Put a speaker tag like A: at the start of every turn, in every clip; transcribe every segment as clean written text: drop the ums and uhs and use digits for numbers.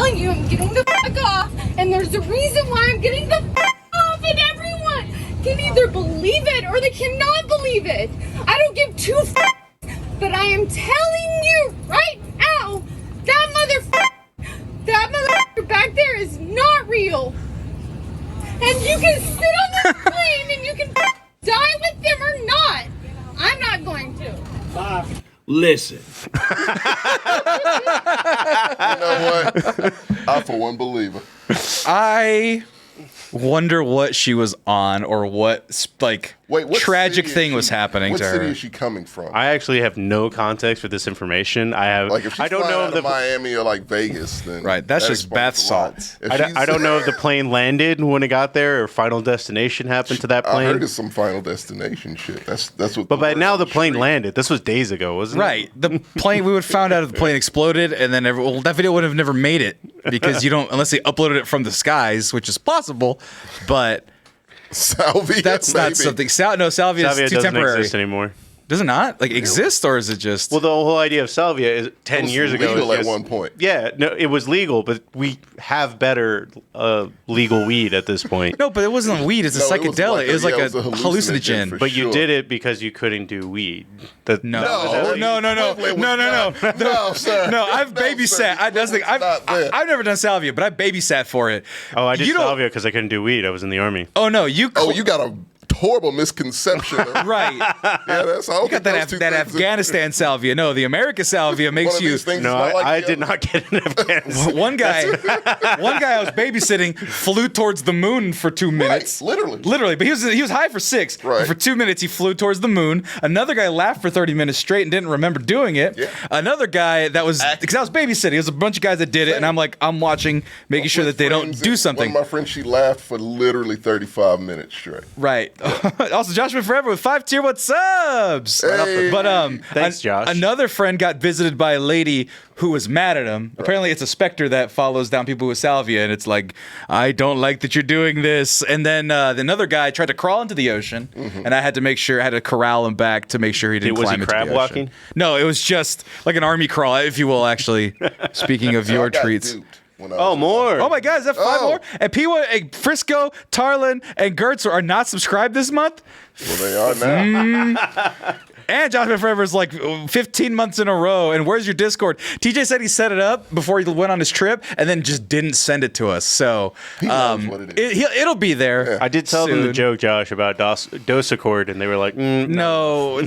A: telling you, I'm getting the fuck off, and there's a reason why I'm getting the fuck off, and everyone can either believe it or they cannot believe it. I don't give two fucks, but I am telling you right now, that motherfucker back there is not real. And you can sit on this plane and you can die with them or not. I'm not going to.
B: Listen.
C: You know what? I, for one, believer.
D: I wonder what she was on or what
C: What
D: tragic
C: city
D: thing
C: is
D: was happening
C: what
D: to
C: city
D: her.
C: is she coming from?
E: I actually have no context for this information.
C: Like if she's
E: I don't know
C: out
E: if
C: of Miami or like Vegas, then
D: Right, that's
C: that
D: just
C: explains
D: bath
C: a lot.
D: salts.
C: If
E: I don't know if the plane landed when it got there or final destination happened to that
C: I
E: plane.
C: heard it's some Final Destination shit. That's what.
E: But by now the plane
C: street.
E: landed. This was days ago, wasn't it?
D: Right, the plane. We would have found out if the plane exploded, and then that video would have never made it because you don't unless they uploaded it from the skies, which is possible, but
C: Salvia.
D: that's not
C: maybe.
D: something. Salvia
E: Salvia
D: is too
E: doesn't
D: temporary.
E: exist anymore.
D: Does it not exist, or is it just?
E: Well, the whole idea of salvia is 10
C: It was
E: years ago.
C: legal
E: is
C: at
E: just-
C: one point.
E: Yeah, no, it was legal, but we have better legal weed at this point.
D: no, but it wasn't weed. It's a
C: No, it was
D: psychedelic.
C: like
D: it was like
C: yeah,
D: a
C: it was a
D: hallucinogen.
C: for
E: But you
C: sure.
E: did it because you couldn't do weed.
D: No,
C: No, sir.
D: No, I've
C: No,
D: babysat.
C: sir.
D: I've
C: Not there.
D: never done salvia, but I babysat for it.
E: Oh, I did
D: You don't-
E: salvia because I couldn't do weed. I was in the army.
D: Oh no, you.
C: Oh, you got a horrible misconception. Of,
D: right.
C: Yeah, that's how.
D: You got that Afghanistan salvia. No, the America salvia makes you.
E: No, I did not get an Afghanistan.
D: One guy I was babysitting flew towards the moon for 2 minutes.
C: Literally.
D: But he was high for 6.
C: Right.
D: But for 2 minutes he flew towards the moon. Another guy laughed for 30 minutes straight and didn't remember doing it.
C: Yeah.
D: Another guy because I was babysitting. It was a bunch of guys that did it, and I'm watching, making sure that they don't do something.
C: One of my friends, she laughed for literally 35 minutes straight.
D: Right. Also, Joshua Forever with 5 tier 1 subs.
C: Hey.
D: But
E: Thanks, Josh.
D: Another friend got visited by a lady who was mad at him. Apparently, it's a specter that follows down people with salvia, and it's like, I don't like that you're doing this. And then another guy tried to crawl into the ocean, and I had to corral him back to make sure he didn't
E: Was
D: climb
E: he
D: into
E: crab
D: the ocean.
E: walking?
D: No, it was just like an army crawl, if you will. Actually, speaking of your
C: I got
D: treats.
C: duped when I
E: Oh,
C: was-
E: more.
D: Oh my God, is that 5
C: Oh.
D: more? And Frisco, Tarlin, and Gertz are not subscribed this month.
C: Well, they are now.
D: And Joshua Forever is like 15 months in a row. And where's your Discord? TJ said he set it up before he went on his trip and then just didn't send it to us. So
C: He knows what it is.
D: It'll be there.
E: I did tell them the
D: soon.
E: joke, Josh, about Dosaccord, and they were like,
D: No.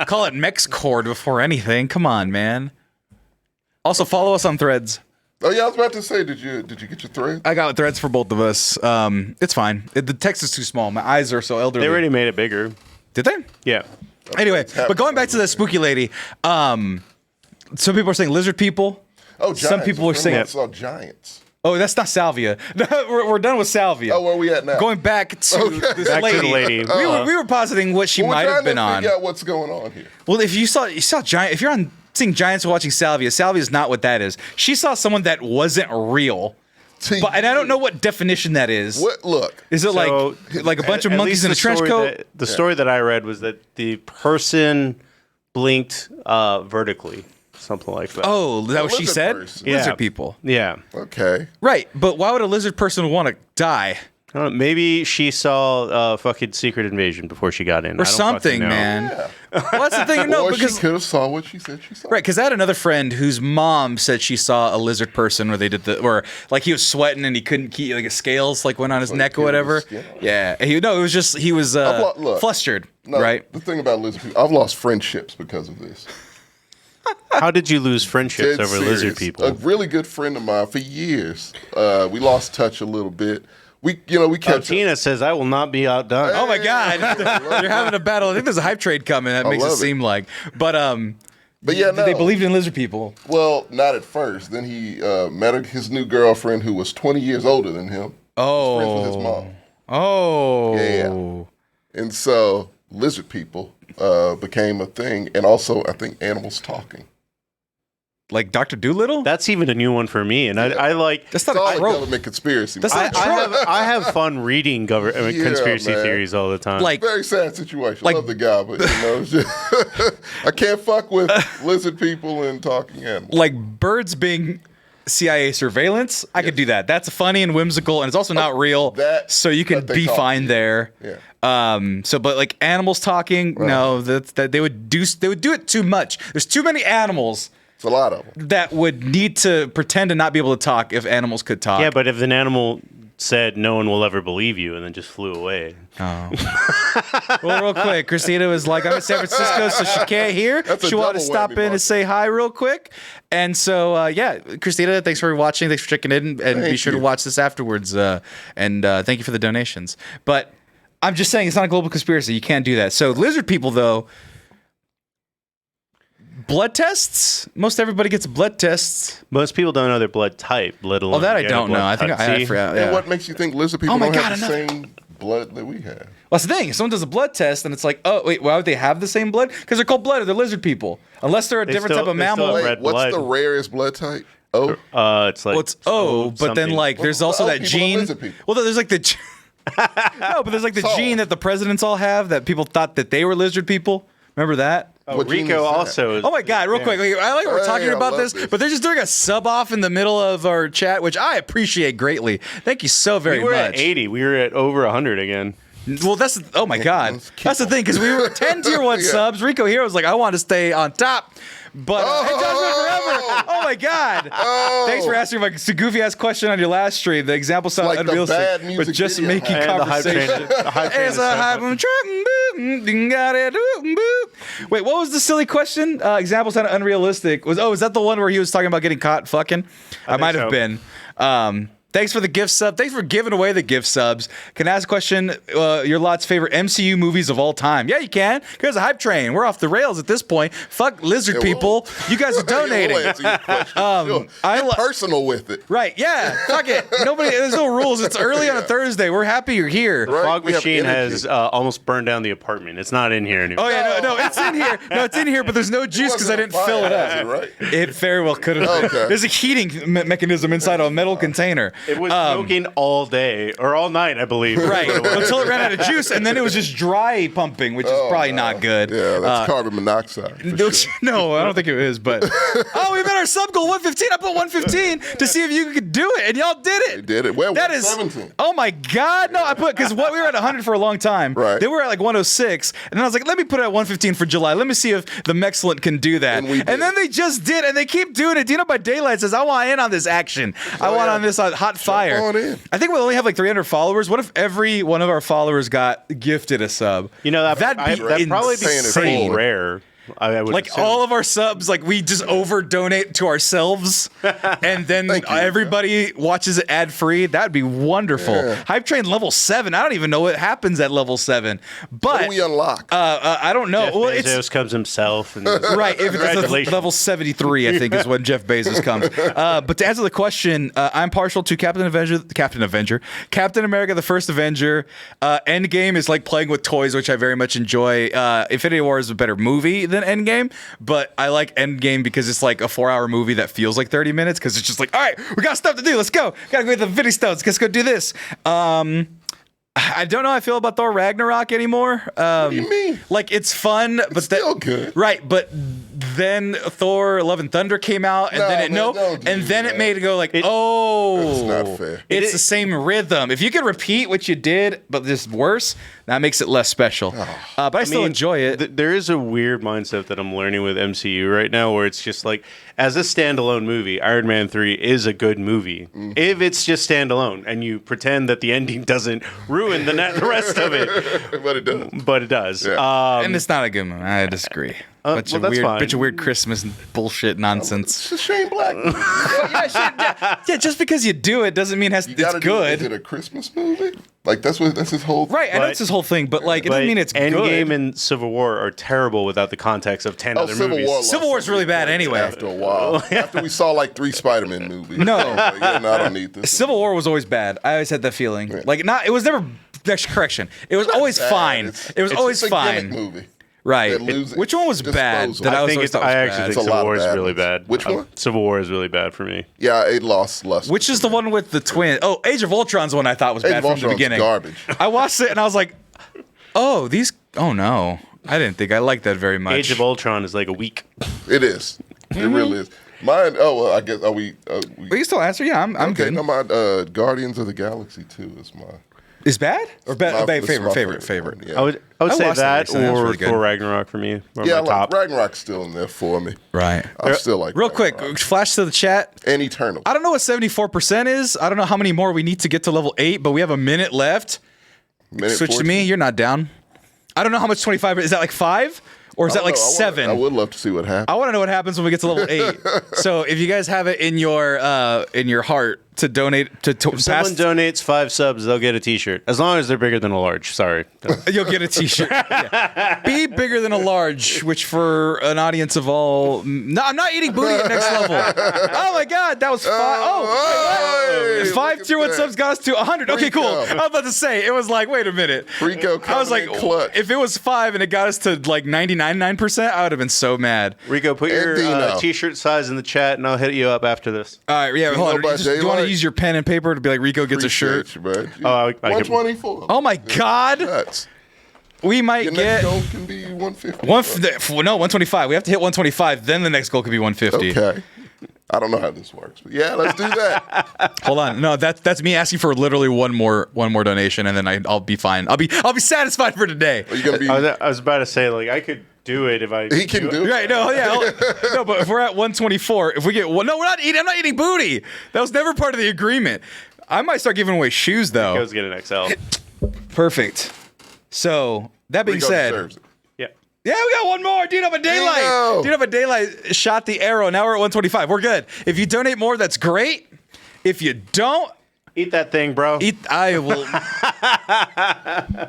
D: Call it Mexcord before anything. Come on, man. Also, follow us on Threads.
C: Oh yeah, I was about to say, did you get your thread?
D: I got Threads for both of us. It's fine. The text is too small. My eyes are so elderly.
E: They already made it bigger.
D: Did they?
E: Yeah.
D: Anyway, but going back to the spooky lady, some people are saying lizard people.
C: Oh, giants.
D: Some people are saying,
C: I saw giants.
D: "Oh, that's not salvia." we're done with salvia.
C: Oh, where are we at now?
D: Going back to this
E: Back to
D: lady.
E: the lady.
D: We were positing what she
C: Well,
D: might
C: we're
D: have
C: trying
D: been
C: to
D: on.
C: figure out what's going on here.
D: Well, if you saw giant, if you're on seeing giants or watching salvia is not what that is. She saw someone that wasn't real. And I don't know what definition that is.
C: What? Look.
D: Is it
E: So,
D: like a bunch of
E: at
D: monkeys
E: least
D: in a
E: the
D: trench
E: story
D: coat?
E: The story that I read was that the person blinked vertically, something like that.
D: Oh, is that what she
C: lizard
D: said?
C: person.
E: Yeah.
D: Lizard people.
E: Yeah.
C: Okay.
D: Right, but why would a lizard person want to die?
E: I don't know, maybe she saw fucking Secret Invasion before she got in.
D: Or
E: I don't
D: something,
E: fucking know.
D: man.
C: Yeah.
D: Well, that's the thing. No,
C: or
D: because
C: she could have saw what she said she saw.
D: right, because I had another friend whose mom said she saw a lizard person where they did or like he was sweating and he couldn't keep like his scales like went on his
C: he
D: neck or
C: peeled
D: whatever.
C: his skin off.
D: Yeah, it was just he was
C: look.
D: flustered,
C: No,
D: right?
C: The thing about lizard people, I've lost friendships because of this.
E: How did you lose friendships
C: Dead
E: over
C: serious.
E: lizard people?
C: A really good friend of mine for years. We lost touch a little bit. We kept.
E: Tina says, I will not be outdone.
D: Oh my God, you're having a battle. I think there's a hype trade coming. That makes it
C: love it.
D: seem like, but
C: yeah, no.
D: they believed in lizard people.
C: Well, not at first. Then he met his new girlfriend who was 20 years older than him.
D: Oh,
C: Friends with his mom.
D: Oh,
C: Yeah. And so lizard people became a thing, and also I think animals talking.
D: Like Dr. Doolittle?
E: That's even a new one for me, and I like.
D: That's
C: It's all
D: not a
C: a
D: trope.
C: government conspircancy.
D: That's not
E: I have fun reading
C: Yeah,
E: conspiracy
C: man.
E: theories all the time.
D: Like
C: Very sad situation.
D: Like-
C: Love the guy, but it's just, I can't fuck with lizard people and talking animals.
D: like birds being CIA surveillance, I could do that. That's funny and whimsical, and it's also not real, so you can be fine there.
C: Yeah.
D: But like animals talking, no, that they would do it too much. There's too many animals.
C: It's a lot of them
D: that would need to pretend to not be able to talk if animals could talk.
E: Yeah, but if an animal said no one will ever believe you and then just flew away.
D: Oh. Well, real quick, Christina was like, I'm in San Francisco, so she can't hear. She wanted to stop in and say hi real quick. And so, Christina, thanks for watching. Thanks for checking in. And be sure to watch this afterwards. And thank you for the donations. But I'm just saying, it's not a global conspiracy. You can't do that. So lizard people, though, blood tests? Most everybody gets blood tests.
E: Most people don't know their blood type, let alone.
D: Oh, that I don't know. I think I forgot.
C: And what makes you think lizard people don't have the same blood that we have?
D: Well, that's the thing. If someone does a blood test, and it's like, oh, wait, why would they have the same blood? Because they're called blood, or they're lizard people. Unless they're a different type of mammal.
C: Wait, what's the rarest blood type? O?
E: It's like.
D: Well, it's O, but then like there's also that gene. Well, there's like the. No, but there's like the gene that the presidents all have that people thought that they were lizard people. Remember that?
E: Oh, Rico also is.
D: Oh my God, real quick. I like we're talking about this, but they're just doing a sub off in the middle of our chat, which I appreciate greatly. Thank you so very much.
E: We were at 80. We were at over 100 again.
D: Well, that's oh my God, that's the thing because we were 10 tier 1 subs. Rico here was like, I want to stay on top, but forever. Oh my God! Thanks for answering my goofy ass question on your last stream. The example sounded unrealistic, but just making conversation. It's a hype Wait, what was the silly question? Example sounded unrealistic. Is that the one where he was talking about getting caught fucking? I might have been. Thanks for the gift sub. Thanks for giving away the gift subs. Can I ask a question? Your lot's favorite MCU movies of all time? Yeah, you can. Here's a hype train. We're off the rails at this point. Fuck lizard people. You guys are donating.
C: Get personal with it.
D: Right? Yeah. Fuck it. There's no rules. It's early on a Thursday. We're happy you're here.
C: Right.
E: Fog Machine has almost burned down the apartment. It's not in here anymore.
D: Oh yeah, no, it's in here. No, it's in here, but there's no juice because I didn't fill it up.
C: Right?
D: It very well could have been.
C: Okay.
D: There's a heating mechanism inside a metal container.
E: It was smoking all day or all night, I believe.
D: Right, until it ran out of juice, and then it was just dry pumping, which is probably not good.
C: Yeah, that's carbon monoxide. Sure.
D: No, I don't think it is, but... Oh, we met our sub goal, 115. I put 115 to see if you could do it, and y'all did it.
C: You did it. Well,
D: that is
C: 17.
D: Oh my God, no, I put... Because we were at 100 for a long time.
C: Right.
D: Then we were at like 106, and then I was like, let me put it at 115 for July. Let me see if the Mexcellent can do that. And then they just did, and they keep doing it. Dino by Daylight says, I want in on this action. I want on this hot fire.
C: On in.
D: I think we only have like 300 followers. What if every one of our followers got gifted a sub?
E: You know, that'd probably be pretty rare. I would
D: like
E: assume.
D: all of our subs, like we just over donate to ourselves, and then everybody watches it ad free. That'd be wonderful.
C: Yeah.
D: Hype Train level 7. I don't even know what happens at level 7, but
C: what do we unlock?
D: I don't know.
E: Jeff Bezos comes himself, and
D: right. If it's level 73, I think is when Jeff Bezos comes. But to answer the question, I'm partial to Captain America: The First Avenger. Endgame is like playing with toys, which I very much enjoy. Infinity War is a better movie than Endgame, but I like Endgame because it's like a 4-hour movie that feels like 30 minutes because it's just like, all right, we got stuff to do. Let's go. Gotta go get the Infinity Stones. Let's go do this. I don't know how I feel about Thor Ragnarok anymore.
C: What do you mean?
D: Like, it's fun, but
C: it's still good.
D: Right, but then Thor Love and Thunder came out, and then it made it go like,
C: that's not fair.
D: It's the same rhythm. If you can repeat what you did, but just worse, that makes it less special. But I still enjoy it.
E: There is a weird mindset that I'm learning with MCU right now, where it's just like, as a standalone movie, Iron Man 3 is a good movie. Mm-hmm. If it's just standalone, and you pretend that the ending doesn't ruin the rest of it. But it does.
C: Yeah.
D: And it's not a good movie. I disagree. Bunch of weird Christmas bullshit nonsense.
C: It's Shane Black.
D: Yeah, just because you do it doesn't mean it's good.
C: Is it a Christmas movie? Like that's his whole thing.
D: Right, I know it's his whole thing, but like it doesn't mean it's good.
E: Endgame and Civil War are terrible without the context of 10 other movies.
D: Civil War is really bad anyway.
C: After a while, after we saw like 3 Spider-Man movies.
D: No,
C: I don't need this.
D: Civil War was always bad. I always had that feeling. Yeah. Like it was never. Correction. It was always fine. It was always fine.
C: Movie.
D: Right. Which one was bad?
E: I actually think Civil War is really bad.
C: Which one?
E: Civil War is really bad for me.
C: Yeah, it lost luster.
D: Which is the one with the twin? Oh, Age of Ultron's one I thought was bad from the beginning.
C: Garbage.
D: I watched it and I was like, oh no. I didn't think I liked that very much.
E: Age of Ultron is like a week.
C: It is. It really is. Mine. Oh, well, I guess. Are we?
D: We can still answer. Yeah, I'm
C: Okay.
D: good.
C: No, my Guardians of the Galaxy 2 is mine.
D: Is bad or bad?
C: This is my
D: Favorite.
C: one, yeah.
E: I would
D: I
E: say
D: watched that
E: that
D: recently. That was
E: or
D: really good.
E: Thor Ragnarok for me. Or
C: Yeah,
E: my
C: like
E: top.
C: Ragnarok's still in there for me.
D: Right.
C: I still like
D: Real quick,
C: Ragnarok.
D: flash to the chat.
C: And Eternal.
D: I don't know what 74% is. I don't know how many more we need to get to level 8, but we have a minute left.
C: Minute
D: Switch to
C: 14.
D: me. You're not down. I don't know how much 25 is. That like 5? Or is that like 7?
C: I would love to see what happens.
D: I want to know what happens when we get to level 8. So if you guys have it in your heart to donate to
E: If someone donates 5 subs, they'll get a T-shirt. As long as they're bigger than a large. Sorry.
D: you'll get a T-shirt. Yeah. Be bigger than a large, which for an audience of all, no, I'm not eating booty at next level. Oh my God, that was 5.
C: Hey,
D: 5
C: look
D: tier 1
C: at
D: subs
C: that.
D: got us to 100. Okay, cool.
C: Rico.
D: I was about to say it was like, wait a minute.
C: Rico
D: I was like,
C: coming in clutch.
D: if it was 5 and it got us to like 99.9%, I would have been so mad.
E: Rico, put your
C: Dino.
E: T-shirt size in the chat, and I'll hit you up after this.
D: All right, yeah, hold on.
C: by
D: Do you want to
C: daylight?
D: use your pen and paper to be like Rico gets a shirt?
C: Appreciate you,
E: Oh,
C: man.
E: I can-
C: 124.
D: Oh my God,
C: Nuts.
D: we might
C: Your
D: get
C: next goal can be 150.
D: 125. We have to hit 125. Then the next goal could be 150.
C: Okay. I don't know how this works, but yeah, let's do that.
D: Hold on. No, that's me asking for literally one more donation, and then I'll be fine. I'll be satisfied for today.
C: Are you gonna be?
E: I was about to say, like, I could do it if I.
C: He can do it.
D: Right? No, yeah, no. But if we're at 124, if we get one, no, we're not eating. I'm not eating booty. That was never part of the agreement. I might start giving away shoes though.
E: Goes get an XL.
D: Perfect. So that being
C: Rico
D: said,
C: deserves it.
E: Yeah.
D: yeah, we got one more. Dude, a daylight.
C: Dino.
D: Dude, a daylight shot the arrow. Now we're at 125. We're good. If you donate more, that's great. If you don't,
E: Eat that thing, bro.
D: I will.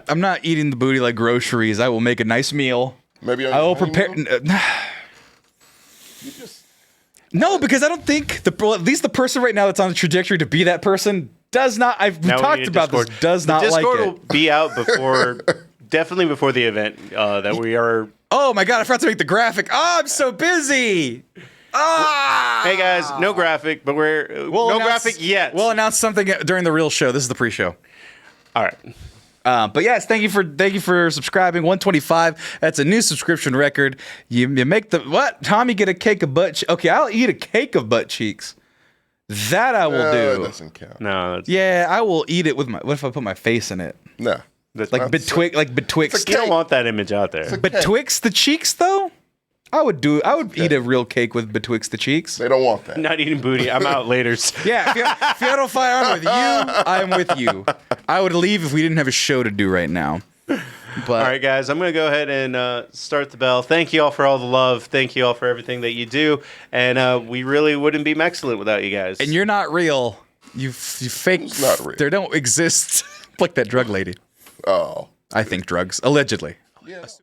D: I'm not eating the booty like groceries. I will make a nice meal.
C: Maybe on
D: I
C: your
D: will prepare.
C: honeymoon? You just
D: No, because I don't think well, at least the person right now that's on the trajectory to be that person does not. We
E: Now we
D: talked
E: need a
D: about
E: Discord.
D: this. Does
E: The
D: not like
E: Discord
D: it.
E: will be out before, definitely before the event that we are.
D: Oh my God! I forgot to make the graphic. Oh, I'm so busy. Ah.
E: Hey guys, no graphic, but no graphic yet.
D: We'll announce something during the real show. This is the pre-show.
E: All right.
D: But yes, thank you for subscribing. 125. That's a new subscription record. You make the what? Tommy get a cake of butt. Okay, I'll eat a cake of butt cheeks. That I will
C: it
D: do.
C: doesn't count.
E: No, that's,
D: Yeah, I will eat it with my. What if I put my face in it?
C: Nah.
E: that's
D: Like
E: not-
D: betwixt.
E: You don't want that image out there.
D: Betwixt the cheeks, though. I would eat a real cake with betwixt the cheeks.
C: They don't want that.
E: Not eating booty. I'm out later.
D: Yeah, if you had a firearm with you, I'm with you. I would leave if we didn't have a show to do right now. But
E: All right, guys, I'm going to go ahead and start the bell. Thank you all for all the love. Thank you all for everything that you do. And we really wouldn't be Mexcellent without you guys.
D: and you're not real. You fake.
C: It's not real.
D: They don't exist. Like that drug lady.
C: Oh.
D: I think drugs, allegedly.
C: Yes.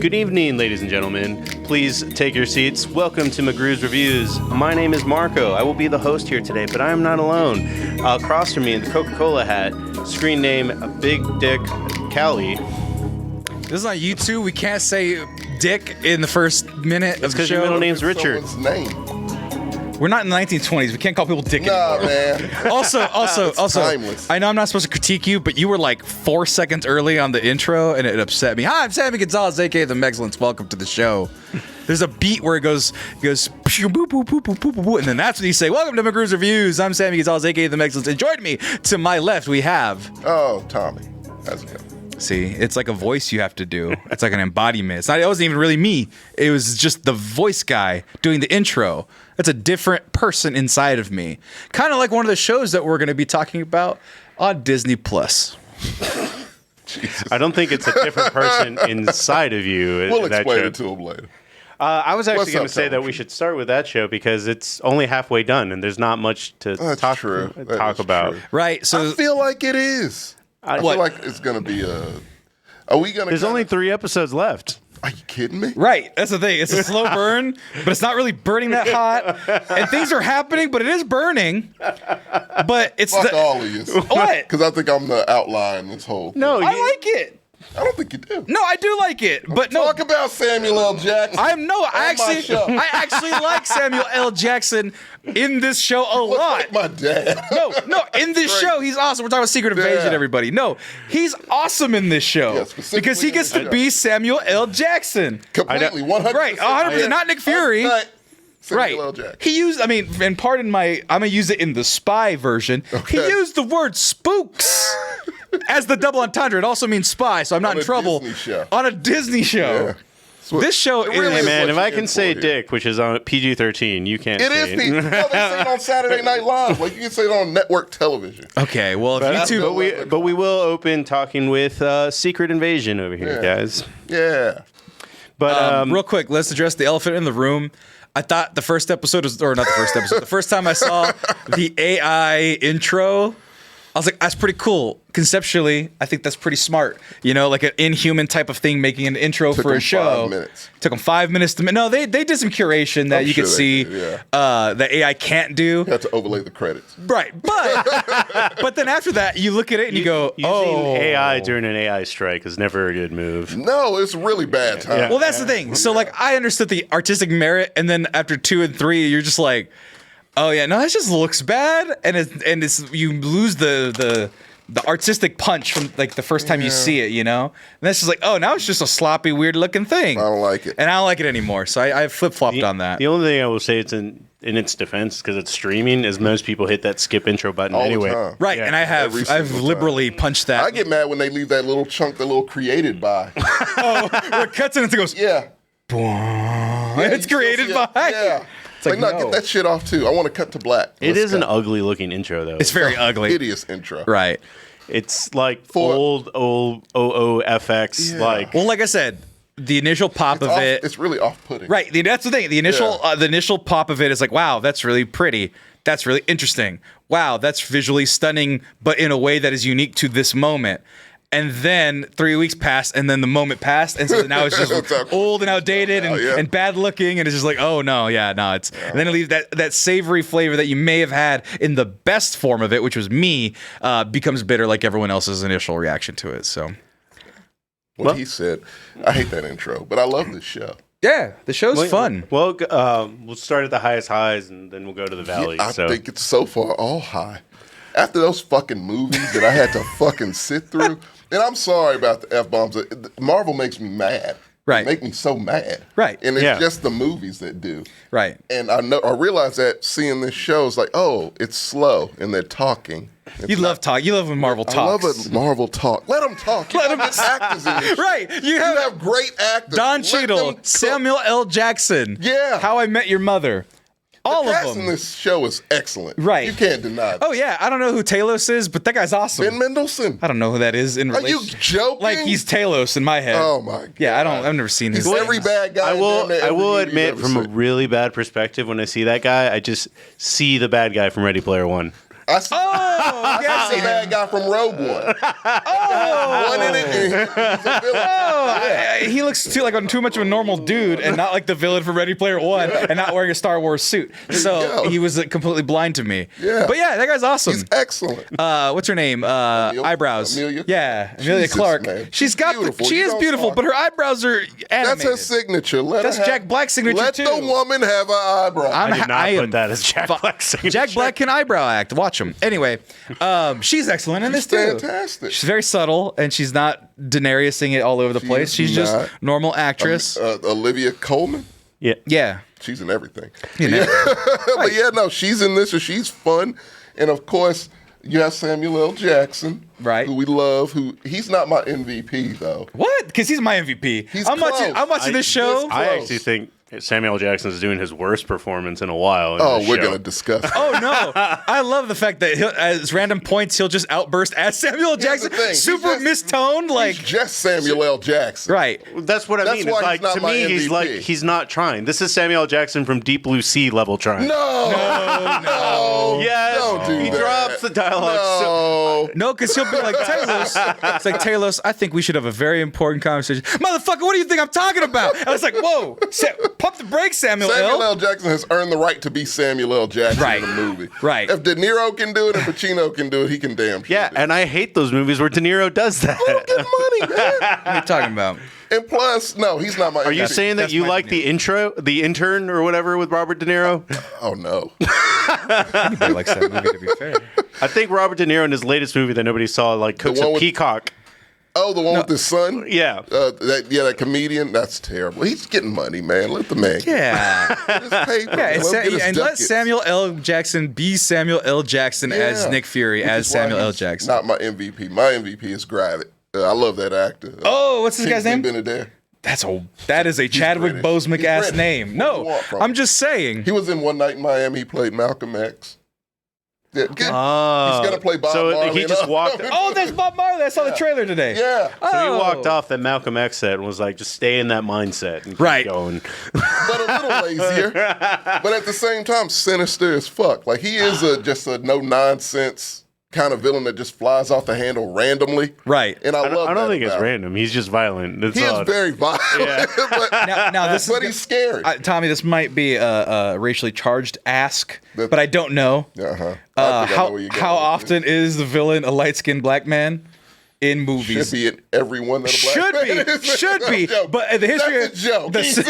E: Good evening, ladies and gentlemen. Please take your seats. Welcome to McGrew's Reviews. My name is Marco. I will be the host here today, but I am not alone. Across from me in the Coca-Cola hat, screen name Big Dick Callie.
D: This is on YouTube. We can't say dick in the first minute of the
E: because your
D: show.
E: middle name's Richard.
C: Someone's name.
D: We're not in the 1920s. We can't call people dick
C: Nah,
D: anymore.
C: man.
D: Also,
C: timeless.
D: I know I'm not supposed to critique you, but you were like 4 seconds early on the intro, and it upset me. Hi, I'm Sammy Gonzalez, aka The Mexcellence. Welcome to the show. There's a beat where it goes, pshoo, boop, boop, boop, boop, boop, boop, boop, and then that's when you say, welcome to McGrew's Reviews. I'm Sammy Gonzalez, aka The Mexcellence. And join me to my left, we have...
C: Oh, Tommy. How's it going?
D: See, it's like a voice you have to do. It's like an embodiment. It wasn't even really me. It was just the voice guy doing the intro. That's a different person inside of me. Kind of like one of the shows that we're going to be talking about on Disney Plus.
E: I don't think it's a different person inside of you.
C: We'll
E: that
C: explain
E: show.
C: it to him later.
E: I was actually
C: What's
E: going
C: up,
E: to say that
C: Tom?
E: we should start with that show because it's only halfway done and there's not much to
C: That's
E: talk
C: true. That
E: talk
C: is
E: about.
C: true.
D: Right.
C: I
D: So
C: feel like it is. I
D: What?
C: feel like it's going to be a... Are we going to...
E: There's only 3 episodes left.
C: Are you kidding me?
D: right. That's the thing. It's a slow burn, but it's not really burning that hot. And things are happening, but it is burning. But it's
C: Fuck all of you.
D: What?
C: Because I think I'm the outline this whole...
E: No,
D: I like it.
C: I don't think you do.
D: No, I do like it, but no.
C: Talk about Samuel L. Jackson.
D: I actually like Samuel L. Jackson in this show a lot.
C: Like my dad.
D: No, in this show, he's awesome. We're talking about Secret Invasion,
C: Yeah.
D: everybody. No, he's awesome in this show
C: Yeah, specifically
D: because he
C: in
D: gets
C: this
D: to
C: show.
D: be Samuel L. Jackson.
C: Completely, 100%.
D: Right, 100%. Not Nick Fury.
C: Right.
D: Right.
C: Samuel L. Jackson.
D: He used, and pardon my, I'm going to use it in the spy version.
C: Okay.
D: He used the word spooks as the double entendre. It also means spy, so I'm not
C: On
D: in
C: a
D: trouble.
C: Disney show.
D: On a Disney show.
C: Yeah. So
D: This show
C: it really
D: is.
C: is
E: Man,
C: what
E: if
C: you're
E: I
C: in
E: can
C: for
E: say
C: here.
E: dick, which is on PG-13, you can't
C: It
E: say
C: is people. No, they say it on Saturday Night Live. Like you can say it on network television.
D: Okay, well, if YouTube.
E: But we will open talking with Secret Invasion over here,
C: Yeah.
E: guys.
C: Yeah.
E: But
D: Real quick, let's address the elephant in the room. I thought the first episode was, or not the first episode, the first time I saw the AI intro, I was like, that's pretty cool. Conceptually, I think that's pretty smart. You know, like an inhuman type of thing, making an intro
C: Took
D: for a
C: them
D: show.
C: 5 minutes.
D: Took them 5 minutes to. No, they did some curation that
C: I'm
D: you
C: sure
D: could
C: they
D: see
C: did, yeah.
D: that AI can't do.
C: You have to overlay the credits.
D: Right, but then after that, you look at it and you go,
E: using
D: oh,
E: AI during an AI strike is never a good move.
C: No, it's really bad time.
E: Yeah.
D: Well, that's the thing. So, like, I understood the artistic merit, and then after 2 and 3, you're just like, oh yeah, no, that just looks bad, and it's you lose the artistic punch from like the first time you see it, you know. And that's just like, oh, now it's just a sloppy, weird looking thing.
C: I don't like it.
D: and I don't like it anymore. So I flip flopped on that.
E: The only thing I will say it's in its defense, because it's streaming, is most people hit that skip intro button
C: All the
E: anyway.
C: time.
D: Right,
E: Yeah,
D: and I've
C: every single time.
D: liberally punched that.
C: I get mad when they leave that little chunk, the little created by.
D: Where it cuts in and it goes,
C: Yeah.
D: it's
C: you
D: created
C: still see
D: by.
C: it. Yeah. It's
D: like,
C: no,
D: no.
C: get that shit off too. I want to cut to black.
E: It
C: Let's
E: is an
C: go.
E: ugly looking intro, though.
D: It's very ugly.
C: Hideous intro.
D: Right.
E: It's like
C: For-
E: old OOFX.
C: Yeah.
E: Like,
D: Well, like I said, the initial pop of
C: Off-
D: it.
C: It's really off-putting.
D: Right. That's the thing. The initial
C: Yeah.
D: the initial pop of it is like, wow, that's really pretty. That's really interesting. Wow, that's visually stunning, but in a way that is unique to this moment. And then 3 weeks passed, and then the moment passed, and so now it's just old and outdated and,
C: Yeah.
D: and bad looking, and it's just like, oh no, yeah, no, it's and then it leaves that savory flavor that you may have had in the best form of it, which was me, becomes bitter like everyone else's initial reaction to it. So
C: What he said. I hate that intro, but I love this show.
D: yeah, the show's fun.
E: Well, we'll start at the highest highs, and then we'll go to the valleys.
C: I
E: so
C: think it's so far all high. After those fucking movies that I had to fucking sit through, and I'm sorry about the F-bombs. Marvel makes me mad.
D: Right.
C: They make me so mad.
D: Right.
C: And it's
E: Yeah.
C: just the movies that do.
D: Right.
C: And I realize that seeing this show is like, oh, it's slow and they're talking.
D: You love talk. You love when Marvel
C: I
D: talks.
C: love it. Marvel talk. Let them talk.
D: Let 'em
C: Let them actors in this.
D: Right. You
C: You
D: have,
C: have great actors.
D: Don
C: Let
D: Cheadle,
C: them cook.
D: Samuel L. Jackson.
C: Yeah.
D: How I Met Your Mother. All
C: The
D: of
C: cast
D: them.
C: in this show is excellent.
D: Right.
C: You can't deny that.
D: Oh yeah, I don't know who Talos is, but that guy's awesome.
C: Ben Mendelsohn.
D: I don't know who that is in
C: Are you
D: relation.
C: joking?
D: Like he's Talos in my head.
C: Oh my god.
D: Yeah, I've never seen his.
C: He's every bad guy.
E: I will.
C: in there,
E: I
C: every
E: will
C: movie you've
E: admit,
C: ever
E: from a
C: seen.
E: really bad perspective, when I see that guy, I just see the bad guy from Ready Player One.
C: I see,
D: Oh,
C: I see the bad guy from Rogue One. One in it, and he's a villain.
D: He looks too much of a normal dude, and not like the villain from Ready Player One, and not wearing a Star Wars suit. So
C: go.
D: he was completely blind to me.
C: Yeah.
D: But yeah, that guy's awesome.
C: He's excellent.
D: What's her name? Eyebrows.
C: Amelia?
D: Yeah, Amelia
C: Jesus,
D: Clark.
C: man.
D: She's got
C: Beautiful.
D: she
C: You
D: is
C: don't
D: beautiful,
C: talk.
D: but her eyebrows are animated.
C: That's her signature.
D: That's Jack Black's signature,
C: Let
D: too.
C: the woman have her eyebrow.
E: I did not
D: am
E: put that as Jack Black's signature.
D: Jack Black can eyebrow act. Watch him. Anyway, she's excellent in this too.
C: fantastic.
D: She's very subtle, and she's not Daenerysing it all over the place.
C: is
D: She's just
C: not.
D: normal actress.
C: Olivia Colman.
E: Yeah.
D: Yeah.
C: She's in everything.
D: You know.
C: But yeah, no, she's in this, and she's fun. And of course, you have Samuel L. Jackson,
D: Right.
C: Who we love. Who he's not my MVP though.
D: What? Because he's my MVP.
C: He's
D: I'm watching.
C: close.
D: I'm watching this show.
E: I
C: Close.
E: actually think Samuel Jackson is doing his worst performance in a while. in
C: Oh,
E: this
C: we're
E: show.
C: gonna discuss.
D: Oh no! I love the fact that at random points he'll just outburst as Samuel
C: the
D: Jackson,
C: thing, he's
D: super
C: just-
D: mistoned, like
C: He's just Samuel L. Jackson.
D: right.
E: That's what I
C: That's
E: mean.
C: why
E: It's like
C: he's not
E: to
C: my
E: me, he's
C: MVP.
E: like he's not trying. This is Samuel Jackson from Deep Blue Sea level trying.
C: No.
E: Yes,
C: Don't do
E: he
C: that.
E: drops the dialogue. So,
C: No.
D: No, because he'll be like Talos. It's like Talos. I think we should have a very important conversation. Motherfucker, what do you think I'm talking about? I was like, whoa, Pump the brakes, Samuel
C: Samuel
D: L.
C: L. Jackson has earned the right to be Samuel L. Jackson
D: Right.
C: in a movie.
D: Right.
C: If De Niro can do it and Pacino can do it, he can damn sure
E: Yeah,
C: do it.
E: and I hate those movies where De Niro does that.
C: Let him get money, man.
D: What are you talking about?
C: And plus, no, he's not my
E: Are you
C: MVP.
E: saying that
D: that's
E: you
D: my
E: like the intern or whatever with Robert De Niro?
C: Oh, no.
D: Anybody likes that movie, to be fair.
E: I think Robert De Niro in his latest movie that nobody saw, like, cooks
C: one
E: a
C: with-
E: peacock.
C: Oh, the one with his son?
E: Yeah.
C: That comedian? That's terrible. He's getting money, man. Let the man get
D: Yeah.
C: his paper.
D: Yeah,
C: Let him get his
D: and let
C: ducats.
D: Samuel L. Jackson be Samuel L. Jackson as
C: Yeah.
D: Nick Fury,
C: Which
D: as
C: is why
D: Samuel L.
C: he's
D: Jackson.
C: Not my MVP. My MVP is Gravit. I love that actor.
D: Oh, what's this guy's
C: Kingsley
D: name?
C: Benedict.
D: That is a Chadwick
C: British.
D: Boseman
C: He's
D: ass
C: British.
D: name.
C: What do
D: No,
C: you want from
D: I'm
C: him?
D: just saying.
C: He was in One Night in Miami. He played Malcolm X. Yeah, he's gonna play Bob
E: so
C: Marley.
E: he just walked.
D: Oh, there's Bob Marley. I saw the trailer today.
C: Yeah.
E: So he
D: Oh.
E: walked off that Malcolm X set and was like, just stay in that mindset and keep
D: Right.
E: going.
C: But a little lazier. But at the same time, sinister as fuck. Like he is just a no nonsense kind of villain that just flies off the handle randomly.
D: Right.
C: And I love
E: I don't
C: that
E: think it's
C: about him.
E: random. He's just violent. That's
C: He
E: all.
C: is very violent.
E: Yeah.
C: but
D: Now this
C: but
D: is
C: he's scary.
D: Tommy. This might be a racially charged ask,
C: That-
D: but I don't know.
C: Uh-huh. I think I know where you're going
D: How
C: with
D: often is the villain a light skinned black man in
C: this.
D: movies?
C: Should be in every one that a black
D: Should
C: man
D: be,
C: is.
D: should be,
C: Joke.
D: but the history
C: That's a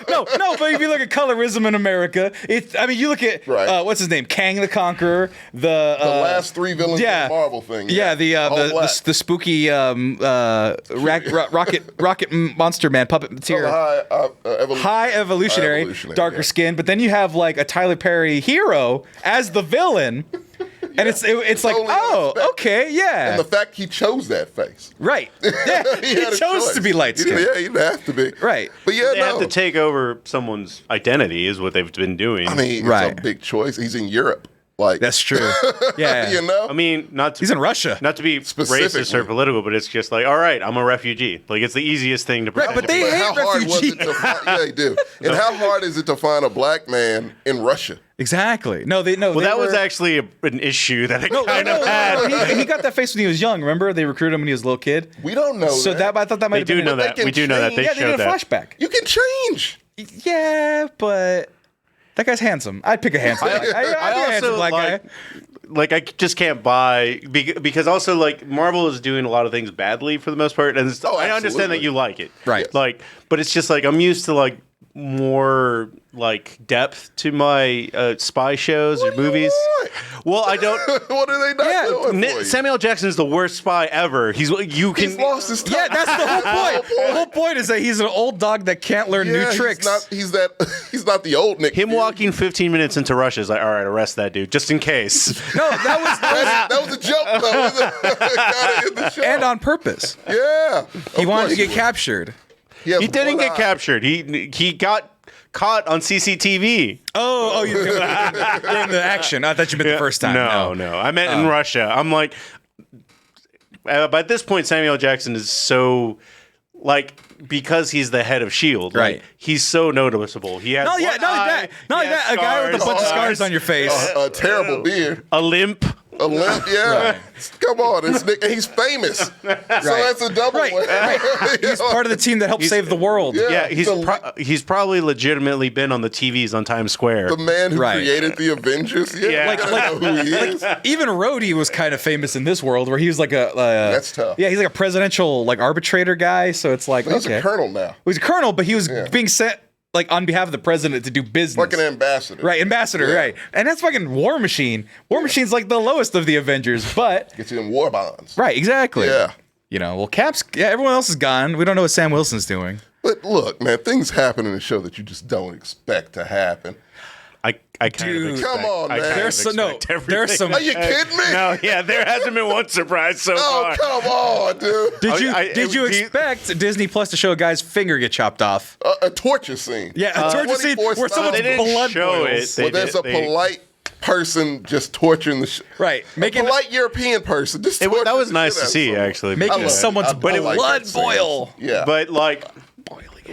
C: joke.
D: no. But if you look at colorism in America, you look at
C: Right.
D: what's his name, Kang the Conqueror, the
C: last three villains
D: yeah,
C: of the Marvel thing.
D: Yeah,
C: All black.
D: the spooky rocket monster man puppeteer. High evolutionary, darker
C: yeah.
D: skin, but then you have like a Tyler Perry hero as the villain, and it's like,
C: Totally
D: oh,
C: unexpected.
D: okay, yeah,
C: And the fact he chose that face.
D: right, yeah, he
C: had a
D: chose
C: choice.
D: to be light skinned,
C: Yeah, he didn't have to be.
D: right.
C: But yeah,
E: They
C: no.
E: have to take over someone's identity, is what they've been doing.
C: I mean, it's
D: Right.
C: a big choice. He's in Europe. Like
D: That's true. Yeah,
C: you know?
E: I mean, not to
D: he's in Russia.
E: not to be racist
C: Specifically.
E: or political, but it's just like, all right, I'm a refugee. Like it's the easiest thing to pretend.
D: but
E: to
D: they
E: be.
C: But
D: hate
C: how hard was
D: refugees.
C: it to find, yeah, they do. And how hard is it to find a black man in Russia?
D: Exactly. No, they
E: Well, that was actually an issue that I kind of had.
D: He got that face when he was young. Remember, they recruited him when he was a little kid.
C: We don't know.
D: So that I thought that might
E: They
D: have
E: do
D: been
E: know that.
C: can
E: We do know that. They
D: yeah, they
E: showed
D: did a
E: that.
D: flashback.
C: You can change.
D: Yeah, but that guy's handsome. I'd pick a handsome. I'd pick a handsome black guy.
E: Like I just can't buy because also like Marvel is doing a lot of things badly for the most part, and I understand
C: absolutely.
E: that you like it,
D: Right.
E: Like, but it's just like I'm used to like more like depth to my spy shows or movies. Well, I don't.
C: What are they not doing for you?
E: Samuel Jackson is the worst spy ever. He's
C: He's lost his time.
D: Yeah, that's the whole point. The whole point is that he's an old dog that can't learn
C: Yeah,
D: new tricks.
C: He's not the old Nick.
E: Him
C: Fury.
E: walking 15 minutes into Russia is like, all right, arrest that dude just in case.
D: No, that
C: That was a joke though. Gotta end the show.
D: and on purpose.
C: Yeah.
D: He wanted to get captured.
C: He
E: He didn't get captured. He got caught on CCTV.
D: Oh, you in the action. I thought you meant the first time.
E: No. I meant in Russia. I'm like, by this point, Samuel Jackson is so like because he's the head of Shield.
D: Right.
E: Like, he's so noticeable. He has
D: No, yeah,
E: one
D: not
E: eye,
D: like that.
E: he has
D: A guy with a bunch of
E: scars,
D: scars on your face.
C: a terrible beard,
E: a limp.
C: a limp. Yeah. Come on, it's Nick. And he's famous, so that's a double
D: Right,
C: win.
D: right. He's part of the team that helped save the world.
C: Yeah.
E: Yeah, he's probably legitimately been on the TVs on Times Square.
C: The man who
D: Right.
C: created the Avengers. Yeah,
E: Yeah.
C: like, know who he is.
D: Even Rhodey was kind of famous in this world, where he was like a.
C: That's tough.
D: Yeah, he's like a presidential like arbitrator guy. So it's like
C: He's
D: okay,
C: a colonel now,
D: Well, he's a colonel, but he was being sent like on behalf of the president to do business.
C: like an ambassador.
D: Right, ambassador,
C: Yeah.
D: right. And that's fucking War Machine. War Machine's like the lowest of the Avengers, but
C: Gets you in war bonds.
D: right, exactly.
C: Yeah.
D: You know, well, Cap's. Yeah, everyone else is gone. We don't know what Sam Wilson's doing.
C: But look, man, things happen in the show that you just don't expect to happen.
E: I kind
D: Dude,
E: of expect,
C: come on,
E: I
C: man.
E: kind of
D: There's so- no,
E: expect
D: there's
E: everything.
D: some-
C: Are you kidding me?
E: No, yeah, there hasn't been one surprise so
C: Oh,
E: far.
C: come on, dude.
D: Did you
E: I-
D: did you
E: do you-
D: expect Disney Plus to show a guy's finger get chopped off?
C: A torture scene.
D: Yeah, a torture scene
C: 24
D: where someone's
E: They didn't
D: blood
E: show
D: boils.
E: it.
C: Well, there's a polite person just torturing the
D: Right,
C: a
D: making
C: polite European person. Just
E: That
C: torturing
E: was
C: the
E: nice
C: shit
E: to
C: out of
E: see,
C: someone.
E: actually.
D: making
C: I love
D: someone's
C: it. I like
D: blood
C: that scene.
D: boil.
C: Yeah,
E: But like,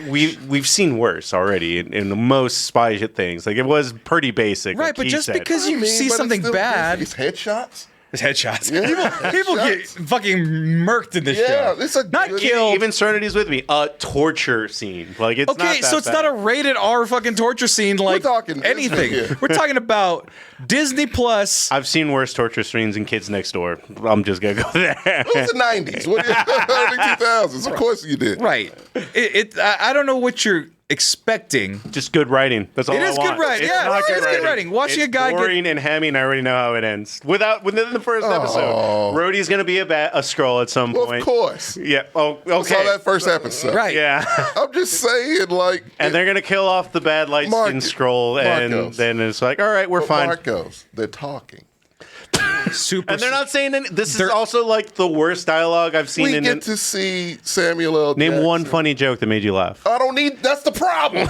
E: we've seen worse already in most spy things. Like it was pretty basic.
D: Right,
E: like
D: but
E: he
D: just
E: said.
D: because you see
C: but it's
D: something
C: still
D: bad,
C: These headshots.
D: It's headshots.
C: Yeah,
D: People get fucking murked in this show.
C: Yeah, it's a
D: Not
C: good-
D: killed.
E: Even Serenity's with me. A torture scene. Like it's not
D: Okay,
E: that
D: so it's
E: bad.
D: not a rated R fucking torture scene like
C: talking Disney
D: anything.
C: here.
D: We're talking about Disney Plus.
E: I've seen worse torture scenes in Kids Next Door. I'm just gonna go there.
C: It was the 90s. What early 2000s. Of course you did.
D: Right. I don't know what you're expecting.
E: Just good writing. That's all
D: It
E: I
D: is
E: want.
D: good writing.
E: It's
D: Yeah,
E: not
D: it's good writing. Watching
E: It's
D: a guy get-
E: boring and hammy, and I already know how it ends. Within the first episode, Rhodey's gonna be a Skrull at some
C: Well,
E: point.
C: of course.
E: Yeah. Oh,
C: I saw
E: okay.
C: that first episode.
D: Right.
E: Yeah.
C: I'm just saying, like.
E: And they're gonna kill off the bad light skin Skrull, and
C: Marcos.
E: then it's like, all right, we're fine.
C: Marcos, they're talking.
D: Super.
E: And they're not saying any. This is also like the worst dialogue I've seen
C: We
E: in.
C: get to see Samuel L.
E: Name
C: Jackson.
E: one funny joke that made you laugh.
C: I don't need. That's the problem.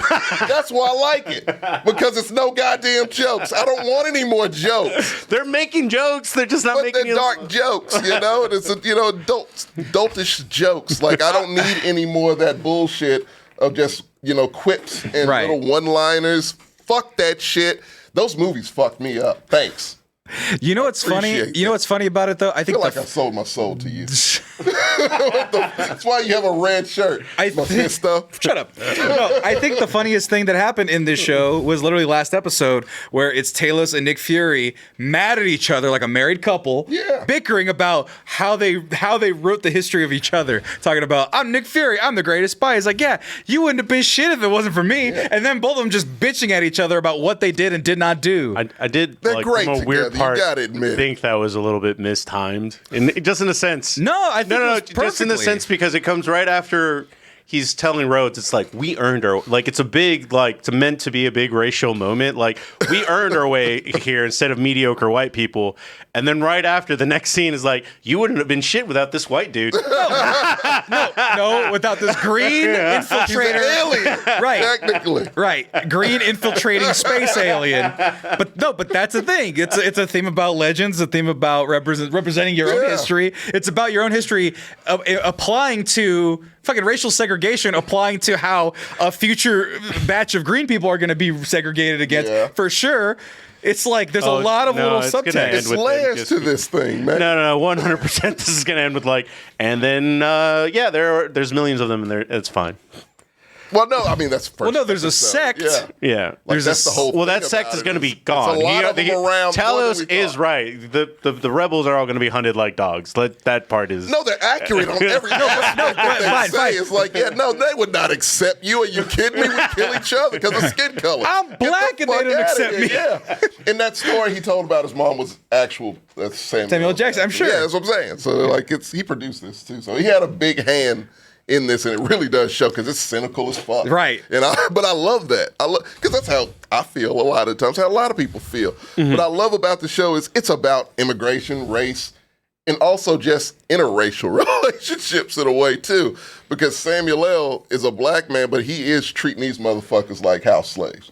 C: That's why I like it, because it's no goddamn jokes. I don't want any more jokes.
E: They're making jokes. They're just not
C: But
E: making
C: they're dark jokes, you know. And it's adultish jokes. Like I don't need any more of that bullshit of just quips and
D: Right.
C: little one-liners. Fuck that shit. Those movies fucked me up. Thanks.
D: You know what's funny?
C: Appreciate
D: You know
C: that.
D: what's funny about it though? I
C: I
D: think
C: feel like I sold my soul to you. That's why you have a red shirt. Mephisto.
D: Shut up. No, I think the funniest thing that happened in this show was literally last episode where it's Talos and Nick Fury mad at each other like a married couple,
C: Yeah.
D: bickering about how they wrote the history of each other, talking about I'm Nick Fury, I'm the greatest spy. He's like, yeah, you wouldn't have been shit if it wasn't for me. And then both of them just bitching at each other about what they did and did not do.
E: I did.
C: They're
E: like,
C: great
E: from a weird
C: together, you
E: part,
C: gotta admit.
E: think that was a little bit mistimed, just in a sense.
D: No, I think it was
E: just in the
D: perfectly.
E: sense because it comes right after he's telling Rhodes. It's like we earned our it's a big it's meant to be a big racial moment. Like we earned our way here instead of mediocre white people. And then right after the next scene is like you wouldn't have been shit without this white dude.
D: No, without this green infiltrator.
C: Alien.
D: Right.
C: Technically.
D: Right, green infiltrating space alien, but that's a thing. It's a theme about legends, a theme about representing your own
C: Yeah.
D: history. It's about your own history applying to fucking racial segregation, applying to how a future batch of green people are going to be segregated against
C: Yeah.
D: for sure. It's like there's a lot of little
E: it's gonna end
D: subtext.
C: It's
E: with them
C: layers
E: just-
C: to this thing, man.
E: No, 100%. This is gonna end with and then there's millions of them and it's fine.
C: Well, no, I mean that's first.
D: Well, no, there's a
C: episode.
D: sect.
C: Yeah.
E: Yeah.
C: Like,
D: There's
C: that's the whole.
E: Well,
C: thing
E: that sect
C: about
E: is
C: it.
E: going to be
C: It's
E: gone.
C: a lot of them around. more than
E: Talos
C: we
E: is
C: thought.
E: right. The rebels are all going to be hunted like dogs. That part is.
C: No, they're accurate on every.
D: fine.
C: It's like, yeah, no, they would not accept you. Are you kidding me? We kill each other because of skin color.
D: I'm
C: Get the
D: black and they
C: fuck
D: don't
C: outta
D: accept
C: here.
D: me.
C: Yeah. In that story he told about his mom was actual
D: Samuel Jackson, I'm sure.
C: Yeah, that's what I'm saying. So like, he produced this too. So he had a big hand in this, and it really does show because it's cynical as fuck.
D: Right.
C: But I love that. Because that's how I feel a lot of times, how a lot of people feel. What I love about the show is it's about immigration, race, and also just interracial relationships in a way too. Because Samuel L. is a black man, but he is treating these motherfuckers like house slaves.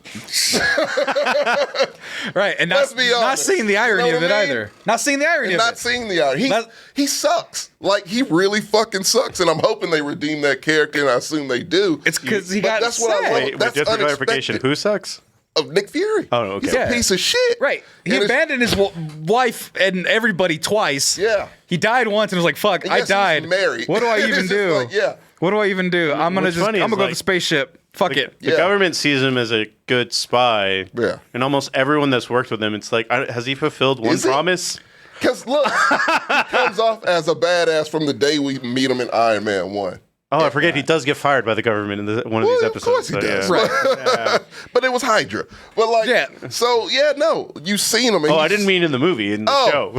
D: Right, and
C: Let's be
D: not
C: honest.
D: seeing the irony
C: You know
D: of it
C: what I mean?
D: either. Not seeing the irony
C: And
D: of
C: not
D: it.
C: seeing the irony.
D: That-
C: He sucks. Like, he really fucking sucks. And I'm hoping they redeem that character, and I assume they do.
D: It's because he
C: But
D: got
C: that's what I
D: sad.
C: love.
E: Wait,
C: That's
E: just for clarification,
C: unexpected.
E: who sucks?
C: Of Nick Fury.
E: Oh, okay.
C: He's
D: Yeah.
C: a piece of shit.
D: Right. He
C: And it's-
D: abandoned his wife and everybody twice.
C: Yeah.
D: He died once and was like, fuck,
C: And
D: I
C: yes, he's
D: died.
C: married.
D: What do I
C: It's
D: even
C: just
D: do?
C: like, yeah.
D: What do I even do? I'm
E: What's funny
D: gonna
E: is,
D: go to
E: like,
D: the spaceship. Fuck it.
E: The
C: Yeah.
E: government sees him as a good spy.
C: Yeah.
E: And almost everyone that's worked with him, it's like, has he fulfilled one
C: Is he?
E: promise?
C: Because, look, he comes off as a badass from the day we meet him in Iron Man 1.
E: Oh, I forget he does get fired by the government in one of these
C: Well,
E: episodes.
C: of course he
E: so,
C: does.
E: yeah.
D: Right.
C: But it was Hydra. But, like,
D: Yeah.
C: so, yeah, no, you've seen him. And
E: Oh, I
C: he's-
E: didn't mean in the movie, in the
C: Oh.
E: show.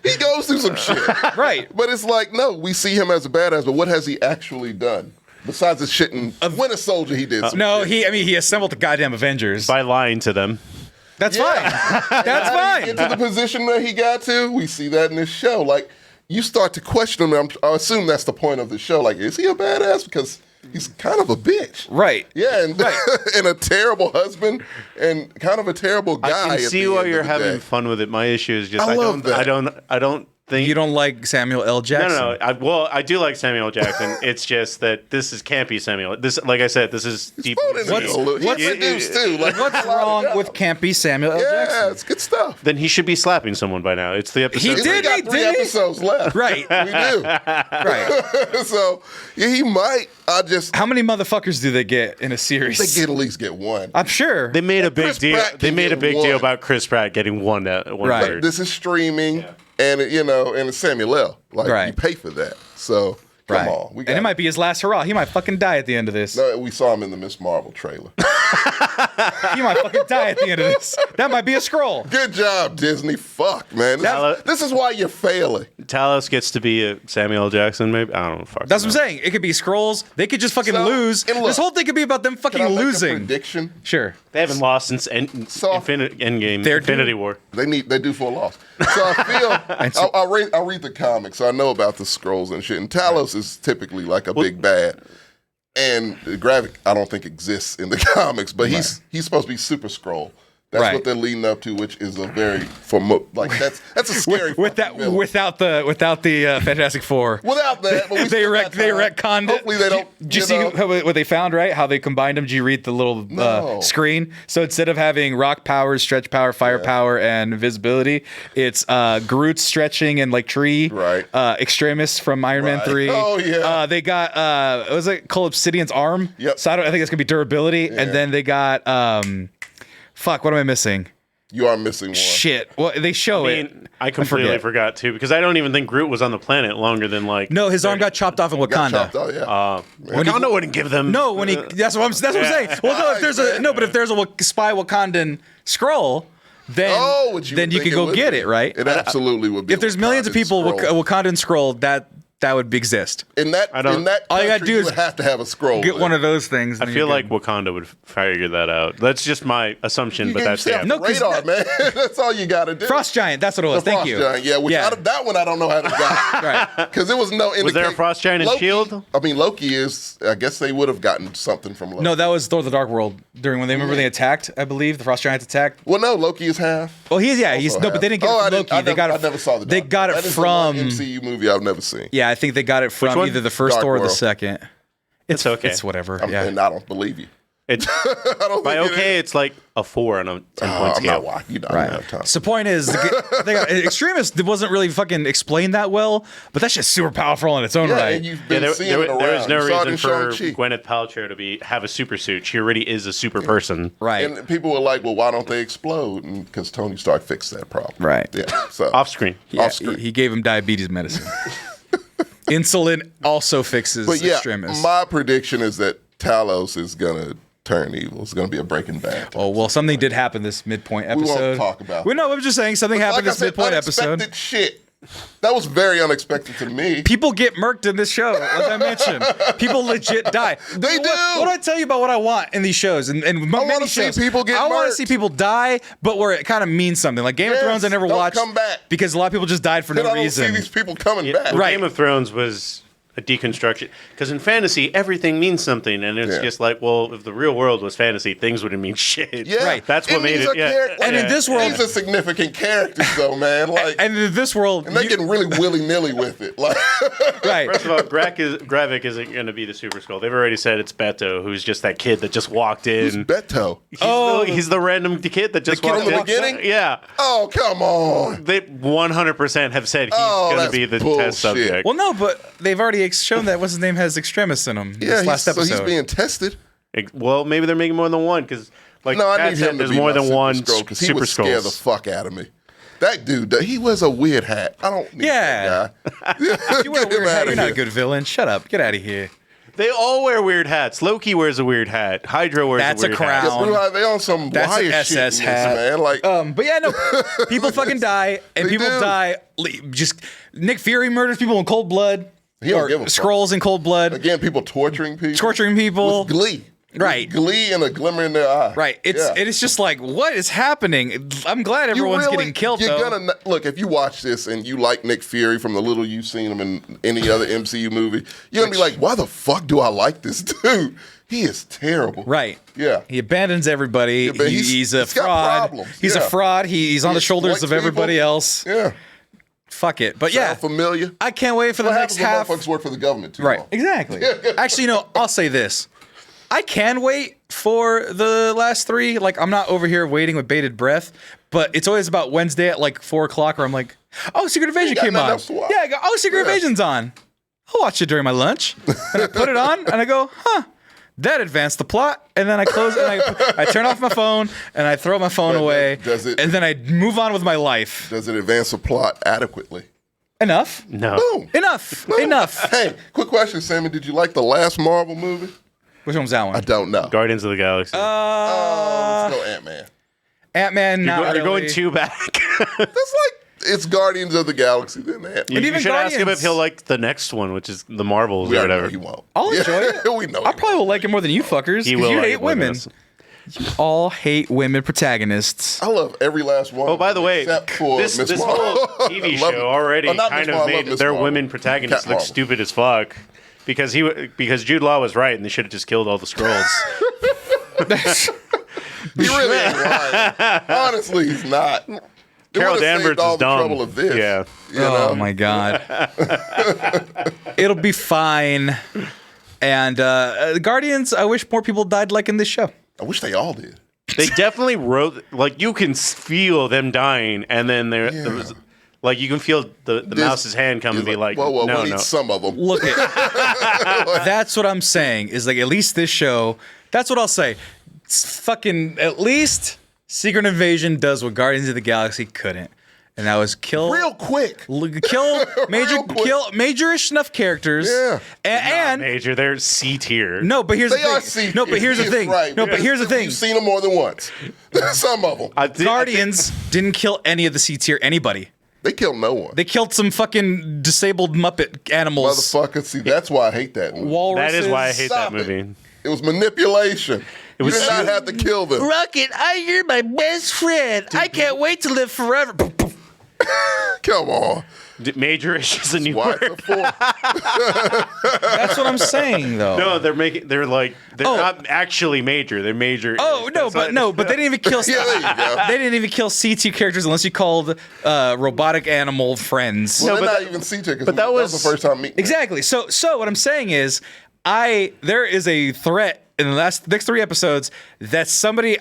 C: He goes through some shit.
D: Right.
C: But it's like, no, we see him as a badass, but what has he actually done? Besides the shit in Winter Soldier, he did some
D: No,
C: shit.
D: he assembled the goddamn Avengers.
E: By lying to them.
D: That's
C: Yeah.
D: fine. That's
C: How did he
D: fine.
C: get to the position that he got to? We see that in this show. Like, you start to question him. I assume that's the point of the show. Like, is he a badass? Because he's kind of a bitch.
D: Right.
C: Yeah, and, and a terrible husband and kind of a terrible guy.
E: I can
C: at
E: see
C: the
E: why
C: end
E: you're
C: of the
E: having
C: day.
E: fun with it. My issue is just
C: I love that.
E: I don't
D: You don't like Samuel L. Jackson?
E: No. I do like Samuel L. Jackson. It's just that this is campy Samuel. This, like I said, this is deep.
C: What's produced too? Like,
D: What's wrong with campy Samuel L.
C: Yeah,
D: Jackson?
C: it's good stuff.
E: Then he should be slapping someone by now. It's the episode.
D: He
C: We
D: did.
C: got 3 episodes left.
D: Right.
C: We do.
D: Right.
C: So yeah, he might.
D: How many motherfuckers do they get in a series?
C: They at least get one.
D: I'm sure.
E: They made a big
C: Chris
E: deal.
C: Pratt
E: They
C: can
E: made a
C: get
E: big
C: one.
E: deal about Chris Pratt getting one.
D: Right.
E: third.
C: This is streaming, and and it's Samuel L. Like you pay for that. So come on,
D: and it might be his last hurrah. He might fucking die at the end of this.
C: No, we saw him in the Miss Marvel trailer.
D: He might fucking die at the end of this. That might be a scroll.
C: Good job, Disney. Fuck, man. This is why you're failing.
E: Talos gets to be a Samuel L. Jackson, maybe. I don't know. Fuck.
D: That's what I'm saying. It could be scrolls. They could just fucking lose.
C: and look,
D: This whole thing could be about them fucking
C: Can I make
D: losing.
C: a prediction?
D: Sure.
E: They haven't lost since Endgame.
D: They're
E: Infinity
D: due.
E: War.
C: They do for a loss. So I feel I'll read the comics, so I know about the scrolls and shit. And Talos is typically like a big bad. And the graphic I don't think exists in the comics, but he's supposed to be Super Scroll. That's what they're leading up to, which is a very that's a scary
D: without the Fantastic Four.
C: Without that, but
D: they retconned it.
C: Hopefully they don't.
D: Did you see what they found? Right, how they combined them? Did you read the little screen? So instead of having rock powers, stretch power, fire power, and invisibility, it's Groot's stretching and like tree.
C: Right.
D: Extremis from Iron Man 3.
C: Oh yeah.
D: They got what was it called? Obsidian's arm.
C: Yep.
D: So I think it's gonna be durability, and then they got fuck. What am I missing?
C: You are missing one.
D: Shit. Well, they show it.
E: I completely
D: forget.
E: forgot too, because I don't even think Groot was on the planet longer than like.
D: No, his arm got chopped off in Wakanda.
C: Got chopped out, yeah.
E: Wakanda wouldn't give them.
D: No, when he that's what I'm saying. Well, no, but if there's a spy Wakandan scroll, then you could go get it, right?
C: It absolutely would be.
D: If there's millions of people
C: with
D: a Wakandan scroll, that would exist.
C: In that country,
D: all you gotta do
C: you
D: is
C: would have to have a scroll.
D: Get one of those things.
E: I feel like Wakanda would figure that out. That's just my assumption, but that's
C: the radar, man. That's all you got to do.
D: Frost Giant, that's what it was.
C: The
D: Thank
C: Frost
D: you.
C: Giant, yeah. That one I don't know how they got.
D: Right.
C: Because there was no indication.
E: Was there a Frost Giant in S.H.I.E.L.D.?
C: I mean, Loki is. I guess they would have gotten something from Loki.
D: No, that was Thor: The Dark World during when they attacked. I believe the Frost Giants attacked.
C: Well, no, Loki is half.
D: Well, he's no, but they didn't get it from Loki.
C: I never saw the.
D: They got it
C: that is
D: from
C: the one MCU movie I've never seen.
D: Yeah, I think they got it from
E: one?
D: either the first
C: Dark
D: Thor or the
C: World.
D: second.
E: It's okay.
D: It's whatever.
C: And I don't believe you.
E: It's
C: I don't
E: by
C: think
E: okay. It's like a 4 on a 10-point
C: I'm
E: scale.
C: not watching. You don't have time.
D: So the point is, Extremist wasn't really fucking explained that well, but that shit's super powerful in its own right.
C: And you've been seeing it around.
E: There is no
C: You saw it
E: reason
C: in
E: for
C: Shang-Chi.
E: Gwyneth Paltrow to have a super suit. She already is a super person.
D: Right.
C: And people were like, "Well, why don't they explode?" Because Tony Stark fixed that problem.
D: Right.
C: Yeah. So
E: Off screen.
D: Yeah,
C: off screen.
D: he gave him diabetes medicine. Insulin also fixes
C: But yeah,
D: Extremis.
C: my prediction is that Talos is gonna turn evil. It's gonna be a Breaking Bad.
D: Oh, well, something did happen this midpoint episode.
C: won't talk about
D: Well, no, I'm just saying something happened
C: Like I
D: this
C: said,
D: midpoint episode.
C: unexpected shit. That was very unexpected to me.
D: People get murked in this show, as I mentioned. People legit die.
C: They do.
D: What do I tell you about what I want in these shows? And many
C: wanna see
D: shows.
C: people get
D: I want to
C: murked.
D: see people die, but where it kind of means something. Like Game of
C: Yes,
D: Thrones, I never
C: don't
D: watched
C: come back.
D: because a lot of people just died for
C: Then
D: no
C: I don't
D: reason.
C: see these people coming back.
D: Right.
E: Game of Thrones was a deconstruction because in fantasy everything means something, and it's
C: Yeah.
E: just like, well, if the real world was fantasy, things wouldn't mean shit.
C: Yeah,
D: Right.
E: That's what made
C: he's
E: it.
C: a
E: Yeah.
C: character-
D: And in this world-
C: these are significant characters, though, man. Like,
D: and in this world,
C: and they're getting really willy nilly with it. Like,
D: right.
E: First of all, Gravik isn't going to be the Super Skull. They've already said it's Beto, who's just that kid that just walked
C: who's
E: in.
C: Beto?
E: He's the random kid that just
C: kid
E: walked
C: from the
E: in.
C: beginning?
E: Yeah.
C: Oh, come on.
E: They 100% have said he's
C: Oh,
E: going to
C: that's
E: be the
C: bullshit.
E: test subject.
D: Well, no, but they've already shown that what's his name has Extremis in him.
C: Yeah,
D: this last
C: so
D: episode.
C: he's being tested.
E: Well, maybe they're making more than one because, like,
C: No, I
E: Pat
C: need
E: said,
C: him to
E: there's
C: be
E: more
C: my
E: than one
C: Super because he
E: Super
C: would scare the
E: Skulls.
C: fuck out of me. That dude, he wears a weird hat. I don't need that guy.
D: If you wear a
C: Get him
D: weird hat,
C: outta
D: you're not a
C: here.
D: good villain. Shut up. Get out of here.
E: They all wear weird hats. Loki wears a weird hat. Hydra wears
D: That's
E: a
D: a
E: weird
D: crown.
E: hat.
C: Blue Eye, they on some
D: That's an
C: wire
D: SS
C: shit in this,
D: hat.
C: man. Like,
D: But yeah, no, people fucking die, and
C: They
D: people
C: do.
D: die. Just Nick Fury murders people in cold blood.
C: He don't
D: or
C: give a fuck.
D: scrolls in cold blood,
C: again, people torturing people.
D: torturing people.
C: With glee.
D: Right.
C: Glee and a glimmer in their eye.
D: Right. It's just like, what is happening? I'm glad everyone's getting killed,
C: You're
D: though.
C: gonna look, if you watch this and you like Nick Fury from the little you've seen him in any other MCU movie, you're gonna be like, why the fuck do I like this dude? He is terrible.
D: Right.
C: Yeah.
D: He abandons everybody.
C: Yeah, but
D: he's a
C: he's got
D: fraud.
C: problems.
D: He's a
C: Yeah.
D: fraud. He's on the shoulders of
C: exploits
D: everybody
C: people.
D: else.
C: Yeah.
D: fuck it. But yeah,
C: Sound familiar?
D: I can't wait for the
C: What
D: next
C: happens when
D: half.
C: motherfuckers work for the government too
D: Right,
C: long?
D: exactly. Actually, I'll say this. I can wait for the last 3. Like, I'm not over here waiting with bated breath, but it's always about Wednesday at like 4 o'clock where I'm like, oh, Secret Invasion
C: got
D: came
C: nothing
D: on.
C: else to watch.
D: Yeah, I go, oh, Secret Invasion's on. I'll watch it during my lunch. And I put it on and I go, huh, that advanced the plot. And then I close it and I turn off my phone and I throw my phone
C: But
D: away.
C: does it-
D: and then I move on with my life.
C: Does it advance the plot adequately?
D: Enough.
E: No.
C: Boom.
D: Enough. Enough.
C: Hey, quick question, Sammy. Did you like the last Marvel movie?
D: Which one's that one?
C: I don't know.
E: Guardians of the Galaxy.
C: Let's go Ant-Man.
D: Ant-Man, not
E: You're going
D: really.
E: too back.
C: That's like, it's Guardians of the Galaxy, then Ant-Man.
E: You
D: even
E: should ask him
D: Guardians-
E: if he'll like the next one, which is the Marvels
C: We
E: or
C: already know
E: whatever.
C: he won't.
D: I'll enjoy it.
C: We know
D: I
C: he
D: probably will like it more than you fuckers.
E: He
D: 'cause
E: will
D: you
E: like
D: hate
E: it more than
D: women.
E: us.
D: You all hate women protagonists.
C: I love every last one.
E: Oh, by the way,
C: except for
E: this
C: Miss
E: whole
C: Marvel.
E: TV
C: Love
E: show
C: it.
E: already
C: Oh, not
E: kind
C: Miss
E: of
C: Marvel, I love
E: made
C: Miss
E: their
C: Marvel.
E: women protagonists
C: Cat
E: look
C: Marvel.
E: stupid as fuck. Because Jude Law was right, and they should have just killed all the Skrulls.
C: He really ain't lying. Honestly, he's not. They
E: Carol
C: would've saved
E: Danvers
C: all
E: is
C: the
E: dumb.
C: trouble of this.
E: Yeah.
C: You know?
D: Oh my god. It'll be fine. And Guardians, I wish more people died like in this show.
C: I wish they all did.
E: They definitely wrote, like, you can feel them dying, and then there was, like, you can feel the mouse's hand come and be like,
C: whoa,
E: no,
C: we'll
E: no.
C: eat some of them.
D: Look at that's what I'm saying. Is like at least this show. That's what I'll say. It's fucking at least Secret Invasion does what Guardians of the Galaxy couldn't, and that was kill
C: Real quick.
D: kill
C: Real quick.
D: majorish enough characters.
C: Yeah.
D: And
E: Major, they're C tier.
D: no, but here's
C: They
D: the
C: are
D: thing.
C: C.
D: No, but here's the
C: He's
D: thing.
C: right,
D: No, but
C: because
D: here's the thing.
C: You've seen them more than once. Some of them.
D: Guardians didn't kill any of the C tier anybody.
C: They killed no one.
D: They killed some fucking disabled Muppet animals.
C: Motherfucker. See, that's why I hate that movie.
D: Walruses.
E: That is why I hate
C: Stop
E: that
C: it.
E: movie.
C: It was manipulation. You
E: was
C: did not have to kill them.
D: Rocket, you're my best friend. I can't wait to live forever.
C: Come on.
E: Majorish is a new
C: Why
E: word.
C: it's a four?
D: That's what I'm saying, though.
E: No, they're not actually major. They're major.
D: Oh no, but they didn't even kill.
C: Yeah, there you go.
D: They didn't even kill CT characters unless you called robotic animal friends.
C: Well,
E: No,
C: they're
E: but
C: not even C-tier.
E: but that was-
C: the first time meeting.
D: Exactly. So what I'm saying is, there is a threat in the next 3 episodes that somebody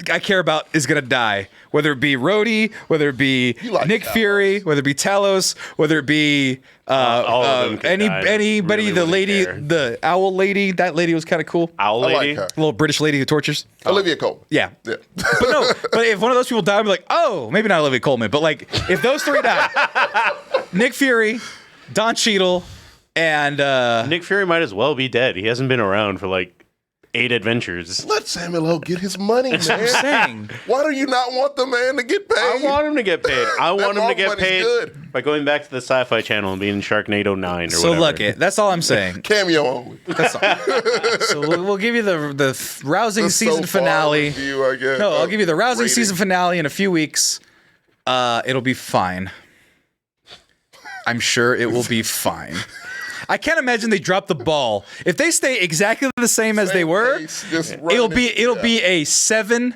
D: I care about is gonna die. Whether it be Rhodey, whether it be
C: You like
D: Nick
C: Talos.
D: Fury, whether it be Talos, whether it be
E: all of them could die.
D: anybody,
E: Really
D: the
E: wouldn't
D: lady,
E: care.
D: the owl lady. That lady was kind of cool.
E: Owl
C: I like
E: lady.
C: her.
D: Little British lady who tortures.
C: Olivia Colman.
D: Yeah.
C: Yeah.
D: But if one of those people died, I'd be like, oh, maybe not Olivia Colman, but like if those 3 die, Nick Fury, Don Cheadle, and
E: Nick Fury might as well be dead. He hasn't been around for like 8 adventures.
C: Let Samuel L. get his money, man.
D: I'm saying,
C: Why do you not want the man to get paid?
E: I want him to get paid. I want him to
C: Marvel
E: get
C: money's
E: paid
C: good.
E: by going back to the Sci-Fi Channel and being in Sharknado 9 or
D: so
E: whatever.
D: look it. That's all I'm saying.
C: Cameo only.
D: That's all. So we'll give you the rousing
C: The
D: season
C: so far
D: finale.
C: review, I guess.
D: No, I'll give you the rousing
C: Rating.
D: season finale in a few weeks. It'll be fine. I'm sure it will be fine. I can't imagine they drop the ball. If they stay exactly the same as they
C: Same
D: were,
C: pace, just
D: it'll
C: running
D: be
C: it.
D: a 7,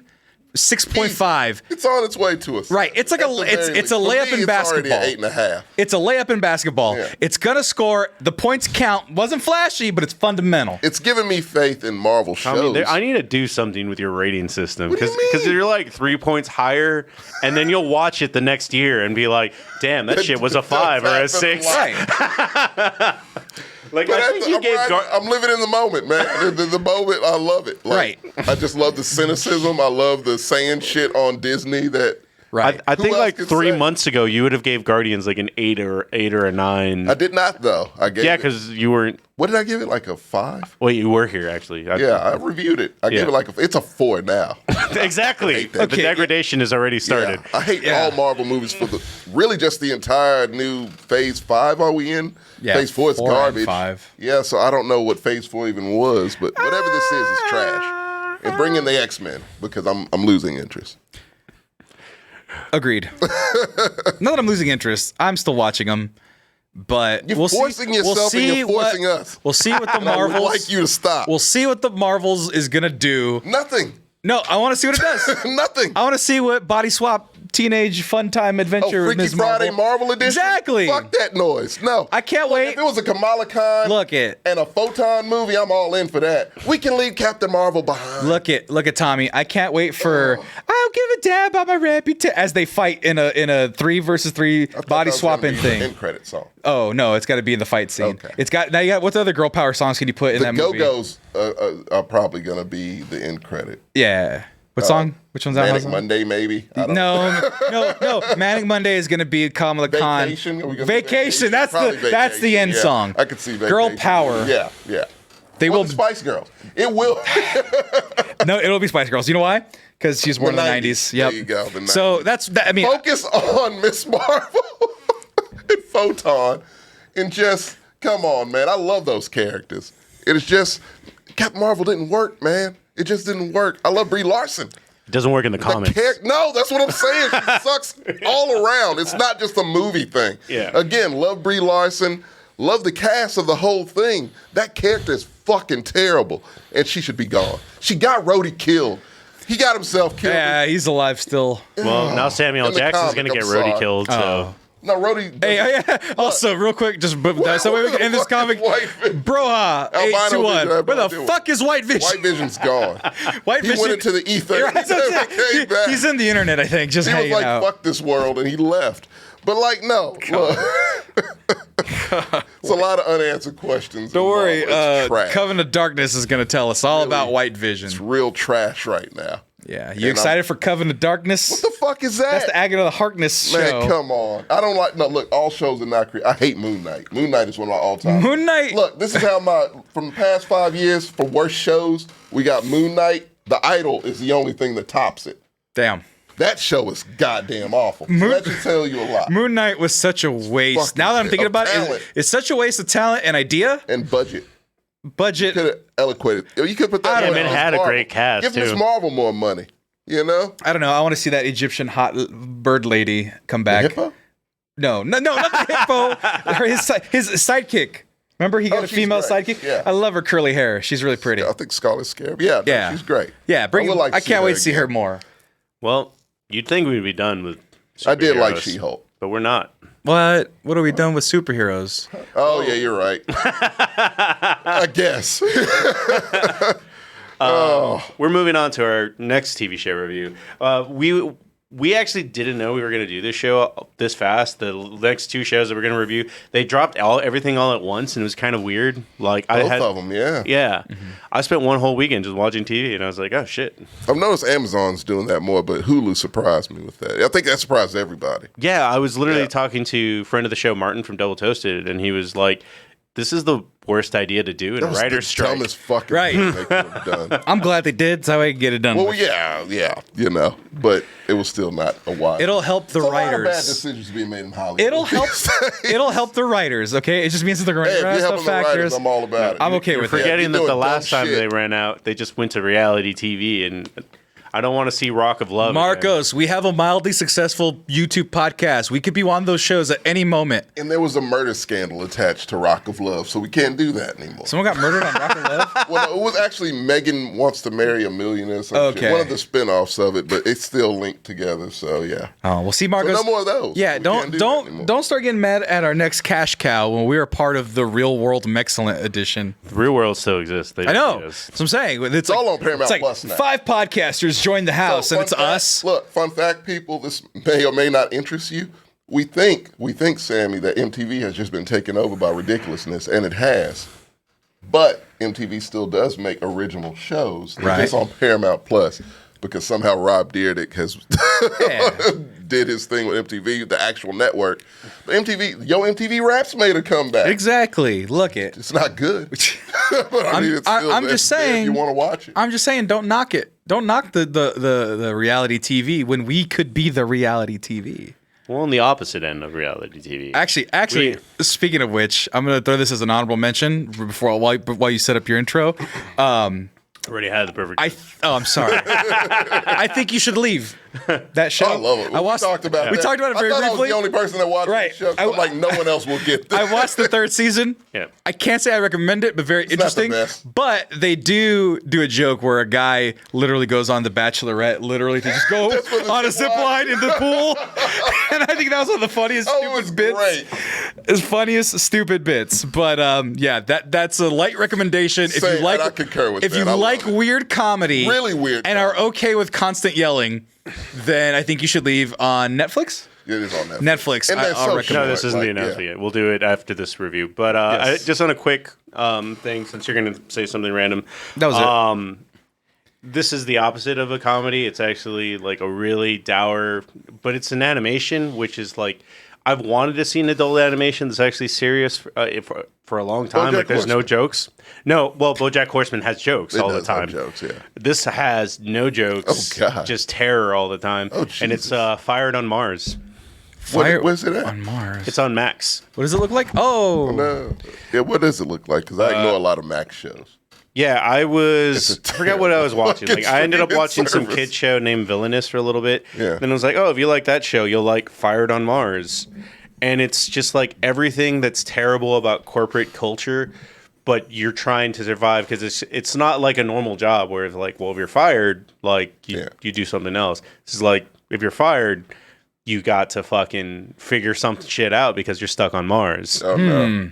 D: 6.5.
C: It's on its way to us.
D: Right. It's like
C: At the
D: it's
C: very
D: it's a
C: least. For
D: layup
C: me,
D: in basketball.
C: It's already 8.5.
D: It's a layup in basketball.
C: Yeah.
D: It's gonna score. The points count. Wasn't flashy, but it's fundamental.
C: It's giving me faith in Marvel shows.
E: I need to do something with your rating system
C: What do you
E: because
C: mean?
E: you're like 3 points higher, and then you'll watch it the next year and be like, "Damn, that shit was a 5 or a 6."
D: Right.
E: Like
C: But
E: I think you gave.
C: I'm living in the moment, man. The moment, I love it. Like,
D: Right.
C: I just love the cynicism. I love the saying shit on Disney that.
D: Right.
E: I
C: Who
E: think
C: else
E: like
C: could
E: 3
C: say?
E: months ago you would have gave Guardians like an 8 or a 9.
C: I did not though. I gave
E: Yeah,
C: it.
E: because you weren't.
C: What did I give it? Like a 5?
E: Wait, you were here actually.
C: Yeah, I reviewed it. I gave
E: Yeah.
C: it like it's a 4 now.
E: exactly.
C: that.
E: The degradation has already started.
C: Yeah. I hate
D: Yeah.
C: all Marvel movies for really just the entire new Phase 5 are we in?
D: Yeah,
C: Phase 4 is
D: 4 and
C: garbage.
D: 5.
C: Yeah, so I don't know what Phase 4 even was, but whatever this is trash. And bring in the X-Men because I'm losing interest.
D: Agreed. Not that I'm losing interest. I'm still watching them, but
C: You're
D: we'll
C: forcing
D: see.
C: yourself
D: we'll
C: and
D: see
C: you're forcing
D: what,
C: us.
D: We'll see what the
C: And I would
D: Marvels.
C: like you to stop.
D: We'll see what the Marvels is gonna do.
C: Nothing.
D: No, I want to see what it does.
C: Nothing.
D: I want to see what Body Swap teenage fun time adventure.
C: Oh, Freaky
D: Ms.
C: Friday
D: Marvel.
C: Marvel edition?
D: Exactly.
C: Fuck that noise. No.
D: I can't
C: Look,
D: wait.
C: If it was a Kamala Khan and a Photon movie, I'm all in for that. We can leave Captain Marvel behind.
D: Look at Tommy. I can't wait for I'll give a damn about my reputation as they fight in a 3 versus 3 body swapping thing.
C: End credit song.
D: Oh no, it's got to be in the fight scene.
C: Okay.
D: It's got now. You got what other girl power songs can you put in
C: The
D: that movie?
C: Go-Go's are probably gonna be the end credit.
D: Yeah. What song? Which one's that?
C: Manic Monday, maybe. I don't know.
D: No. Manic Monday is gonna be Kamala Khan.
C: Vacation. Are we gonna do
D: Vacation. That's
C: Probably
D: the end
C: yeah.
D: song.
C: I could see Vacation.
D: Girl power.
C: Yeah.
D: They
C: Well,
D: will.
C: the Spice Girls. It will.
D: No, it'll be Spice Girls. You know why? Because she's born in the 90s. Yep.
C: There you go. The
D: So
C: 90s.
D: that's that. I mean,
C: Focus on Miss Marvel and Photon, and just come on, man. I love those characters. It is just Captain Marvel didn't work, man. It just didn't work. I love Brie Larson.
E: It doesn't work in the comics.
C: No, that's what I'm saying. She sucks all around. It's not just a movie thing.
E: Yeah.
C: Again, love Brie Larson. Love the cast of the whole thing. That character is fucking terrible, and she should be gone. She got Rhodey killed. He got himself killed.
D: yeah, he's alive still.
E: Well, now Samuel
C: In the
E: Jackson's
C: comic,
E: going to get
C: I'm
E: Rhodey
C: sorry.
E: killed. So
C: No, Rhodey.
D: Hey, yeah. Also, real quick, just so we can end this comic. Broha,
C: Albino
D: 821.
C: Vision,
D: Where the
C: Albino
D: fuck is White Vision?
C: White Vision's gone.
D: White
C: He
D: Vision.
C: went into the ether.
D: Right, that's what I'm saying.
C: Came back.
D: He's in the internet, I think, just
C: He was
D: hanging
C: like,
D: out.
C: fuck this world, and he left. But, like, no. Look. It's a lot of unanswered questions.
D: Don't worry,
C: It's trash.
D: Coven of Darkness is going to tell us all
C: Really?
D: about White Vision.
C: It's real trash right now.
D: Yeah, you excited for Coven of Darkness?
C: What the fuck is that?
D: That's the Agatha Harkness show.
C: Man, come on. I don't like, no, look, all shows are not created. I hate Moon Knight. Moon Knight is one of my all-time.
D: Moon Knight.
C: Look, this is how from the past 5 years, for worst shows, we got Moon Knight. The Idol is the only thing that tops it.
D: Damn.
C: That show is goddamn awful. So that should tell you a lot.
D: Moon Knight was such a waste.
C: Fucking
D: Now that I'm thinking
C: of
D: about it,
C: talent.
D: it's such a waste of talent and idea.
C: And budget.
D: Budget.
C: Could have eloquated. You could put that
E: Yeah,
C: on
E: man, it
C: Miss
E: had a
C: Marvel.
E: great cast,
C: Give Miss
E: too.
C: Marvel more money. You know?
D: I don't know. I want to see that Egyptian hot bird lady come back.
C: Hippo?
D: No, not the hippo. His sidekick. Remember, he got
C: Oh,
D: a
C: she's
D: female
C: great.
D: sidekick.
C: Yeah.
D: I love her curly hair. She's really pretty.
C: I think Scarlet Scarab. Yeah, no,
D: Yeah.
C: she's great.
D: Yeah, bring.
C: would like to
D: I can't wait to see
C: again.
D: her more.
E: well, you'd think we'd be done with
C: I did like
E: superheroes,
C: She-Hulk.
E: but we're not.
D: What? What are we done with superheroes?
C: Oh, yeah, you're right. I guess.
E: We're moving on to our next TV show review. We actually didn't know we were going to do this show this fast. The next two shows that we're going to review, they dropped everything all at once, and it was kind of weird. Like
C: Both of them, yeah.
E: Yeah. I spent one whole weekend just watching TV, and I was like, oh shit.
C: I've noticed Amazon's doing that more, but Hulu surprised me with that. I think that surprised everybody.
E: Yeah, I was literally
C: Yeah.
E: talking to friend of the show, Martin from Double Toasted, and he was like, this is the worst idea to do in a
C: That was
E: writer's
C: the
E: strike.
C: dumbest fucking
D: Right.
C: thing they could have done.
D: I'm glad they did, so I can get it done.
C: Well,
D: with.
C: yeah, you know, but it was still not a wise.
D: It'll help the
C: It's a lot of bad
D: writers.
C: decisions being made in Hollywood.
D: It'll help.
C: these days.
D: It'll help the writers. Okay, it just means that they're going
C: Hey,
D: to
C: if you're
D: rest
C: helping
D: the
C: the writers,
D: factors.
C: I'm all about it.
D: I'm okay with it.
E: Forgetting
C: You're
E: that
C: doing
E: the
C: dumb
E: last time
C: shit.
E: they ran out, they just went to reality TV, and I don't want to see Rock of Love. again.
D: Marcos, we have a mildly successful YouTube podcast. We could be on those shows at any moment.
C: And there was a murder scandal attached to Rock of Love, so we can't do that anymore.
D: Someone got murdered on Rock of Love?
C: Well, no, it was actually Megan Wants to Marry a Millionaire. Or some
D: Okay.
C: shit. One of the spin-offs of it, but it's still linked together. So yeah.
D: Oh, well, see,
C: So
D: Marcos.
C: no more of those.
D: Yeah,
C: We can't do that anymore.
D: don't start getting mad at our next cash cow when we are part of the Real World Mexcellent edition.
E: The Real World still exists. They
D: I know.
E: just-
D: That's what I'm saying. It's
C: all on Paramount
D: it's like
C: Plus now.
D: 5 podcasters joined the house,
C: So,
D: and
C: fun
D: it's
C: fact-
D: us.
C: Look, fun fact, people. This may or may not interest you. We think, Sammy, that MTV has just been taken over by ridiculousness, and it has. But MTV still does make original shows. They're
D: Right.
C: just on Paramount Plus because somehow Rob Dyrdek has
D: Yeah.
C: did his thing with MTV, the actual network. But MTV Raps made a comeback.
D: Exactly. Look it.
C: It's not good. But I mean, it's still
D: I'm
C: there
D: just
C: if
D: saying.
C: you want to watch it.
D: I'm just saying, don't knock it. Don't knock the reality TV when we could be the reality TV.
E: Well, on the opposite end of reality TV.
D: Actually, speaking of which, I'm gonna throw this as an honorable mention while you set up your intro.
E: Already had the perfect.
D: I'm sorry. I think you should leave. That show.
C: I love it.
D: I watched.
C: We talked about
D: We
C: that.
D: talked about it very
C: I thought
D: briefly.
C: I was the only person that watched
D: Right.
C: the show. I'm like, no one else will get this.
D: I watched the 3rd season.
E: Yeah.
D: I can't say I recommend it, but very
C: not the
D: interesting.
C: best.
D: But they do a joke where a guy literally goes on The Bachelorette, literally to just go
C: Just for the
D: on a
C: zip
D: zip
C: line.
D: line in the pool. And I think that was one of the funniest
C: Oh, it was
D: stupid bits.
C: great.
D: It's funniest stupid bits. But yeah, that's a light recommendation. If
C: Same,
D: you like,
C: and I concur with
D: if
C: that.
D: you
C: I love
D: like
C: it.
D: weird comedy,
C: Really weird
D: and are okay with constant yelling, then I think you should leave on Netflix.
C: It is on Netflix.
D: Netflix,
C: And they're
D: I'll
C: so
D: recommend
C: short,
E: No, this isn't
C: like,
E: the announcement
C: yeah.
E: yet. We'll do it after this review. But
D: Yes.
E: just on a quick thing, since you're going to say something random.
D: That was it.
E: This is the opposite of a comedy. It's actually like a really dour, but it's an animation, which is like, I've wanted to see an adult animation that's actually serious for a long time.
C: BoJack
E: Like, there's no
C: Horseman.
E: jokes. No, well, BoJack Horseman has jokes
C: It
E: all the
C: does have
E: time.
C: jokes, yeah.
E: This has no jokes.
C: Oh, God.
E: Just terror all the time.
C: Oh,
E: and it's
C: Jesus.
E: Fired on Mars.
C: Where's it at?
D: on Mars.
E: It's on Max.
D: What does it look like? Oh,
C: No. Yeah, what does it look like? Because I ignore a lot of Max shows.
E: Yeah, I forgot what I was watching. Like, I ended up
C: streaming
E: watching some
C: service.
E: kid show named Villainous for a little bit.
C: Yeah.
E: Then I was like, oh, if you like that show, you'll like Fired on Mars. And it's just like everything that's terrible about corporate culture, but you're trying to survive because it's not like a normal job where it's like, well, if you're fired, like you do something else. This is like, if you're fired, you got to fucking figure some shit out because you're stuck on Mars.
C: Oh, no.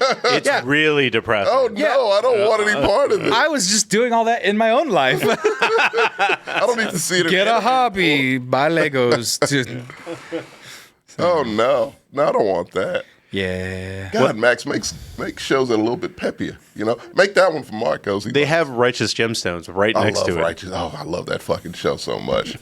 E: It's really depressing.
C: Oh, no, I don't want any part of it.
D: I was just doing all that in my own life.
C: I don't need to see it.
D: Get a
C: again.
D: hobby, buy Legos.
C: Oh, no. No, I don't want that.
D: Yeah.
C: God, Max makes shows that are a little bit peppier. You know, make that one for Marcos.
E: They have Righteous Gemstones right
C: I
E: next
C: love
E: to it.
C: Righteous. Oh, I love that fucking show so much.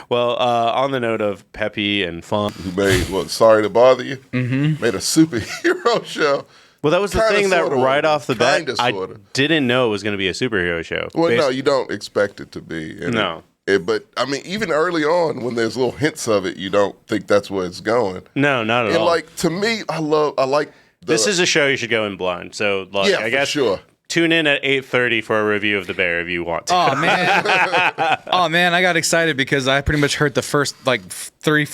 E: Well, on the note of peppy and fun.
C: Who made Sorry to Bother You? Mm-hmm. Made a superhero show.
E: Well, that was the
C: Kinda,
E: thing that
C: sorta,
E: right off the bat,
C: kinda,
E: I
C: sorta.
E: didn't know it was going to be a superhero show.
C: Well, no, you don't expect it to be. And
E: No.
C: but I mean, even early on, when there's little hints of it, you don't think that's where it's going.
E: No, not at
C: And
E: all.
C: like to me, I like
E: This is a show you should go in blind. So, like,
C: yeah,
E: I
C: for
E: guess
C: sure.
E: tune in at 8:30 for a review of The Bear if you want to.
D: Oh man. Oh man, I got excited because I pretty much heard the first like 40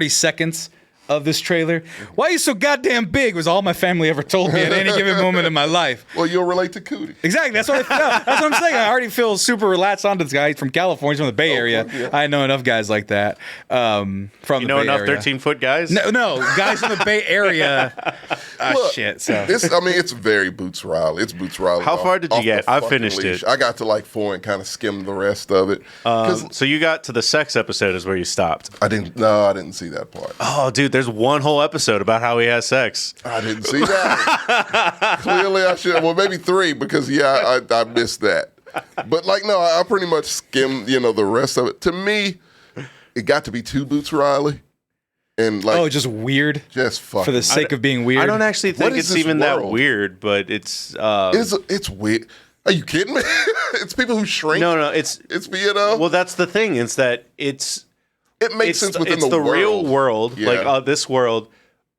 D: seconds of this trailer. Why are you so goddamn big was all my family ever told me at any given moment in my life.
C: Well, you'll relate to Cootie.
D: Exactly. That's what that's what I'm saying. I already feel super relaxed onto this guy. He's from California, he's from the Bay Area.
C: yeah.
D: I know enough guys like that. From
E: You know
D: the Bay
E: enough
D: Area.
E: 13-foot guys?
D: No, guys from the Bay Area.
C: Look,
D: Shit. So
C: It's very Boots Riley. It's Boots Riley.
E: How far did you
C: off
E: get?
C: the
E: I
C: fucking
E: finished
C: leash.
E: it.
C: I got to like 4 and kind of skimmed the rest of it. 'Cause
E: So you got to the sex episode is where you stopped.
C: I didn't see that part.
E: Oh, dude, there's one whole episode about how he has sex.
C: I didn't see that. Clearly, I should. Well, maybe 3 because I missed that. But like, no, I pretty much skimmed the rest of it. To me, it got to be too Boots Riley, and like
D: just weird
C: just fucking
D: for the sake of being weird.
E: I don't actually think
C: What is
E: it's
C: this
E: even that
C: world?
E: weird, but it's
C: It's weird. Are you kidding me? It's people who shrink.
E: no, it's
C: It's
E: well, that's the thing. It's that
C: it makes sense within
E: it's
C: the
E: real world,
C: Yeah.
E: like this world.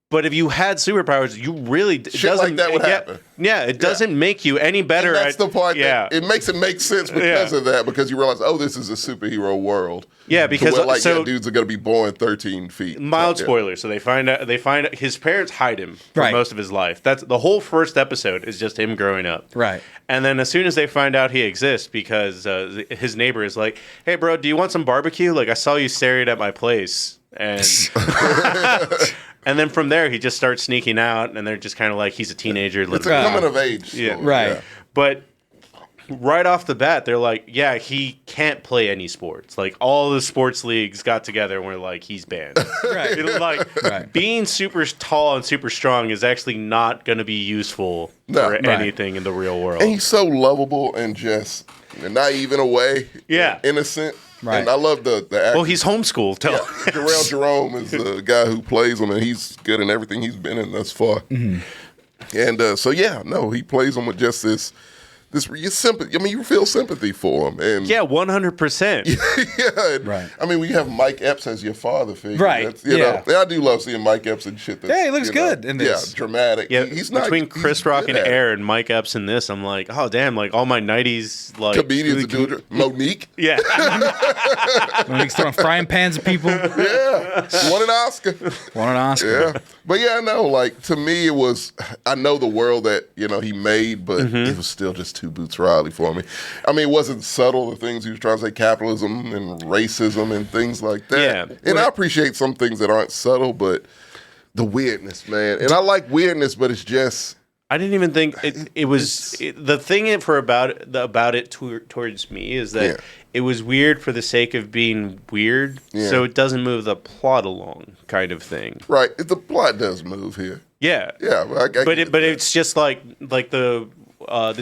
E: But if you had superpowers, you really it
C: Shit
E: doesn't
C: like that would
E: yeah,
C: happen.
E: Yeah, it doesn't make you any better.
C: And that's
E: at,
C: the part.
E: Yeah,
C: That it makes it make sense because
E: Yeah.
C: of that. Because you realize, oh, this is a superhero world.
E: Yeah,
C: To
E: because
C: where, like,
E: so
C: dudes are gonna be born 13 feet.
E: mild
C: Yeah.
E: spoiler. So they find out his parents hide him for
D: Right.
E: most of his life. That's the whole first episode is just him growing up.
D: Right.
E: And then as soon as they find out he exists, because his neighbor is like, "Hey, bro, do you want some barbecue? Like I saw you staring at my place." And and then from there he just starts sneaking out, and they're just kind of like he's a teenager.
C: It's a
E: living-
C: coming of age.
E: Yeah.
C: story,
D: Right.
C: yeah.
E: But right off the bat, they're like, yeah, he can't play any sports. Like all the sports leagues got together and were like, he's banned.
D: Right.
E: It was like
D: Right.
E: being super tall and super strong is actually not going to be useful
C: No.
E: for
C: Right.
E: anything in the real world.
C: And he's so lovable and just naive in a way.
E: Yeah.
C: and innocent.
D: Right.
C: And I love the actor.
E: Well, he's homeschooled. Tell
C: Yeah, Jarrell Jerome is the guy who plays him, and he's good in everything he's been in thus far.
D: Mm-hmm.
C: And so, he plays him with just this your sympathy. I mean, you feel sympathy for him, and
E: Yeah, 100%.
C: yeah. And,
D: Right.
C: I mean, we have Mike Epps as your father figure.
D: Right,
C: That's, you
D: yeah.
C: know, I do love seeing Mike Epps and shit. That's,
D: Yeah, he looks
C: you know,
D: good in this.
C: Yeah, dramatic.
E: Yeah,
C: He's not
E: between
C: he's
E: Chris Rock
C: good
E: and
C: at it.
E: Air and Mike Epps in this, I'm like, oh damn, like all my '90s like
C: Comedians do it. Monique.
E: Yeah,
D: When he's throwing frying pans at people.
C: Yeah, she won an Oscar.
D: Won an Oscar.
C: Yeah, but yeah, I know. Like to me, it was. I know the world that he made, but it was still just too Boots Riley for me. I mean, it wasn't subtle. The things he was trying to say, capitalism and racism and things like that.
E: Yeah.
C: And I appreciate some things that aren't subtle, but the weirdness, man. And I like weirdness, but it's just.
E: I didn't even think it was the thing about it towards me is that it was weird for the sake of being weird, so it doesn't move the plot along, kind of thing.
C: Right, the plot does move here.
E: Yeah,
C: Yeah,
E: but it's just like the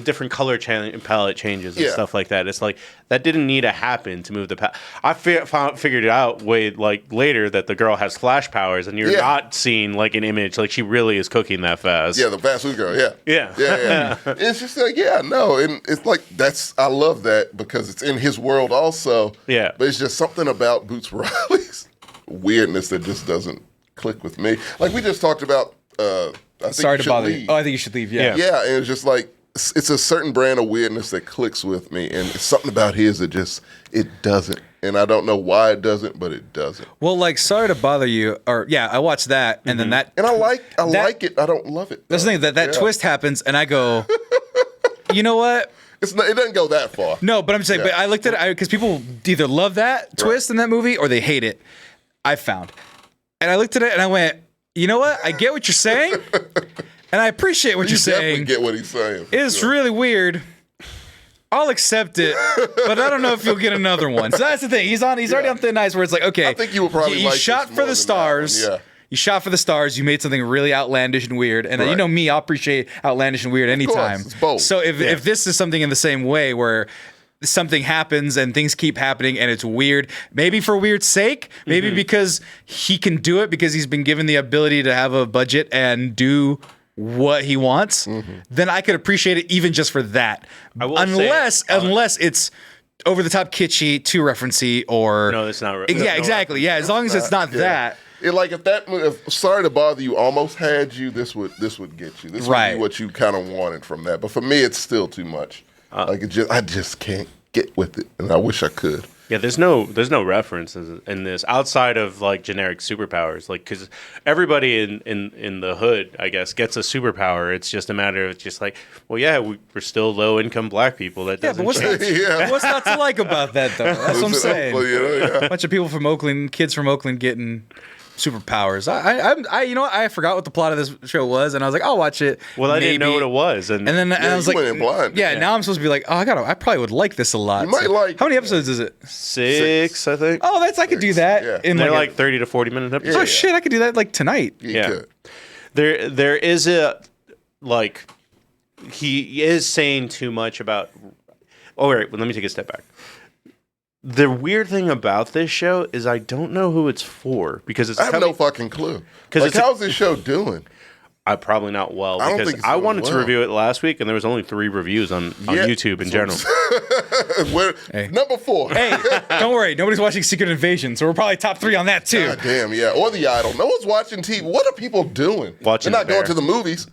E: different color palette changes and stuff like that. It's like that didn't need to happen to move the palette. I figured it out way like later that the girl has flash powers, and you're not seeing like an image like she really is cooking that fast.
C: Yeah, the fast food girl. Yeah,
E: Yeah.
C: It's just like no, and it's like I love that because it's in his world also.
E: Yeah.
C: But it's just something about Boots Riley's weirdness that just doesn't click with me. Like we just talked about. I think
D: Sorry
C: You
D: to
C: Should
D: bother
C: Leave.
D: you. Oh, I think you should leave. Yeah.
C: Yeah, and it's just like it's a certain brand of weirdness that clicks with me, and it's something about his that just it doesn't, and I don't know why it doesn't, but it doesn't.
D: Well, like, sorry to bother you, or I watched that, and then that,
C: And I like it. I don't love it.
D: that's the thing that twist happens, and I go, you know what?
C: It doesn't go that far.
D: No, but I'm just saying,
C: Yeah.
D: but I looked at it because people either love that twist in that movie or they hate it. I found, and I looked at it and I went, you know what? I get what you're saying, and I appreciate what
C: You
D: you're saying.
C: definitely get what he's saying. for
D: It's
C: sure.
D: really weird. I'll accept it, but I don't know if you'll get another one. So that's the thing. He's already on thin ice where it's like, okay,
C: I think you would probably
D: you
C: like
D: shot
C: this
D: for
C: more
D: the
C: than that one,
D: stars.
C: yeah.
D: You shot for the stars. You made something really outlandish and weird. And you
C: Right.
D: know me, I'll appreciate outlandish and weird anytime.
C: it's both.
D: So if this is something in the same way where something happens and things keep happening and it's weird, maybe for weird sake, maybe because he can do it because he's been given the ability to have a budget and do what he wants, then I could appreciate it even just for that.
E: I will
D: Unless it's over the top kitschy, too referencey, or
E: No, it's not.
D: Yeah, exactly. Yeah, as long as it's not that.
C: Like if Sorry to Bother You almost had you, this would get you. This would
D: Right.
C: be what you kind of wanted from that. But for me, it's still too much. Like I just can't get with it, and I wish I could.
E: Yeah, there's no references in this outside of like generic superpowers. Like because everybody in the hood, I guess, gets a superpower. It's just a matter of just like, well, yeah, we're still low income black people. That
D: Yeah,
E: doesn't
D: but what's
E: change.
C: Yeah.
D: what's not to like about that though? That's what I'm saying.
C: Yeah.
D: A bunch of people from Oakland, kids from Oakland getting superpowers. I you know what? I forgot what the plot of this show was, and I was like, I'll watch it.
E: Well, I didn't know
D: maybe.
E: what it was, and
D: And then I was
C: you
D: like,
C: went in blind.
D: yeah, now I'm supposed to be like, I probably would like this a lot.
C: You might like
D: How many
C: it.
D: episodes is it?
E: 6, I think.
D: Oh, I could do that.
C: Yeah.
D: In
E: They're
D: like,
E: like 30 to 40 minute episodes.
D: oh shit, I could do that like tonight.
C: You
E: Yeah.
C: could.
E: There is a like he is saying too much about. Oh wait, let me take a step back. The weird thing about this show is I don't know who it's for because it's
C: I have
E: coming.
C: no fucking clue.
E: 'Cause
C: Like,
E: it's a-
C: how's this show doing?
E: Probably not well
C: I don't
E: because
C: think it's
E: I
C: doing
E: wanted to
C: well.
E: review it last week and there was only 3 reviews on
C: Yeah.
E: YouTube in general.
C: Number 4.
D: Hey, don't worry, nobody's watching Secret Invasion, so we're probably top 3 on that too.
C: God damn, yeah. Or The Idol. No one's watching TV. What are people doing?
E: Watching
C: They're not
E: The
C: going
E: Bear.
C: to the movies.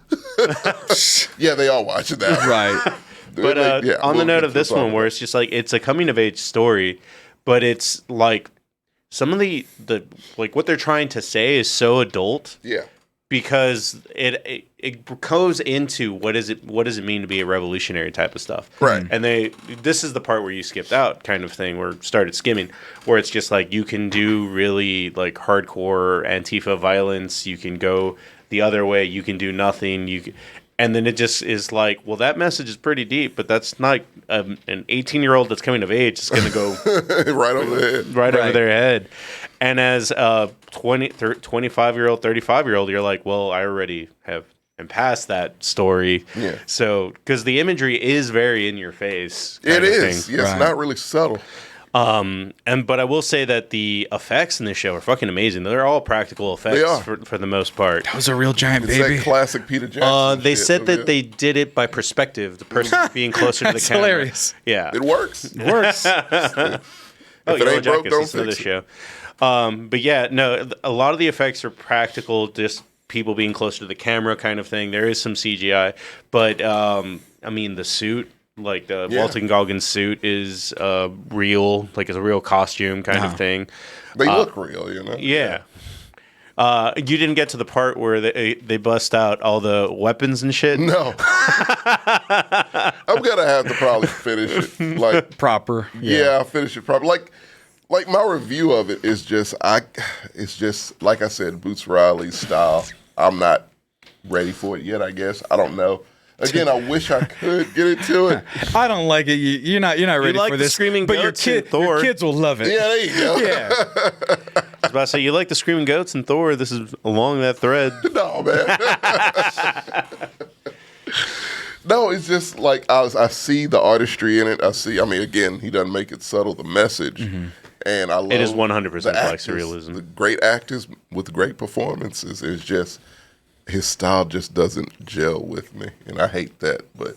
C: Yeah, they are watching that.
D: Right.
E: But
C: Yeah,
E: on the
C: we'll
E: note
C: get
E: of this
C: to talk
E: one, where it's just like it's a coming of age story, but it's like some of the like what they're trying to say is so adult
C: Yeah.
E: because it goes into what does it mean to be a revolutionary type of stuff,
C: Right.
E: And this is the part where you skipped out kind of thing, or started skimming, where it's just like you can do really like hardcore Antifa violence, you can go the other way, you can do nothing, and then it just is like, well, that message is pretty deep, but that's not an 18-year-old that's coming of age is going to go
C: Right over the head.
E: right over
D: Right.
E: their head. And as a 25-year-old, 35-year-old, you're like, well, I already am past that story.
C: Yeah.
E: So, because the imagery is very in your face.
C: It
E: kind of
C: is.
E: thing.
C: Yeah,
D: Right.
C: it's not really subtle.
E: But I will say that the effects in this show are fucking amazing. They're all practical effects
C: They are.
E: for the most part.
D: That was a real giant
C: It's
D: baby.
C: that classic Peter Jackson.
E: They
C: shit.
E: said that
C: Yeah.
E: they did it by perspective, the person being closer to the
D: That's
E: camera.
D: hilarious.
E: Yeah.
C: It works.
D: Works.
E: Oh,
C: If it
E: Yellow
C: ain't broke,
E: Jackets,
C: don't
E: that's another
C: fix it.
E: show. But yeah, no, a lot of the effects are practical, just people being closer to the camera kind of thing. There is some CGI, but I mean, the suit, like the Walton Goggins suit, is real, like it's a real costume kind of thing.
C: They look real, you know?
E: Yeah. You didn't get to the part where they bust out all the weapons and shit.
C: No. I'm gonna have to probably finish it. Like
D: Proper.
C: yeah, I'll finish it probably. Like my review of it is just it's just like I said, Boots Riley's style. I'm not ready for it yet, I guess. I don't know. Again, I wish I could get into it.
D: I don't like it. You're not ready
E: like
D: for
E: the
D: this.
E: screaming
D: but your
E: goats in
D: your
E: Thor.
D: kids will love it.
C: Yeah, there you go.
D: Yeah.
E: I was about to say, you like the Screaming Goats and Thor. This is along that thread.
C: No, man. No, it's just like I see the artistry in it. I mean, again, he doesn't make it subtle, the message. And I love
E: It is 100%
C: the
E: black
C: actors,
E: surrealism.
C: The great actors with great performances. It's just his style just doesn't gel with me, and I hate that. But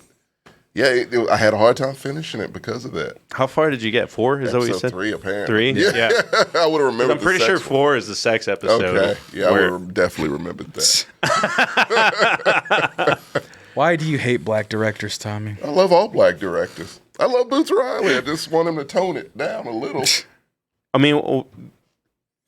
C: yeah, I had a hard time finishing it because of that.
E: How far did you get? 4? Is that what you
C: Episode
E: said?
C: 3, apparently.
E: 3? Yeah.
C: I would have remembered.
E: I'm pretty
C: the
E: sure
C: sex
E: 4 is the sex
C: one.
E: episode.
C: Okay, yeah, I
E: where-
C: would have definitely remembered that.
D: Why do you hate black directors, Tommy?
C: I love all black directors. I love Boots Riley. I just want him to tone it down a little.
E: I mean,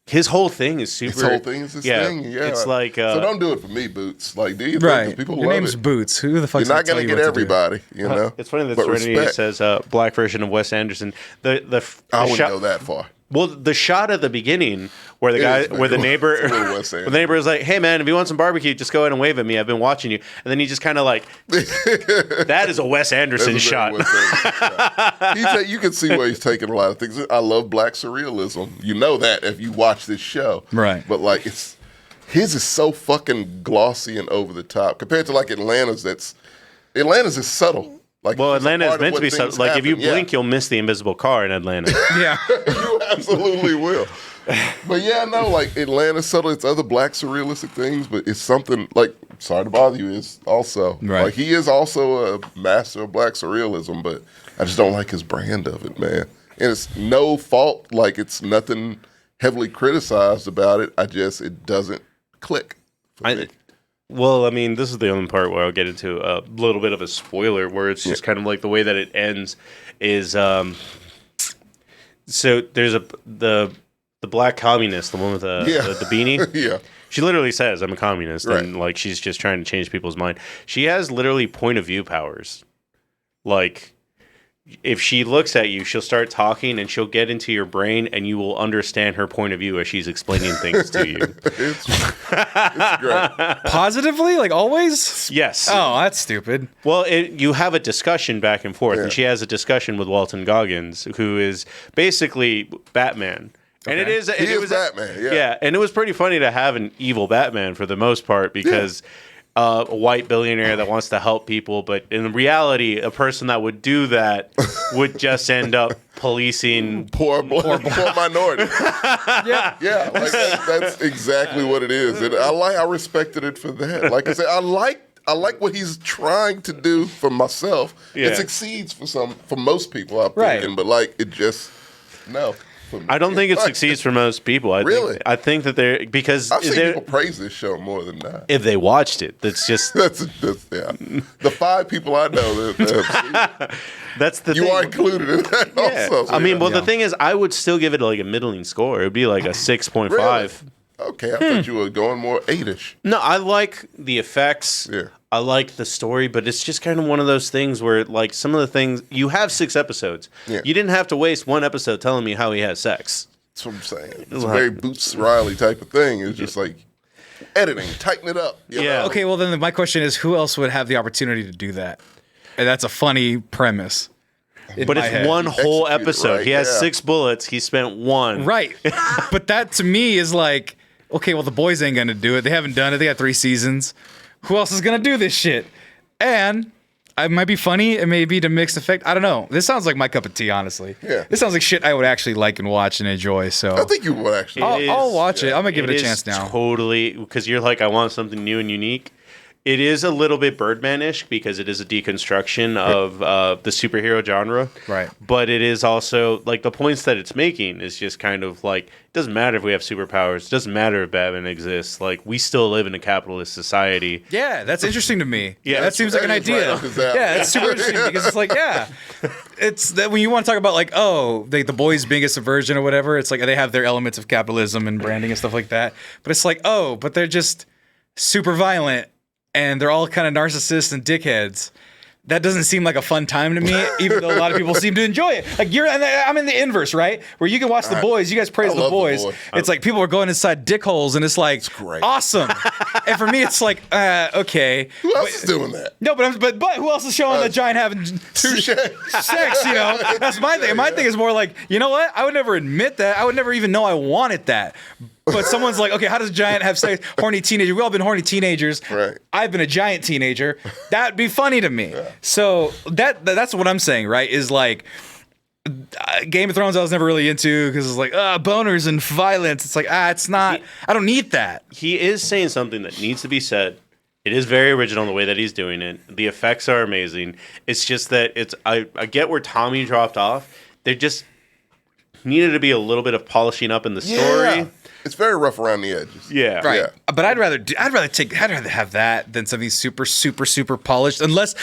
E: his whole thing is super.
C: His whole thing is his thing. Yeah,
E: It's like.
C: so don't do it for me, Boots. Like, do you think?
D: Right.
C: 'Cause people
D: Your
C: love
D: name's
C: it.
D: Boots. Who the fuck's
C: You're not
D: gonna
C: gonna
D: tell
C: get
D: you what to do?
C: everybody, you know.
E: It's funny that
C: But
E: Serenity
C: respect.
E: says black version of Wes Anderson. The
C: I wouldn't
E: shot,
C: go that far.
E: Well, the shot at the beginning where the
C: It
E: guy,
C: is,
E: where the
C: man.
E: neighbor,
C: It's a little Wes
E: where the neighbor is like, "Hey man, if you want some barbecue, just go ahead and wave at me. I've been watching you." And then he just kind of like, that is a Wes Anderson
C: That's a
E: shot.
C: very Wes Anderson shot. You can see where he's taking a lot of things. I love black surrealism. You know that if you watch this show,
D: Right.
C: But like, his is so fucking glossy and over the top compared to like Atlanta's. Atlanta's is subtle. Like,
E: Well,
C: it's a
E: Atlanta
C: part
E: is
C: of
E: meant to
C: what
E: be
C: things
E: like if you
C: happen. Yeah.
E: blink, you'll miss the invisible car in Atlanta.
D: Yeah.
C: You absolutely will. But yeah, no, like Atlanta's subtle. It's other black surrealistic things, but it's something like Sorry to Bother You is also.
D: Right.
C: Like he is also a master of black surrealism, but I just don't like his brand of it, man. And it's no fault, like it's nothing heavily criticized about it. It doesn't click for me.
E: Well, I mean, this is the only part where I'll get into a little bit of a spoiler, where it's just kind of like the way that it ends is. So there's the black communist, the one with the beanie.
C: Yeah.
E: She literally says, "I'm a communist," and
C: Right.
E: like she's just trying to change people's mind. She has literally point of view powers. Like, if she looks at you, she'll start talking and she'll get into your brain, and you will understand her point of view as she's explaining things to you.
C: It's great.
D: Positively, like always.
E: Yes.
D: Oh, that's stupid.
E: Well, you have a discussion back and forth,
C: Yeah.
E: and she has a discussion with Walton Goggins, who is basically Batman. And it is.
C: He is Batman, yeah.
E: Yeah, and it was pretty funny to have an evil Batman for the most part because a white billionaire that wants to help people, but in reality, a person that would do that would just end up policing.
C: Poor minority. Yeah, like that's exactly what it is. And I respected it for that. Like I said, I like what he's trying to do for myself.
E: Yeah.
C: It succeeds for most people, I'm
D: Right.
C: thinking, but like it just no. for me.
E: I don't think it succeeds for most people.
C: Really?
E: I think that they're because
C: I've seen
E: they're-
C: people praise this show more than that.
E: if they watched it, that's just
C: That's yeah. The 5 people I know that have seen it,
E: that's the
C: you
E: thing.
C: are included in that
E: Yeah.
C: also. So
E: I mean,
C: yeah.
E: well, the thing is, I would still give it like a middling score. It would be like a 6.5.
C: Really? Okay, I thought you were going more 8-ish.
E: No, I like the effects.
C: Yeah.
E: I like the story, but it's just kind of one of those things where, like, some of the things you have 6 episodes.
C: Yeah.
E: You didn't have to waste one episode telling me how he has sex.
C: That's what I'm saying. It's a very Boots Riley type of thing. It's just like editing, tighten it up. you
E: Yeah.
C: know?
D: Okay, well then my question is, who else would have the opportunity to do that? And that's a funny premise. in
E: But
D: my
E: it's
D: head.
E: one whole
C: Execute it
E: episode.
C: right,
E: He has
C: yeah.
E: 6 bullets. He spent 1.
D: Right. But that to me is like, okay, well the boys ain't gonna do it. They haven't done it. They got 3 seasons. Who else is gonna do this shit? And it might be funny. It may be to mixed effect. I don't know. This sounds like my cup of tea, honestly.
C: Yeah.
D: This sounds like shit I would actually like and watch and enjoy. So
C: I think you would actually.
D: I'll watch it. I'm gonna give it a
E: is
D: chance now.
E: Totally, because you're like, I want something new and unique. It is a little bit Birdman-ish because it is a deconstruction of the superhero genre.
D: Right.
E: But it is also, like, the points that it's making is just kind of like, it doesn't matter if we have superpowers. It doesn't matter if Batman exists. Like, we still live in a capitalist society.
D: Yeah, that's interesting to me.
E: Yeah,
D: that seems like an
C: that is right
D: idea.
C: up his alley.
D: Yeah, it's super interesting because it's like, yeah, it's that when you want to talk about like, oh, the boys being a subversion or whatever. It's like they have their elements of capitalism and branding and stuff like that. But it's like, oh, but they're just super violent and they're all kind of narcissists and dickheads. That doesn't seem like a fun time to me, even though a lot of people seem to enjoy it. Like I'm in the inverse, right? Where you can watch The Boys, you guys praise
C: I
D: The
C: love The
D: Boys.
C: Boys.
D: It's like people are going inside dick holes, and it's like
C: great.
D: awesome. And for me, it's like okay.
C: Who else is doing that?
D: No, but but who else is showing the giant having
C: Touche.
D: sex? You know, that's my thing. My thing is more like, you know what? I would never admit that. I would never even know I wanted that. But someone's like, okay, how does a giant have sex? Horny teenager. We've all been horny teenagers.
C: Right.
D: I've been a giant teenager. That'd be funny to me. Yeah. So that's what I'm saying, right? Is like Game of Thrones I was never really into because it's like boners and violence. It's like it's not. I don't need that.
E: He is saying something that needs to be said. It is very original in the way that he's doing it. The effects are amazing. It's just that I get where Tommy dropped off. They just needed to be a little bit of polishing up in the story.
C: Yeah. It's very rough around the edges.
E: Yeah.
D: Right.
C: Yeah.
D: But I'd rather have that than something super polished unless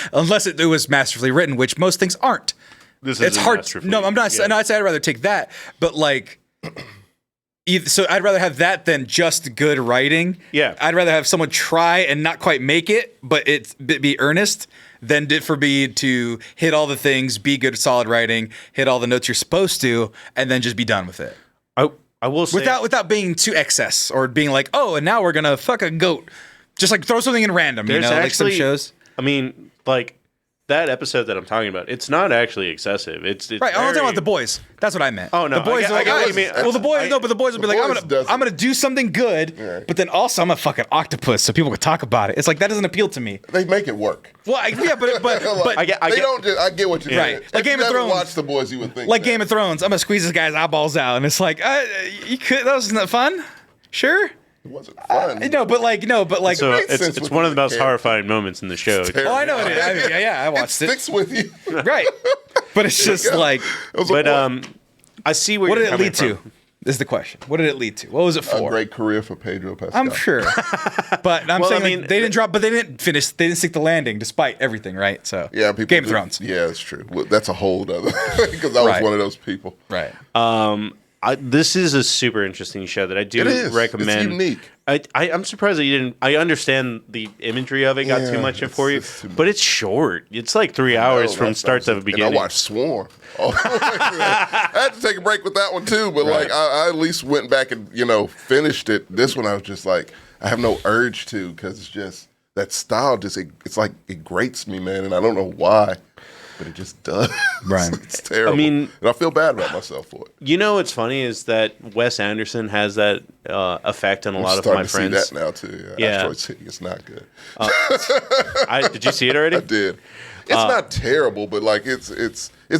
D: it was masterfully written, which most things aren't.
E: It's
D: hard. No, I'm not.
E: Yeah.
D: No, I'd say I'd rather take that. But like, so I'd rather have that than just good writing.
E: Yeah.
D: I'd rather have someone try and not quite make it, but be earnest than for me to hit all the things, be good, solid writing, hit all the notes you're supposed to, and then just be done with it.
E: I will say
D: Without being too excess or being like, oh, and now we're gonna fuck a goat. Just like throw something in random,
E: there's
D: like some
E: actually,
D: shows.
E: I mean, like that episode that I'm talking about, it's not actually excessive. It's
D: Right, I'm talking about The Boys. That's what I meant.
E: Oh, no,
D: The Boys
E: I
D: are like,
E: get what
D: "Oh,
E: you mean.
D: well, the boys, but the boys will be like,
C: Boys
D: I'm gonna do something good, but then also I'm a fucking octopus, so people can talk about it. It's like that doesn't appeal to me.
C: They make it work.
D: Well, yeah, but
E: I get
C: I get what you're
D: Right.
C: saying.
D: Like
C: If
D: Game
C: you
D: of
C: never
D: Thrones.
C: watched The Boys, you would think
D: like
C: that.
D: Game of Thrones, I'm gonna squeeze this guy's eyeballs out, and it's like, you could. That wasn't that fun. Sure.
C: It wasn't fun.
D: No, but like,
E: So
C: makes sense
E: it's
C: with
E: one of the
C: the
E: most
C: character.
E: horrifying moments in the show.
D: oh, I know it is. I mean, yeah, I
C: It
D: watched it.
C: sticks with you.
D: Right. But it's just like,
C: It was
E: But
C: a
E: I see where
D: what
E: you're
D: did it
E: coming
D: lead to?
E: from.
D: Is the question. What did it lead to? What was it for?
C: great career for Pedro Pascal.
D: I'm sure, but I'm
E: Well,
D: saying
E: I mean,
D: they didn't drop, but they didn't finish. They didn't stick the landing despite everything, right? So
C: Yeah, people
D: Game of
C: do-
D: Thrones,
C: Yeah, that's true. Well, that's a whole other because I was
D: Right.
C: one of those people.
D: right?
E: This is a super interesting show that I do
C: It is.
E: recommend.
C: It's unique.
E: I'm surprised that you didn't. I understand the imagery of it got
C: Yeah,
E: too much in
C: it's-
E: for you,
C: it's too much.
E: but it's short. It's like 3 hours
C: Oh,
E: from
C: that's
E: start to
C: awesome.
E: beginning.
C: And I watched Swarm. Oh, I had to take a break with that one too, but like I at least went back and finished it. This one I was just like I have no urge to because it's just that style. It's like it grates me, man, and I don't know why, but it just does.
D: Right.
C: It's terrible.
E: I mean-
C: and I feel bad about myself for it.
E: You know what's funny is that Wes Anderson has that effect on a lot of
C: Starting
E: my
C: to
E: friends.
C: see that now too.
E: Yeah.
C: Asteroid City is not good.
E: Did you see it already?
C: I did. It's not terrible, but like it's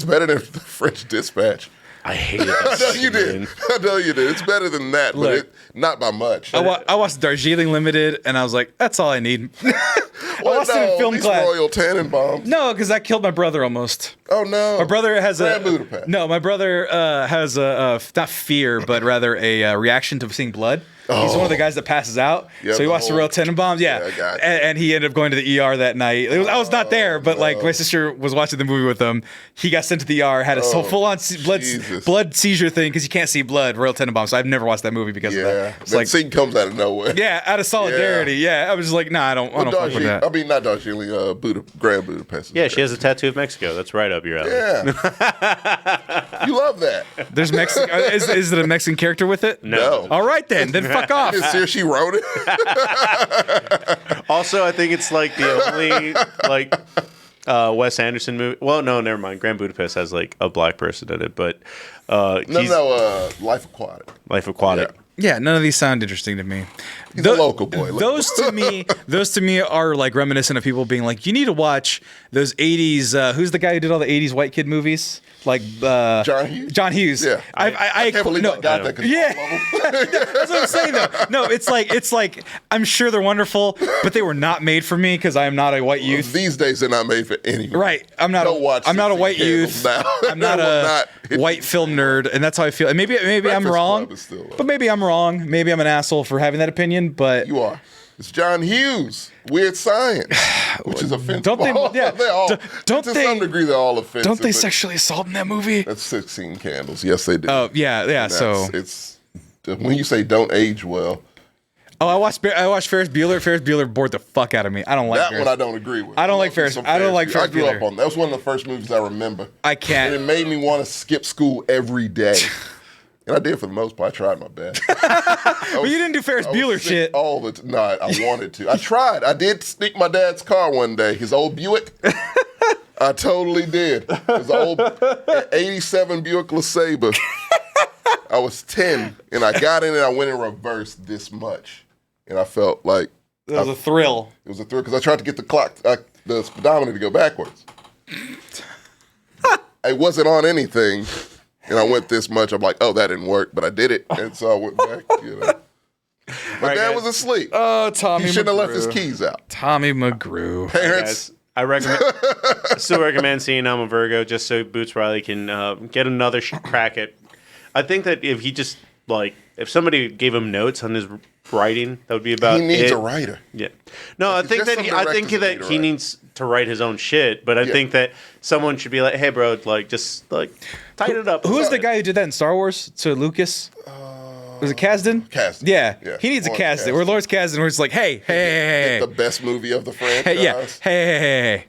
C: better than the French Dispatch.
E: I hated
C: I
E: that.
C: know you did. I know you did. It's better than that,
D: Look.
C: but not by much.
D: I watched Darjeeling Limited, and I was like, that's all I need. I watched it in film
C: these
D: class.
C: Royal Tannenbaums.
D: No, because that killed my brother almost.
C: Oh no,
D: My brother has
C: Grand Budapest.
D: No, my brother has a not fear, but rather a reaction to seeing blood. He's one of the guys that passes out.
C: Yeah,
D: So he
C: the
D: watched the
C: whole-
D: Royal Tenenbaums. Yeah,
C: Yeah, I got it.
D: and he ended up going to the ER that night. I was not there, but like my sister was watching the movie with him. He got sent to the ER, had a full on
C: Jesus.
D: blood seizure thing because you can't see blood. Royal Tenenbaums. So I've never watched that movie because of
C: Yeah,
D: that. It's
C: that
D: like
C: scene comes out of nowhere.
D: yeah, out of solidarity. Yeah, I was just like, nah, I don't fuck with
C: Darjeeling.
D: that.
C: I mean, not Darjeeling. Grand Budapest. is
E: Yeah, she
C: better.
E: has a tattoo of Mexico. That's right up your alley.
C: Yeah, you love that.
D: There's Mexican. Is it a Mexican character with it?
C: No.
D: All right then fuck off.
C: Didn't see her, she wrote it.
E: Also, I think it's like the only like Wes Anderson movie. Well, no, never mind. Grand Budapest has like a black person in it, but
C: No, Life Aquatic.
E: Life Aquatic.
C: Yeah.
D: Yeah, none of these sound interesting to me.
C: He's a local boy.
D: Those to me are like reminiscent of people being like, you need to watch those 80s. Who's the guy who did all the 80s white kid movies? Like
C: John Hughes.
D: John Hughes.
C: Yeah, I can't believe I got that.
D: Yeah, that's what I'm saying though. No, it's like I'm sure they're wonderful, but they were not made for me because I am not a white youth.
C: These days they're not made for anyone.
D: Right. I'm not a white youth.
C: Now.
D: I'm not a white film nerd, and that's how I feel. And maybe I'm wrong. But maybe I'm wrong. Maybe I'm an asshole for having that opinion, but
C: you are. It's John Hughes. Weird Science, which is offensive.
D: Don't they? Yeah.
C: To some degree, they're all offensive.
D: Don't they sexually assault in that movie?
C: That's 16 Candles. Yes, they do.
D: Oh yeah. So
C: it's when you say don't age well.
D: Oh, I watched Ferris Bueller. Ferris Bueller bored the fuck out of me. I don't like
C: that
D: Ferris.
C: one. I don't agree with.
D: I don't like Ferris. I don't like Ferris
C: I grew
D: Bueller.
C: up on that. That was one of the first movies I remember.
D: I can't.
C: And it made me want to skip school every day. And I did for the most part. I tried my best.
D: But you didn't do Ferris Bueller shit.
C: All the no, I wanted to. I tried. I did sneak my dad's car one day. His old Buick. I totally did. His old 87 Buick LeSabre. I was 10, and I got in and I went in reverse this much. And I felt like...
D: It was a thrill.
C: It was a thrill because I tried to get the clock, the speedometer to go backwards. It wasn't on anything. And I went this much. I'm like, oh, that didn't work, but I did it, and so I went back. My dad was asleep.
D: Oh, Tommy.
C: He shouldn't have left his keys out.
D: Tommy McGrew.
C: Parents,
E: I still recommend seeing I'm a Virgo just so Boots Riley can get another crack at. I think that if he just if somebody gave him notes on his writing, that would be about.
C: He needs
E: it.
C: a writer.
E: Yeah. No, I think that he needs to write his own shit, but I think that someone should be like, "Hey, bro, just tighten it up."
D: Who was the guy who did that in Star Wars to Lucas? Was it Kasdan?
C: Kasdan.
D: Yeah. He needs a Kasdan. We're Lawrence Kasdan. We're just like, hey.
C: The best movie of the franchise.
D: Hey.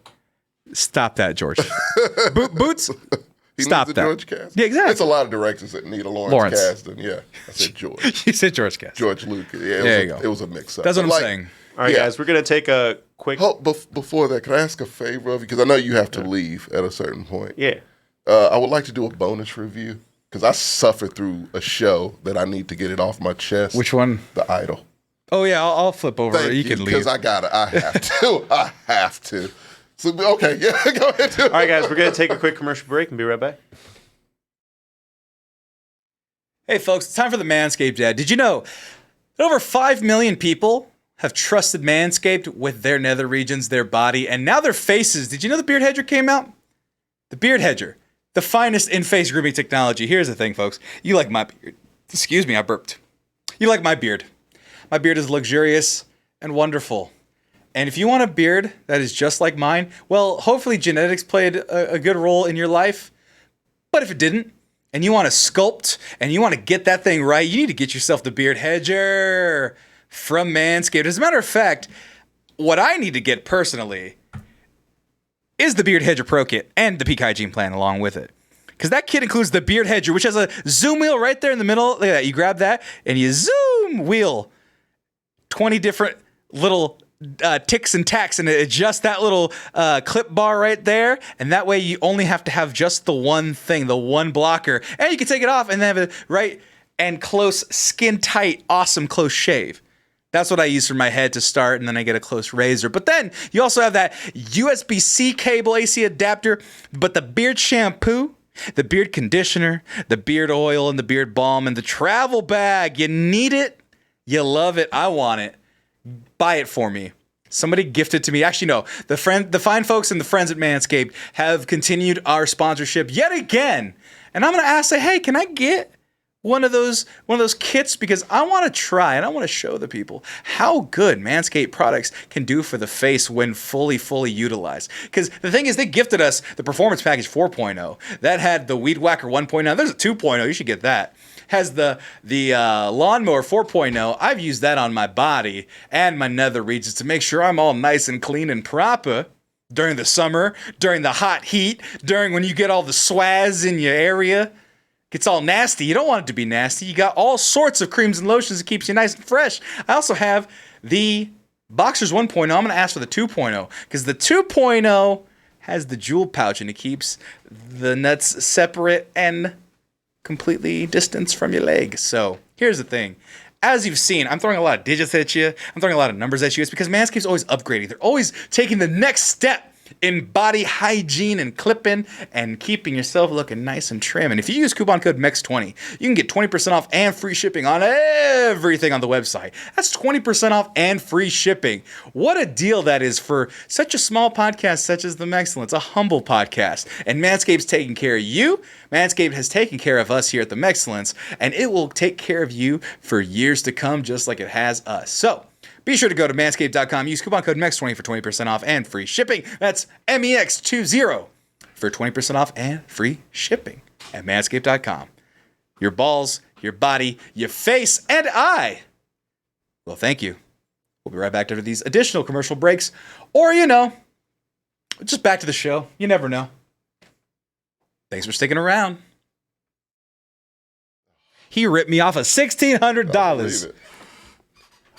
D: Stop that, George. Boots.
C: He
D: Stop
C: needs
D: that.
C: a George Kasdan.
D: Yeah, exactly.
C: It's a lot of directors that need a Lawrence Kasdan. Yeah, I said George.
D: You said George Kasdan.
C: George Lucas. Yeah, it was a mix-up.
D: That's what I'm saying.
E: All right, guys, we're going to take a quick...
C: Before that, can I ask a favor of you? Because I know you have to leave at a certain point.
E: Yeah.
C: I would like to do a bonus review because I suffered through a show that I need to get it off my chest.
D: Which one?
C: The Idol.
D: Oh, yeah, I'll flip over.
C: Thank
D: you can leave.
C: Because I have to. I have to. So, okay, yeah, go ahead.
E: All right, guys, we're going to take a quick commercial break and be right back.
D: Hey, folks, it's time for the Manscaped ad. Did you know that over 5 million people have trusted Manscaped with their nether regions, their body, and now their faces? Did you know the Beard Hedger came out? The Beard Hedger, the finest in-face grooming technology. Here's the thing, folks. You like my beard. Excuse me, I burped. You like my beard. My beard is luxurious and wonderful. And if you want a beard that is just like mine, well, hopefully genetics played a good role in your life. But if it didn't, and you want to sculpt, and you want to get that thing right, you need to get yourself the Beard Hedger from Manscaped. As a matter of fact, what I need to get personally is the Beard Hedger Pro Kit and the Peak Hygiene Plan along with it. Because that kit includes the Beard Hedger, which has a zoom wheel right there in the middle. Look at that. You grab that, and you zoom wheel 20 different little ticks and tacks, and adjust that little clip bar right there, and that way you only have to have just the one thing, the one blocker, and you can take it off and then have a right and close, skin tight, awesome close shave. That's what I use for my head to start, and then I get a close razor. But then you also have that USB-C cable AC adapter, but the beard shampoo, the beard conditioner, the beard oil, and the beard balm, and the travel bag. You need it. You love it. I want it. Buy it for me. Somebody gifted to me. Actually, no. The fine folks and the friends at Manscaped have continued our sponsorship yet again. And I'm gonna say, hey, can I get one of those kits? Because I want to try and I want to show the people how good Manscaped products can do for the face when fully utilized. Because the thing is, they gifted us the Performance Package 4.0 that had the Weed Whacker 1.0. There's a 2.0. You should get that. Has the Lawnmower 4.0. I've used that on my body and my nether regions to make sure I'm all nice and clean and proper during the summer, during the hot heat, during when you get all the swaz in your area. Gets all nasty. You don't want it to be nasty. You got all sorts of creams and lotions that keeps you nice and fresh. I also have the Boxers 1.0. I'm going to ask for the 2.0 because the 2.0 has the jewel pouch and it keeps the nuts separate and completely distanced from your leg. So here's the thing. As you've seen, I'm throwing a lot of digits at you. I'm throwing a lot of numbers at you. It's because Manscaped's always upgrading. They're always taking the next step in body hygiene and clipping and keeping yourself looking nice and trim. And if you use coupon code MEX20, you can get 20% off and free shipping on everything on the website. That's 20% off and free shipping. What a deal that is for such a small podcast such as The Mexcellence, a humble podcast. And Manscaped's taking care of you. Manscaped has taken care of us here at The Mexcellence, and it will take care of you for years to come, just like it has us. So, be sure to go to manscaped.com, use coupon code MEX20 for 20% off and free shipping. That's MEX20 for 20% off and free shipping at manscaped.com. Your balls, your body, your face, and I. Well, thank you. We'll be right back after these additional commercial breaks. Or, just back to the show. You never know. Thanks for sticking around. He ripped me off of $1,600.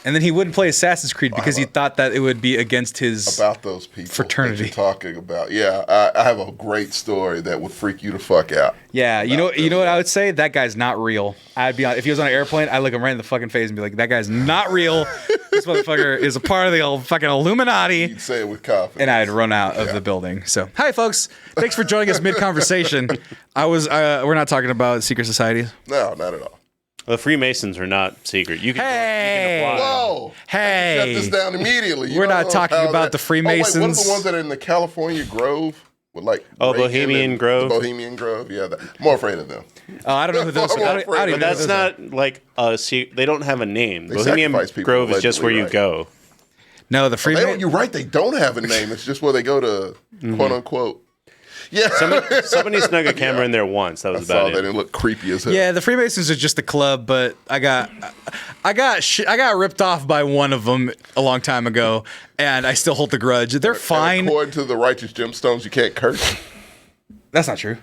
D: And then he wouldn't play Assassin's Creed because he thought that it would be against his
C: about those people
D: fraternity.
C: That you're talking about. Yeah, I have a great story that would freak you the fuck out.
D: Yeah, you know what I would say? That guy's not real. I'd be on, if he was on an airplane, I'd look him right in the fucking face and be like, that guy's not real. This motherfucker is a part of the old fucking Illuminati.
C: You'd say it with confidence.
D: And I'd run out of the building. So, hi folks. Thanks for joining us mid-conversation. We're not talking about secret societies.
C: No, not at all.
E: The Freemasons are not secret. You can apply.
C: Whoa!
D: Hey!
C: Shut this down immediately.
D: We're not talking about the Freemasons.
C: Oh, wait, what are the ones that are in the California Grove? With like
E: Bohemian Grove.
C: Bohemian Grove, yeah. I'm more afraid of them.
D: Oh, I don't know who those are. I don't even
E: But
D: know
E: that's
D: who those
E: not like they don't have a name.
C: They
E: Bohemian
C: sacrifice people
E: Grove is just where you
C: allegedly,
E: go.
D: are. No, the Freemasons.
C: You're right. They don't have a name. It's just where they go to quote unquote. Yeah.
E: Somebody snuck a camera in there once. That was
C: I
E: about
C: saw
E: it.
C: that. It looked creepy as hell.
D: Yeah, the Freemasons are just a club, but I got ripped off by one of them a long time ago, and I still hold the grudge. They're fine.
C: And according to the righteous gemstones, you can't curse.
D: That's not true.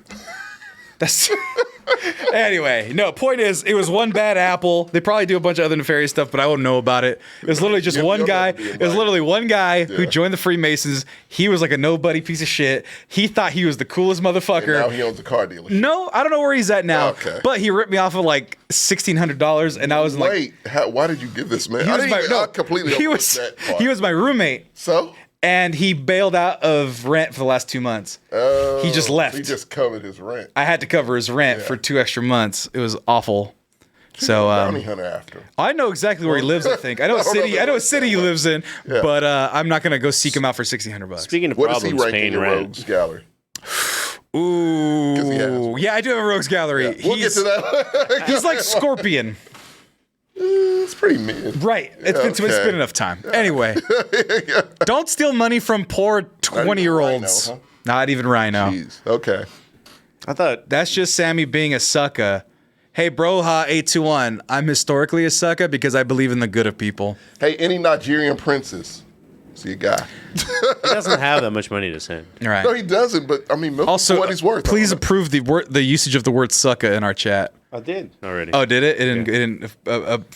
D: That's anyway. No, point is, it was one bad apple. They probably do a bunch of other nefarious stuff, but I wouldn't know about it. It was literally just one guy. It was literally one guy who joined the Freemasons. He was like a nobody piece of shit. He thought he was the coolest motherfucker.
C: And now he owns a car dealership.
D: No, I don't know where he's at now.
C: Okay.
D: But he ripped me off of like $1,600, and I was like,
C: wait, why did you give this man?
D: he was
C: I completely
D: he
C: overlooked that part.
D: he was my roommate.
C: So?
D: And he bailed out of rent for the last 2 months. He just left.
C: He just covered his rent.
D: I had to cover his rent for 2 extra months. It was awful. So
C: bounty hunter after him.
D: I know exactly where he lives. I think I know what city he lives in, but I'm not gonna go seek him out for $1,600.
E: Speaking of
C: What does he
E: problems
C: rank in
E: paying
C: your
E: rent,
C: rogues gallery?
D: Ooh, yeah, I do have a rogues gallery.
C: Yeah, we'll get to that.
D: He's like Scorpion.
C: It's pretty mid.
D: Right. It's been enough time. Anyway, don't steal money from poor 20-year-olds.
C: Rhino, huh?
D: Not even Rhino.
C: Jeez. Okay.
E: I thought
D: That's just Sammy being a sucker. Hey, Broha 821. I'm historically a sucker because I believe in the good of people.
C: Hey, any Nigerian princes? See a guy.
E: he doesn't have that much money to send.
D: All right.
C: No, he doesn't. But I mean, milk
D: Also,
C: for what he's worth.
D: please approve the usage of the word sucker in our chat.
E: I did already.
D: Oh, did it? It didn't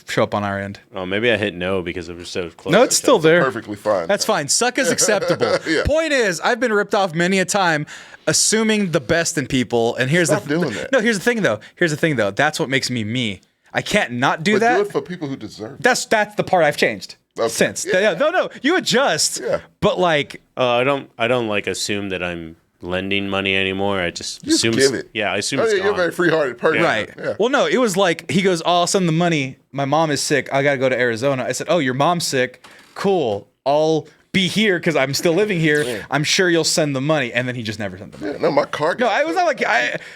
D: show up on our end.
E: Oh, maybe I hit no because it was so close.
D: No, it's still there.
C: Perfectly fine.
D: That's fine. Suck is acceptable.
C: Yeah.
D: Point is, I've been ripped off many a time, assuming the best in people. And here's
C: Stop doing that.
D: No, here's the thing though. That's what makes me me. I can't not do
C: But
D: that.
C: do it for people who deserve it.
D: That's the part I've changed since.
C: Yeah.
D: No, you adjust.
C: Yeah.
D: But like,
E: I don't like assume that I'm lending money anymore. I just
C: Just
E: assume
C: give it.
E: Yeah, I assume
C: Oh,
E: it's
C: yeah,
E: gone.
C: you're a very free-hearted person.
D: right.
C: Yeah.
D: Well, no, it was like, he goes, oh, I'll send the money. My mom is sick. I got to go to Arizona. I said, oh, your mom's sick. Cool. I'll be here because I'm still living here.
C: Yeah.
D: I'm sure you'll send the money. And then he just never sent the money.
C: Yeah, no, my car.
D: No, I was not like,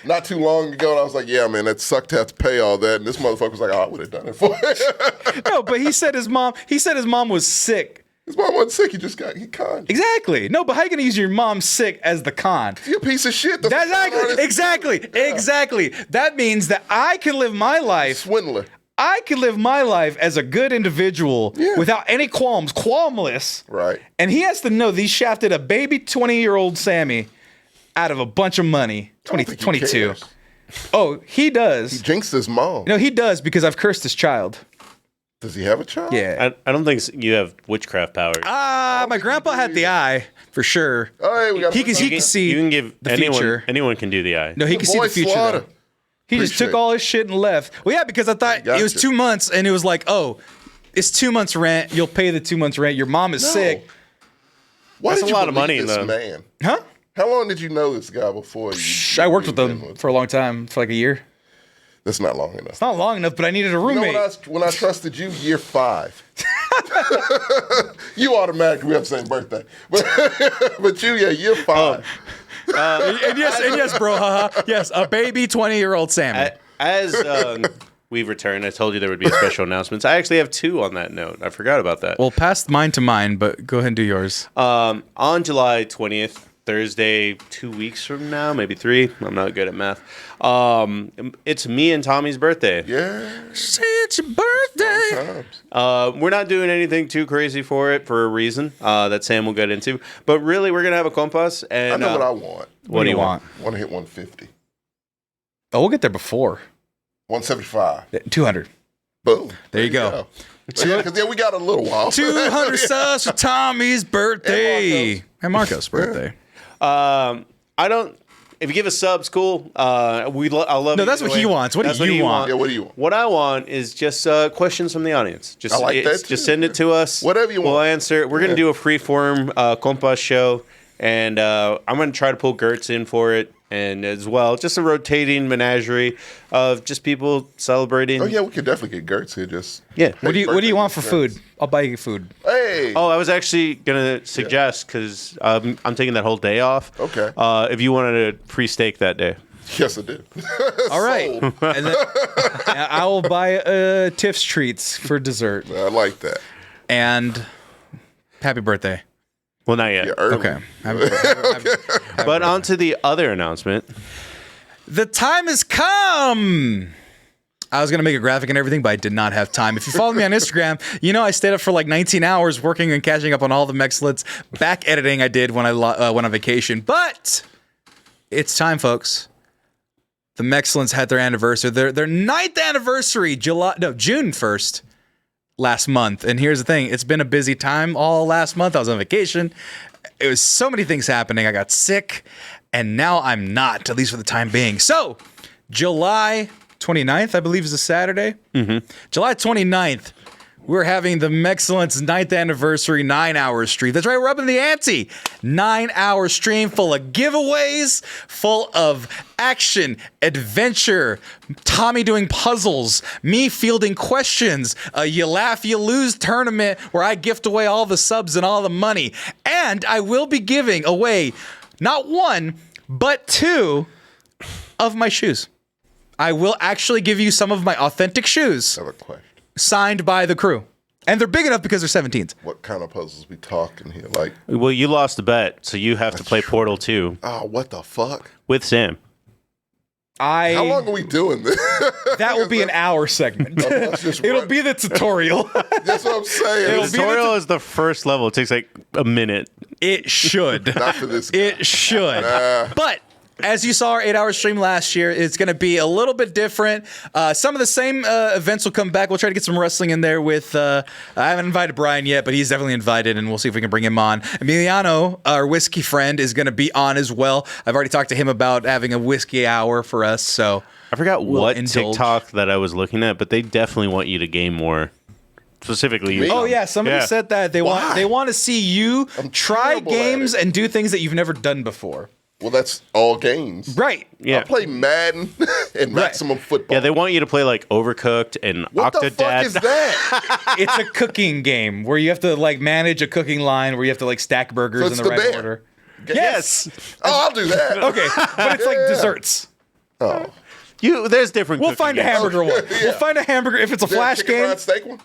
C: Not too long ago, and I was like, "Yeah, man, that sucked to have to pay all that." And this motherfucker was like, "Oh, I would have done it for you."
D: no, but he said his mom was sick.
C: His mom wasn't sick. He conned.
D: Exactly. No, but how you going to use your mom sick as the con?
C: You a piece of shit. That's
D: Exactly. That means that I can live my life.
C: Swindler.
D: I can live my life as a good individual without any qualms, qualmless.
C: Right.
D: And he has to know these shafted a baby 20-year-old Sammy out of a bunch of money.
C: I don't think he
D: 22.
C: cares.
D: Oh, he does.
C: He jinxed his mom.
D: No, he does because I've cursed his child.
C: Does he have a child?
D: Yeah.
E: I don't think you have witchcraft powers.
D: My grandpa had the eye for sure.
C: Oh, hey, we got
D: He can see
E: you can give
D: the future.
E: Anyone can do the eye.
D: No, he can see
C: Boy
D: the future.
C: Slaughter.
D: Though. He just took
C: Appreciate
D: all his shit and left. Well, yeah, because I thought it was
C: Gotcha.
D: 2 months, and it was like, oh, it's 2 months rent. You'll pay the 2 months rent. Your mom is
C: No.
D: sick.
C: Why
E: That's
C: did
E: a
C: you
E: lot of
C: believe
E: money,
C: this
E: though.
C: man?
D: Huh?
C: How long did you know this guy before you?
D: I worked with
C: moved in
D: them for a long time, for like a year.
C: That's not long enough.
D: It's not long enough, but I needed a
C: You know
D: roommate.
C: when I trusted you, year 5. You automatically, we have the same birthday. But you, yeah, year 5.
D: and yes, bro, haha. Yes, a baby 20-year-old Sammy.
E: As we've returned, I told you there would be a special announcements. I actually have 2 on that note. I forgot about that.
D: Well, pass mine to mine, but go ahead and do yours.
E: On July 20th, Thursday, 2 weeks from now, maybe 3. I'm not good at math. It's me and Tommy's birthday.
C: Yeah.
D: Say it's your birthday.
C: Times.
E: We're not doing anything too crazy for it for a reason that Sam will get into. But really, we're going to have a compas. And,
C: I know what I want.
D: What do you want?
C: I want to hit 150.
D: Oh, we'll get there before.
C: 175.
D: 200.
C: Boom.
D: There you go.
C: Yeah, because we got a little while.
D: 200 subs for Tommy's birthday. And Marco's birthday.
E: I don't. If you give us subs, cool. I love.
D: No,
E: it
D: that's
E: either
D: what he
E: way.
D: wants. What
E: That's
D: do you want?
C: Yeah, what do you want?
E: What I want is just questions from the audience. Just
C: I like that,
E: just
C: too.
E: send it to us.
C: Whatever you
E: We'll
C: want.
E: answer. We're gonna do a freeform compas show, and I'm gonna try to pull Gertz in for it, and as well, just a rotating menagerie of just people celebrating.
C: Oh, yeah, we could definitely get Gertz here. Just
E: Yeah.
D: What do you
C: birthday
D: want for
C: Gertz.
D: food? I'll buy you food.
C: Hey.
E: Oh, I was actually gonna suggest because I'm taking that whole day off.
C: Okay.
E: If you wanted a free steak that day.
C: Yes, I do.
D: All right.
C: Sold.
D: And then I will buy Tiff's treats for dessert.
C: I like that.
D: And happy birthday.
E: Well, not yet.
C: Yeah, early.
D: Okay. Happy
E: But on to the other announcement.
D: The time has come. I was going to make a graphic and everything, but I did not have time. If you follow me on Instagram, you know I stayed up for like 19 hours working and catching up on all the Mexcellence back editing I did when I went on vacation. But it's time, folks. The Mexcellence had their anniversary, their 9th anniversary, June 1st, last month. And here's the thing. It's been a busy time all last month. I was on vacation. It was so many things happening. I got sick, and now I'm not, at least for the time being. So, July 29th, I believe, is a Saturday. Mm-hmm. July 29th, we're having the Mexcellence 9th anniversary 9-hour stream. That's right, we're up in the ante. 9-hour stream full of giveaways, full of action, adventure, Tommy doing puzzles, me fielding questions, a you laugh, you lose tournament where I gift away all the subs and all the money. And I will be giving away not 1, but 2 of my shoes. I will actually give you some of my authentic shoes
C: I have a question.
D: signed by the crew. And they're big enough because they're 17s.
C: What kind of puzzles we talking here? Like,
E: Well, you lost the bet, so you have to play Portal 2
C: oh, what the fuck?
E: with Sam.
C: How long are we doing this?
D: That will be an hour segment.
C: Let's just
D: It'll
C: run.
D: be the tutorial.
C: That's what I'm saying.
D: It'll
E: The
D: be
E: tutorial is the first level. It takes like a minute.
D: It should.
C: Not for this guy.
D: It should. But as you saw our 8-hour stream last year, it's going to be a little bit different. Some of the same events will come back. We'll try to get some wrestling in there with, I haven't invited Brian yet, but he's definitely invited, and we'll see if we can bring him on. Emiliano, our whiskey friend, is going to be on as well. I've already talked to him about having a whiskey hour for us, so
E: I forgot
D: we'll
E: what
D: indulge.
E: TikTok that I was looking at, but they definitely want you to game more. Specifically, you.
C: Me?
D: Oh yeah, somebody said that they
C: Why?
D: want to see you try
C: terrible at
D: games
C: it.
D: and do things that you've never done before.
C: Well, that's all games.
D: Right.
E: Yeah.
C: I play Madden and Maximum Football.
E: Yeah, they want you to play like Overcooked and
C: What the fuck
E: Octodad.
C: is that?
D: It's a cooking game where you have to like manage a cooking line where you have to like stack burgers
C: So
D: in
C: it's
D: the
C: the
D: right
C: bear.
D: order.
E: Yes.
C: Oh, I'll do that.
D: Okay, but it's like
C: Yeah.
D: desserts.
C: Oh.
E: There's different.
D: We'll
E: cooking
D: find a
E: games.
D: hamburger one.
C: Yeah.
D: We'll find a hamburger if it's a
C: Is there
D: flash
C: chicken
D: game.
C: fried steak one?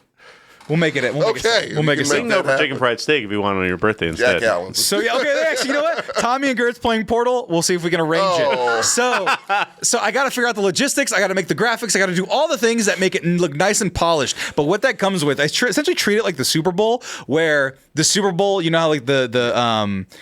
D: We'll make it. We'll make
C: Okay,
D: it. We'll make
C: you
D: it.
C: can
E: You can go
C: That
E: for chicken
C: happen.
E: fried steak if you want on your birthday instead.
C: Jack Allen's.
D: So yeah, okay. Actually, you know what? Tommy and Gertz playing Portal. We'll see if we can arrange
C: Oh.
D: it. So I got to figure out the logistics. I got to make the graphics. I got to do all the things that make it look nice and polished. But what that comes with, I essentially treat it like the Super Bowl, where the Super Bowl, you know how like the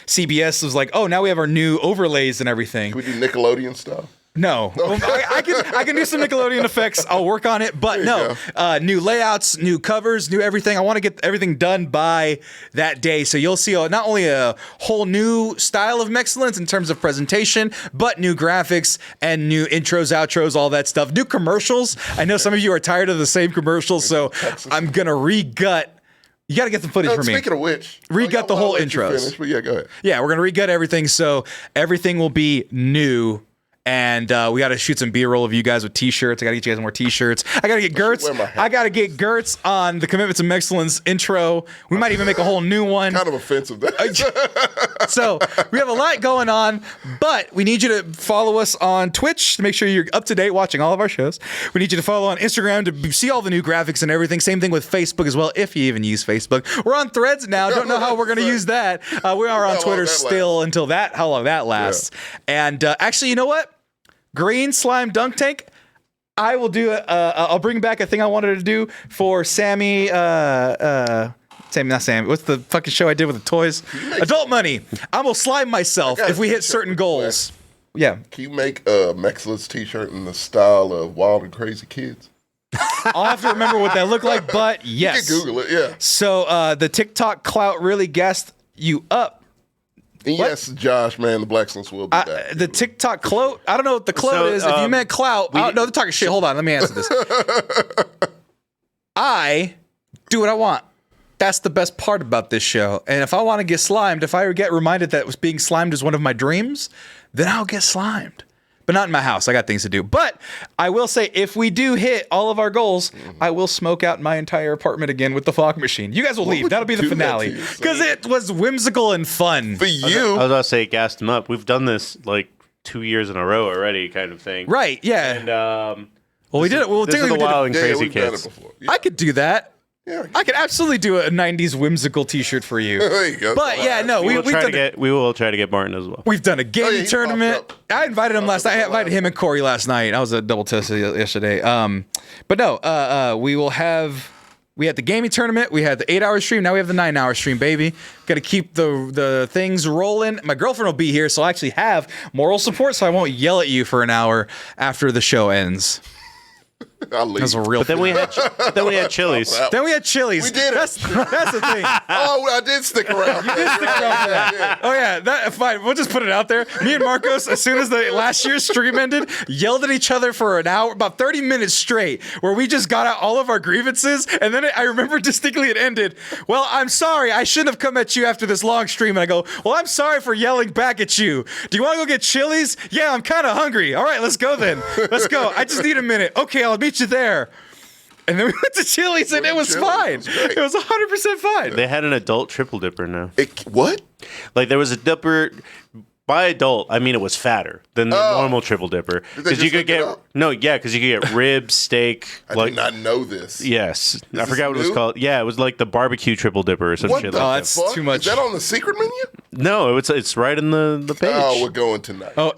D: CBS was like, oh, now we have our new overlays and everything.
C: Can we do Nickelodeon stuff?
D: No, I can do some Nickelodeon effects. I'll work on it, but no, new layouts, new covers, new everything. I want to get everything done by that day, so you'll see not only a whole new style of Mexcellence in terms of presentation, but new graphics and new intros, outros, all that stuff. New commercials. I know some of you are tired of the same commercials, so I'm gonna re-gut. You got to get some footage for me.
C: Speaking of which,
D: re-gut the whole intros.
C: Finish, but yeah, go ahead.
D: Yeah, we're gonna re-gut everything, so everything will be new. And we got to shoot some B-roll of you guys with T-shirts. I got to get you guys more T-shirts. I got to get Gertz. I got to get Gertz on the Commitment to Excellence intro. We might even make a whole new one.
C: Kind of offensive.
D: So we have a lot going on, but we need you to follow us on Twitch to make sure you're up to date watching all of our shows. We need you to follow on Instagram to see all the new graphics and everything. Same thing with Facebook as well, if you even use Facebook. We're on Threads now. Don't know how we're going to use that. We are on Twitter still until how long that lasts. Yeah. And actually, you know what? Green slime dunk tank. I will do I'll bring back a thing I wanted to do for Sammy. Not Sammy. What's the fucking show I did with the toys? Adult Money. I'm gonna slime myself if we hit certain goals. Yeah.
C: Can you make a Mexcellence T-shirt in the style of Wild and Crazy Kids?
D: I'll have to remember what that looked like, but yes.
C: You can Google it. Yeah.
D: So the TikTok clout really gassed you up.
C: And yes, Josh, man, the Blacksmiths will be back.
D: The TikTok clout, I don't know what the clout is. If you meant clout, no, they're talking shit. Hold on, let me answer this. I do what I want. That's the best part about this show. And if I want to get slimed, if I get reminded that being slimed is one of my dreams, then I'll get slimed. But not in my house. I got things to do. But I will say, if we do hit all of our goals, I will smoke out my entire apartment again with the fog machine. You guys will leave. That'll be the finale. Because it was whimsical and fun.
C: For you.
E: I was about to say, gassed him up. We've done this like 2 years in a row already, kind of thing.
D: Right, yeah.
E: And,
D: well, we did it. Well,
E: this is the Wild and Crazy
C: we've done
E: Kids.
C: it before. Yeah.
D: I could do that.
C: Yeah.
D: I could absolutely do a 90s whimsical t-shirt for you.
C: There you go.
D: But yeah, no,
E: We will try to get Martin as well.
D: We've done a gaming
C: he
D: tournament.
C: popped up.
D: I invited him last night. I invited him and Corey last night. I was a double test yesterday. But no, we had the gaming tournament. We had the 8-hour stream. Now we have the 9-hour stream, baby. Got to keep the things rolling. My girlfriend will be here, so I actually have moral support, so I won't yell at you for an hour after the show ends.
C: I'll leave.
D: That's a real.
E: But then we had Chili's.
D: Then we had Chili's.
C: We did it.
D: That's the thing.
C: Oh, I did stick around. You did
D: Stick around for that. Oh yeah, fine. We'll just put it out there. Me and Marcos, as soon as the last year's stream ended, yelled at each other for an hour, about 30 minutes straight, where we just got out all of our grievances. And then I remember distinctly it ended. Well, I'm sorry. I shouldn't have come at you after this long stream. And I go, well, I'm sorry for yelling back at you. Do you want to go get Chili's? Yeah, I'm kind of hungry. All right, let's go then. Let's go. I just need a minute. Okay, I'll meet you there. And then we went to Chili's and it was fine. It was 100% fine.
E: They had an adult triple dipper now.
C: What?
E: Like there was a dipper. By adult, I mean it was fatter than the normal triple dipper because you could get because you could get ribs, steak.
C: I did not know this.
E: Yes, I forgot what it was called. Yeah, it was like the barbecue triple dipper or some shit like that.
D: That's too much.
C: Is that on the secret menu?
E: No, it's right in the page.
C: Oh, we're going tonight.
D: Oh,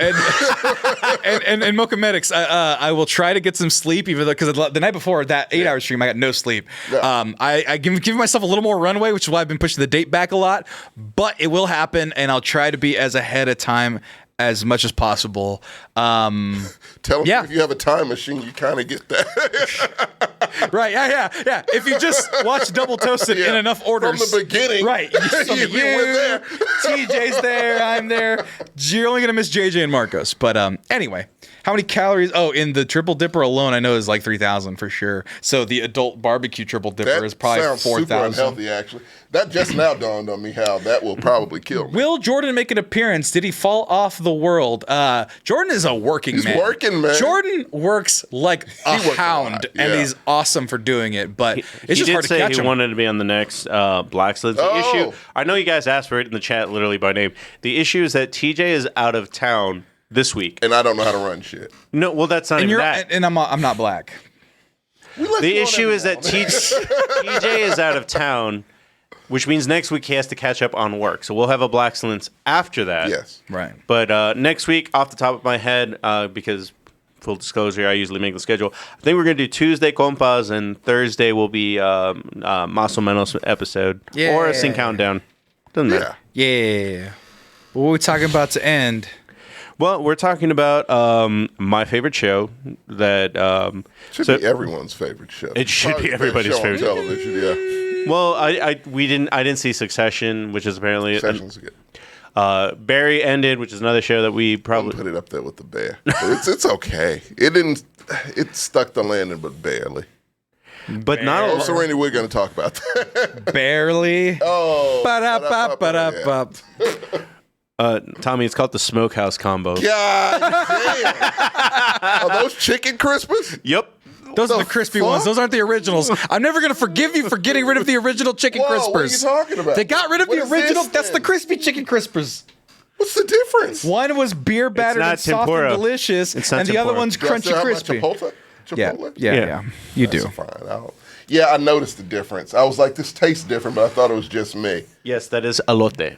D: and Mocha Medics, I will try to get some sleep, even though because the night before that 8-hour stream, I got no sleep. Yeah. I give myself a little more runway, which is why I've been pushing the date back a lot. But it will happen, and I'll try to be as ahead of time as much as possible.
C: Tell them if you have a time machine, you kind of get that.
D: Right, yeah. If you just watch Double Toasted in enough orders.
C: From the beginning.
D: Right. You were there. TJ's there, I'm there. You're only going to miss JJ and Marcos. But anyway, how many calories? Oh, in the triple dipper alone, I know is like 3,000 for sure. So the adult barbecue triple dipper is probably 4,000.
C: Super unhealthy, actually. That just now dawned on me how that will probably kill me.
D: Will Jordan make an appearance? Did he fall off the world? Jordan is a working man.
C: He's working, man.
D: Jordan works like a hound, and he's awesome for doing it. But it's just hard to catch him.
E: He did say he wanted to be on the next Blacksmith. The issue, I know you guys asked for it in the chat, literally by name. The issue is that TJ is out of town this week,
C: and I don't know how to run shit.
E: No, well, that's not even that.
D: And I'm not black.
E: The issue is that TJ is out of town, which means next week he has to catch up on work. So we'll have a Black Excellence after that.
C: Yes.
D: Right.
E: But next week, off the top of my head, because full disclosure, I usually make the schedule. I think we're going to do Tuesday Compas, and Thursday will be Más o Menos episode.
D: Yeah.
E: Or a Sync Countdown. Doesn't matter.
D: Yeah. What are we talking about to end?
E: Well, we're talking about my favorite show that
C: Should be everyone's favorite show.
E: It should
C: Probably
E: be
C: the best
E: everybody's
C: show on
E: favorite.
C: television. Yeah,
E: well, I didn't see Succession, which is apparently
C: Sessions good.
E: Barry ended, which is another show that we
C: I'll
E: probably
C: put it up there with the Bear. But it's okay. It stuck the landing, but barely.
E: but not
C: Oh,
E: a
C: so Randy, we're going to talk about that.
D: Barely.
C: Oh,
D: Ba-da-ba-ba-da-ba.
E: Tommy, it's called the Smokehouse Combo.
C: God damn. Are those chicken crispers?
E: Yep.
D: Those are
C: the
D: the crispy
C: fuck?
D: ones. Those aren't the originals. I'm never going to forgive you for getting rid of the original chicken
C: Whoa,
D: crispers.
C: what are you talking about?
D: They got rid of
C: What
D: the
C: is this
D: original. That's the
C: then?
D: crispy chicken crispers.
C: What's the difference?
D: One was beer battered
E: not
D: and soft
E: tempura.
D: and delicious,
E: It's not
D: and the other
E: tempura.
D: one's
C: Do I still
D: crunchy
C: have my
D: crispy.
C: Chipotle?
D: Yeah,
C: Chipotle?
D: yeah. You do.
C: That's fine. Yeah, I noticed the difference. I was like, this tastes different, but I thought it was just me.
E: Yes, that is elote.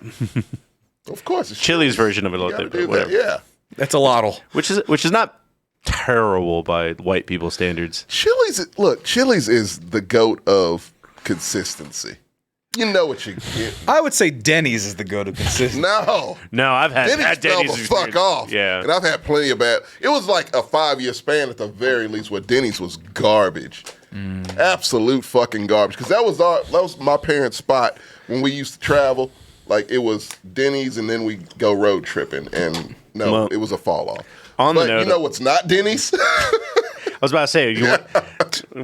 C: Of course, it's
E: Chili's version of
C: You gotta
E: elote,
C: do
E: but
C: that.
E: whatever.
C: Yeah.
D: That's a lottle.
E: Which is not terrible by white people standards.
C: Chili's is the goat of consistency. You know what you get.
D: I would say Denny's is the go-to consistency.
C: No.
E: No, I've had
C: Denny's
E: bad
C: fell
E: Denny's
C: the fuck
E: experience.
C: off.
E: Yeah.
C: And I've had plenty of bad. It was like a 5-year span at the very least where Denny's was garbage. Absolute fucking garbage. Because that was my parents' spot when we used to travel. Like it was Denny's and then we go road tripping. And no,
E: Well,
C: it was a fall off.
E: on the
C: But
E: note
C: you know
E: of-
C: what's not Denny's?
E: I was about to say, you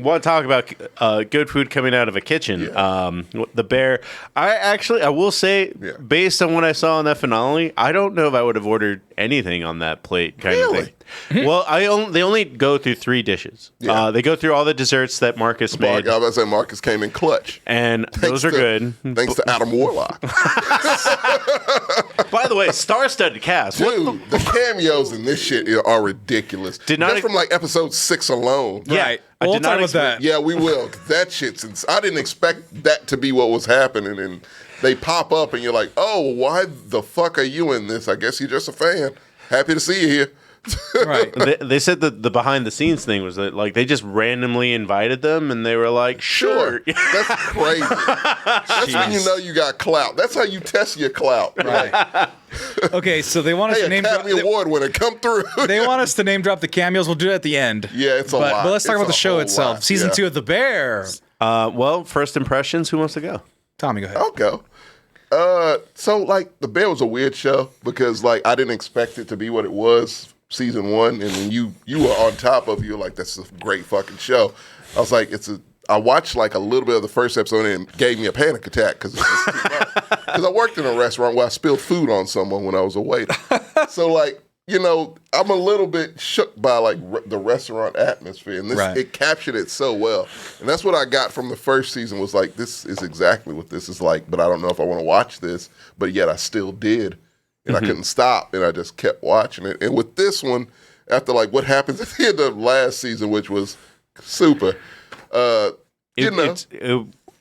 E: want to talk about good food coming out of a kitchen. The Bear. I will say,
C: Yeah.
E: based on what I saw on that finale, I don't know if I would have ordered anything on that plate kind of
C: Really?
E: thing. Well, they only go through 3 dishes.
C: Yeah.
E: They go through all the desserts that Marcus
C: I was
E: made,
C: about to say Marcus came in clutch.
E: and those are good.
C: Thanks to Adam Warlock.
E: By the way, star-studded cast. What the-
C: Dude, the cameos in this shit are ridiculous.
E: Did not
C: Just from like episode 6 alone.
E: Yeah,
D: Right.
E: I
D: We'll
E: did
D: talk
E: not
D: about
E: expect-
D: that.
C: Yeah, we will. That shit's I didn't expect that to be what was happening. And they pop up and you're like, oh, why the fuck are you in this? I guess you're just a fan. Happy to see you here.
D: Right.
E: They said that the behind the scenes thing was that like they just randomly invited them and they were like, sure.
C: That's crazy. That's when you know you got clout. That's how you test your clout.
D: Right. Okay, so they want us
C: Hey,
D: to name drop.
C: Academy Award winner, come through.
D: They want us to name drop the cameos. We'll do it at the end.
C: Yeah, it's a lot.
D: But let's talk
C: It's
D: about the
C: a
D: show
C: whole
D: itself.
C: lot,
D: Season
C: yeah.
D: 2 of The Bear.
E: Well, first impressions. Who wants to go?
D: Tommy, go ahead.
C: I'll go. So like The Bear was a weird show because like I didn't expect it to be what it was season 1, and when you were on top of it, you're like, that's a great fucking show. I was like, I watched like a little bit of the first episode and it gave me a panic attack because I worked in a restaurant where I spilled food on someone when I was a waiter. So like, you know, I'm a little bit shook by like the restaurant atmosphere, and this
D: Right.
C: it captured it so well. And that's what I got from the first season was like, this is exactly what this is like, but I don't know if I want to watch this, but yet I still did. And I couldn't stop, and I just kept watching it. And with this one, after like what happens at the end of last season, which was super,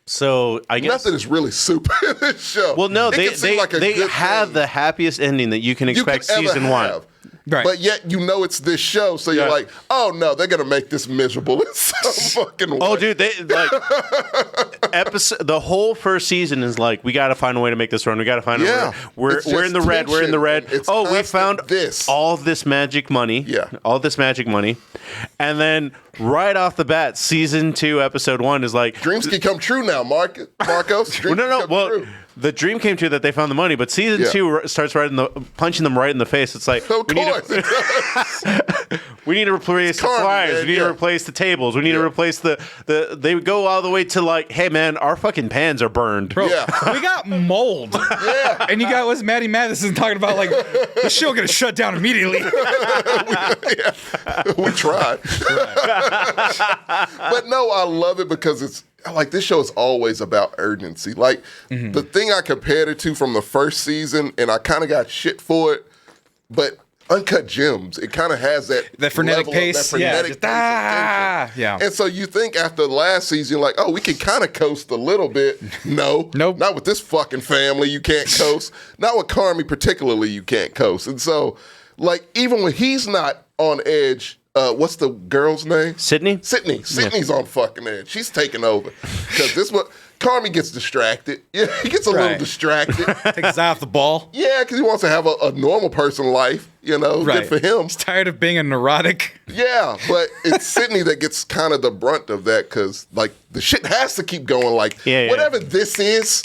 E: So I guess
C: nothing is really super in this show.
E: Well, no,
C: It
E: they
C: can seem like a
E: they
C: good
E: have
C: thing
E: the happiest ending that you can
C: you
E: expect
C: could ever
E: season 1.
C: have.
D: Right.
C: But yet you know it's this show, so you're
E: Yeah.
C: like, oh no, they're gonna make this miserable in some fucking way.
E: Oh, dude, they like episode. The whole first season is like, we got to find a way to make this run. We got to find a
C: Yeah.
E: way. We're
C: It's
E: in the
C: just
E: red. We're in the
C: tension.
E: red.
C: It's
E: Oh, we
C: constant
E: found
C: this.
E: all this magic money.
C: Yeah.
E: all this magic money, and then right off the bat, season 2, episode 1 is like,
C: Dreams can come true now, Marcos.
E: well,
C: Dreams
E: no.
C: can come
E: Well,
C: true.
E: the dream came true that they found the money, but season
C: Yeah.
E: 2 starts punching them right in the face. It's like,
C: Of
E: we need
C: course.
E: we need to replace the
C: karma,
E: flyers.
C: man,
E: We need to
C: yeah.
E: replace the tables. We need to replace the. They go all the way to like, hey man, our fucking pans are burned.
D: Bro,
C: Yeah.
D: we got mold.
C: Yeah.
D: And you got what's Maddie Matheson talking about like the show gonna shut down immediately.
C: We tried. But no, I love it because it's like this show is always about urgency. Like the thing I compared it to from the first season, and I kind of got shit for it, but Uncut Gems, it kind of has that
D: frenetic
C: level of-
D: pace.
C: that frenetic
D: Just,
C: pace of tension.
D: yeah.
C: And so you think after last season, you're like, oh, we can kind of coast a little bit. No.
D: Nope.
C: Not with this fucking family, you can't coast. Not with Carmi particularly, you can't coast. And so, like, even when he's not on edge, what's the girl's name?
E: Sydney?
C: Sydney's on fucking edge. She's taking over. Because Carmi gets distracted. Yeah, he gets a little distracted.
D: Takes his eye off the ball.
C: Yeah, because he wants to have a normal person life. Good for him.
D: He's tired of being a neurotic.
C: Yeah, but it's Sydney that gets kind of the brunt of that because, like, the shit has to keep going. Like, whatever this is,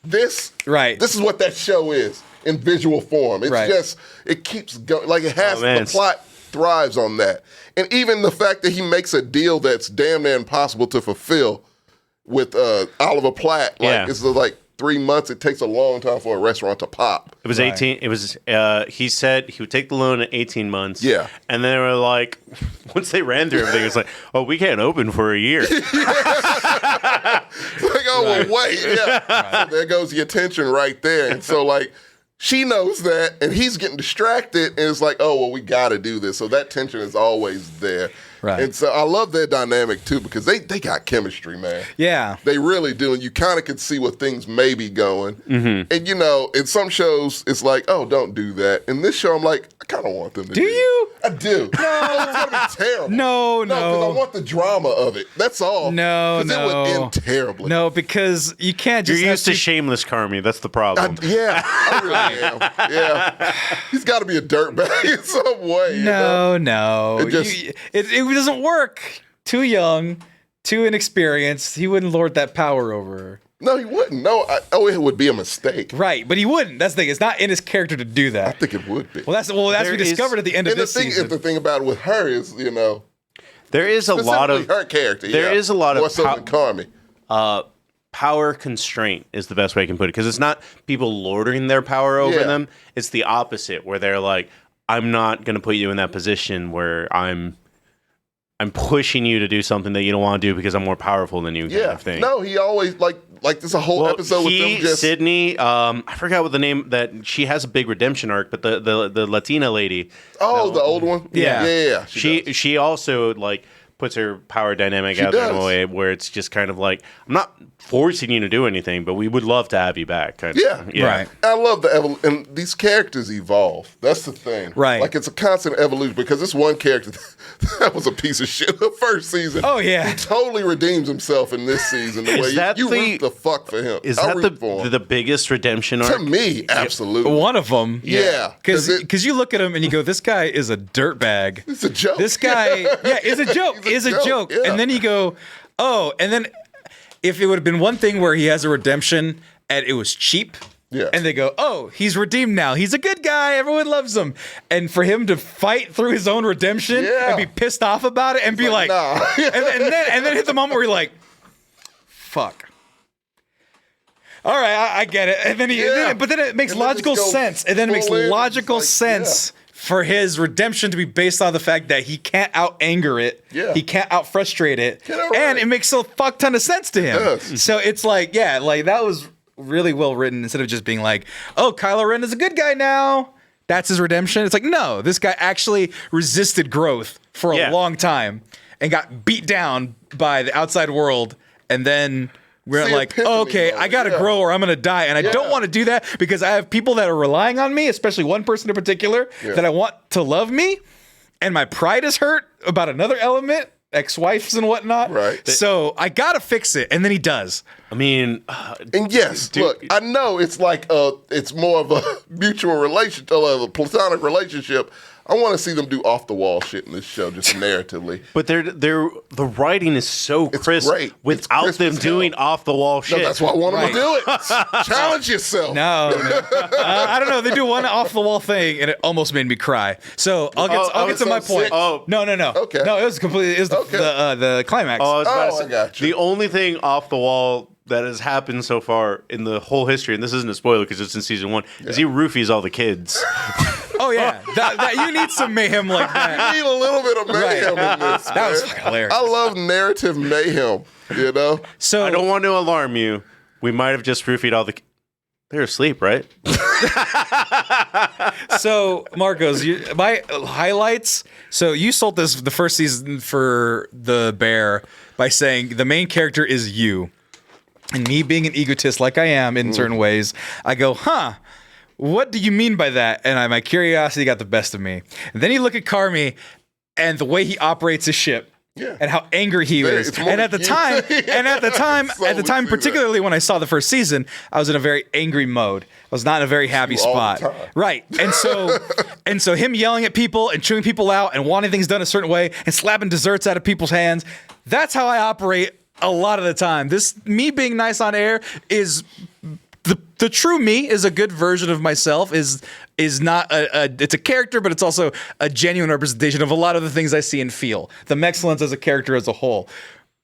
C: this is what that show is in visual form. It's just, it keeps going. Like, it has, the plot thrives on that. And even the fact that he makes a deal that's damn near impossible to fulfill with Oliver Platt. Like, it's like 3 months. It takes a long time for a restaurant to pop.
E: It was 18. It was, he said he would take the loan in 18 months.
C: Yeah.
E: And then they were like, once they ran through everything, it's like, oh, we can't open for a year.
C: Like, oh, well, wait. Yeah. So there goes the attention right there. And so, like, she knows that, and he's getting distracted, and it's like, oh, well, we got to do this. So that tension is always there.
D: Right.
C: And so I love their dynamic, too, because they got chemistry, man.
D: Yeah.
C: They really do, and you kind of can see where things may be going. Mm-hmm. And, in some shows, it's like, oh, don't do that. In this show, I'm like, I kind of want them to do
D: you?
C: I do. No. It's going to be terrible.
D: No.
C: because I want the drama of it. That's all.
D: No.
C: Because it would end terribly.
D: No, because you can't just...
E: You're used to shameless Carmi. That's the problem.
C: I really am. Yeah. He's got to be a dirtbag in some way.
D: No.
C: It just...
D: It doesn't work. Too young, too inexperienced. He wouldn't lord that power over her.
C: No, he wouldn't. No, it would be a mistake.
D: Right, but he wouldn't. That's the thing. It's not in his character to do that.
C: I think it would be.
D: Well, that's we discovered at the end of this season.
C: The thing about it with her is,
E: there is a lot of
C: her character.
E: There is a lot
C: more
E: of
C: so than Carmi.
E: Power constraint is the best way I can put it, because it's not people lording their power over them. It's the opposite, where they're like, I'm not going to put you in that position where I'm pushing you to do something that you don't want to do because I'm more powerful than you. Kind of thing.
C: No, he always like there's a whole episode with them just
E: Sydney. I forgot what the name that she has a big redemption arc, but the Latina lady.
C: Oh, the old one. Yeah.
E: She also like puts her power dynamic out there in a way where it's just kind of like, I'm not forcing you to do anything, but we would love to have you back. Kind of.
C: Yeah. Right. I love and these characters evolve. That's the thing.
D: Right.
C: Like, it's a constant evolution, because this one character that was a piece of shit the first season.
D: Oh, yeah.
C: He totally redeems himself in this season. The way you root the fuck for him.
E: Is that the biggest redemption arc?
C: To me, absolutely.
D: One of them.
C: Yeah.
D: Because you look at him and you go, this guy is a dirtbag.
C: It's a joke.
D: This guy, is a joke. Is a joke.
C: Yeah.
D: And then you go, oh, and then if it would have been one thing where he has a redemption and it was cheap, and they go, oh, he's redeemed now. He's a good guy. Everyone loves him. And for him to fight through his own redemption and be pissed off about it and be like
C: nah.
D: and then hit the moment where you're like, fuck. All right, I get it. And then but then it makes logical sense. And then it makes logical sense for his redemption to be based on the fact that he can't out-anger it. Yeah. He can't out-frustrate it. And it makes a fuck ton of sense to him. Yes. So it's like, that was really well written, instead of just being like, oh, Kylo Ren is a good guy now. That's his redemption. It's like, no, this guy actually resisted growth for a long time and got beat down by the outside world. And then we're like, oh, okay, I got to grow or I'm going to die. And I don't want to do that because I have people that are relying on me, especially one person in particular, that I want to love me. And my pride is hurt about another element, ex-wives and whatnot. Right. So I got to fix it. And then he does.
E: I mean,
C: and yes, look, I know it's like it's more of a mutual relationship, a platonic relationship. I want to see them do off the wall shit in this show, just narratively.
E: But the writing is so crisp without them doing off the wall shit.
C: No, that's why I want them to do it. Challenge yourself.
D: No. I don't know. They do one off the wall thing, and it almost made me cry. So I'll get to my point. No.
C: Okay.
D: No, it was completely. It was the climax.
C: I got you.
E: The only thing off the wall that has happened so far in the whole history, and this isn't a spoiler because it's in season 1, is he roofies all the kids.
D: Oh yeah, that you need some mayhem like that.
C: You need a little bit of mayhem in this.
D: That was hilarious.
C: I love narrative mayhem.
E: So I don't want to alarm you. We might have just roofied all the. They're asleep, right?
D: So Marcos, my highlights. So you sold this the first season for The Bear by saying the main character is you. And me being an egotist like I am in certain ways, I go, what do you mean by that? And my curiosity got the best of me. And then you look at Carmi and the way he operates his ship and how angry he was.
C: It's more
D: And at the
C: cute.
D: time,
C: So we see
D: particularly when I saw the first season, I was in a very angry mode. I was not in a very happy
C: all the
D: spot.
C: time.
D: Right. And so him yelling at people and chewing people out and wanting things done a certain way and slapping desserts out of people's hands. That's how I operate a lot of the time. Me being nice on air is the true me is a good version of myself, is not it's a character, but it's also a genuine representation of a lot of the things I see and feel. The Mexcellence as a character as a whole.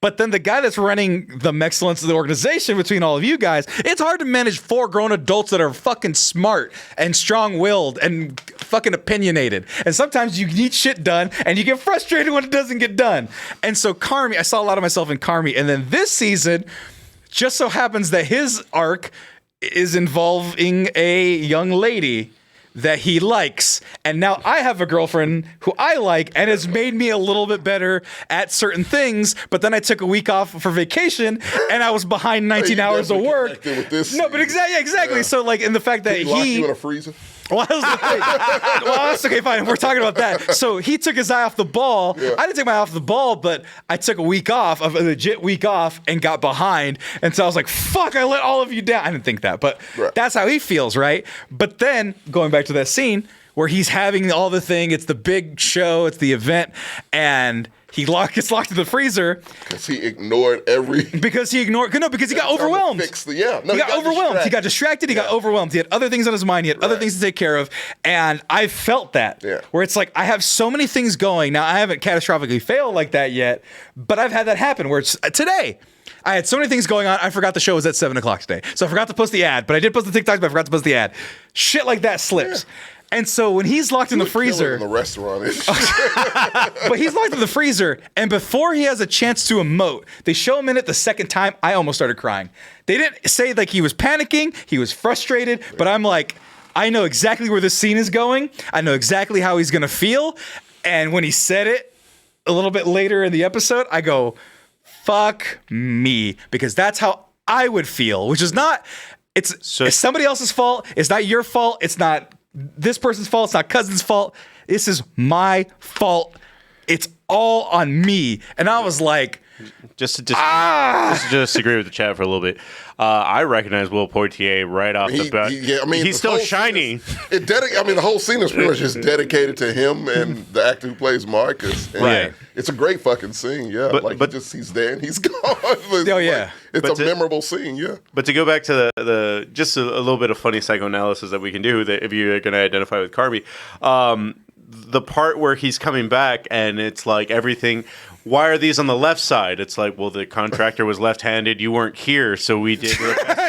D: But then the guy that's running the Mexcellence of the organization between all of you guys, it's hard to manage 4 grown adults that are fucking smart and strong-willed and fucking opinionated. And sometimes you need shit done and you get frustrated when it doesn't get done. And so Carmi, I saw a lot of myself in Carmi. And then this season, just so happens that his arc is involving a young lady that he likes. And now I have a girlfriend who I like and has made me a little bit better at certain things. But then I took a week off for vacation and I was behind 19 hours of work.
C: With this
D: No, but exactly. Yeah. So like in the fact that
C: he locked you in a freezer.
D: Well, that's okay, fine. We're talking about that. So he took his eye off the ball.
C: Yeah.
D: I didn't take my eye off the ball, but I took a week off, a legit week off, and got behind. And so I was like, fuck, I let all of you down. I didn't think that, but that's how he feels, right? But then, going back to that scene where he's having all the thing, it's the big show, it's the event, and he gets locked in the freezer.
C: Because he ignored every...
D: Because he got overwhelmed.
C: He
D: He got overwhelmed. He got distracted. He got overwhelmed. He had other things on his mind. He had other things to take care of. And I felt that.
C: Yeah.
D: Where it's like, I have so many things going. Now, I haven't catastrophically failed like that yet, but I've had that happen where it's today. I had so many things going on. I forgot the show was at 7 o'clock today. So I forgot to post the ad, but I did post the TikTok, but I forgot to post the ad. Shit like that slips. Yeah. And so when he's locked in the freezer,
C: in the restaurant,
D: but he's locked in the freezer, and before he has a chance to emote, they show him in it the second time. I almost started crying. They didn't say like he was panicking, he was frustrated, but I'm like, I know exactly where this scene is going. I know exactly how he's gonna feel. And when he said it a little bit later in the episode, I go, fuck me, because that's how I would feel, which is not. It's somebody else's fault. It's not your fault. It's not this person's fault. It's not cousin's fault. This is my fault. It's all on me. And I was like,
E: just to disagree with the chat for a little bit. I recognize Will Poitier right off the bat. He's still shiny.
C: The whole scene is pretty much just dedicated to him and the actor who plays Marcus. And
D: right.
C: It's a great fucking scene, yeah. But he's there and he's gone. It's a memorable scene, yeah.
E: But to go back to the just a little bit of funny psychoanalysis that we can do, that if you're going to identify with Carby, the part where he's coming back and it's like everything. Why are these on the left side? It's like, well, the contractor was left-handed. You weren't here, so we did.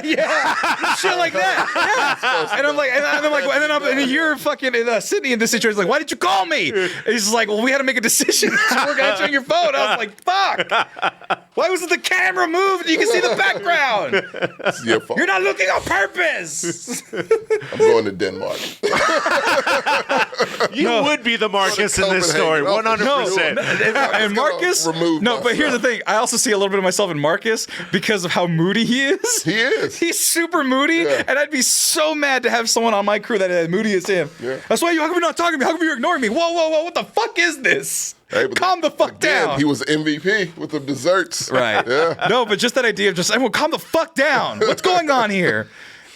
D: Yeah, shit like that. Yeah. And I'm like, and then you're fucking in Sydney in this situation. Like, why did you call me? And he's like, well, we had to make a decision. So we're answering your phone. I was like, fuck. Why wasn't the camera moved? You can see the background.
C: It's your fault.
D: You're not looking on purpose.
C: I'm going to Denmark.
E: You would be the Marcus in this story, 100%.
D: And Marcus. But here's the thing. I also see a little bit of myself in Marcus because of how moody he is.
C: He is.
D: He's super moody, and I'd be so mad to have someone on my crew that as moody as him. Yeah. That's why how come you're not talking to me? How come you're ignoring me? Whoa, what the fuck is this? Hey, calm the fuck down.
C: He was MVP with the desserts.
D: Right.
C: Yeah.
D: No, but just that idea of everyone calm the fuck down. What's going on here?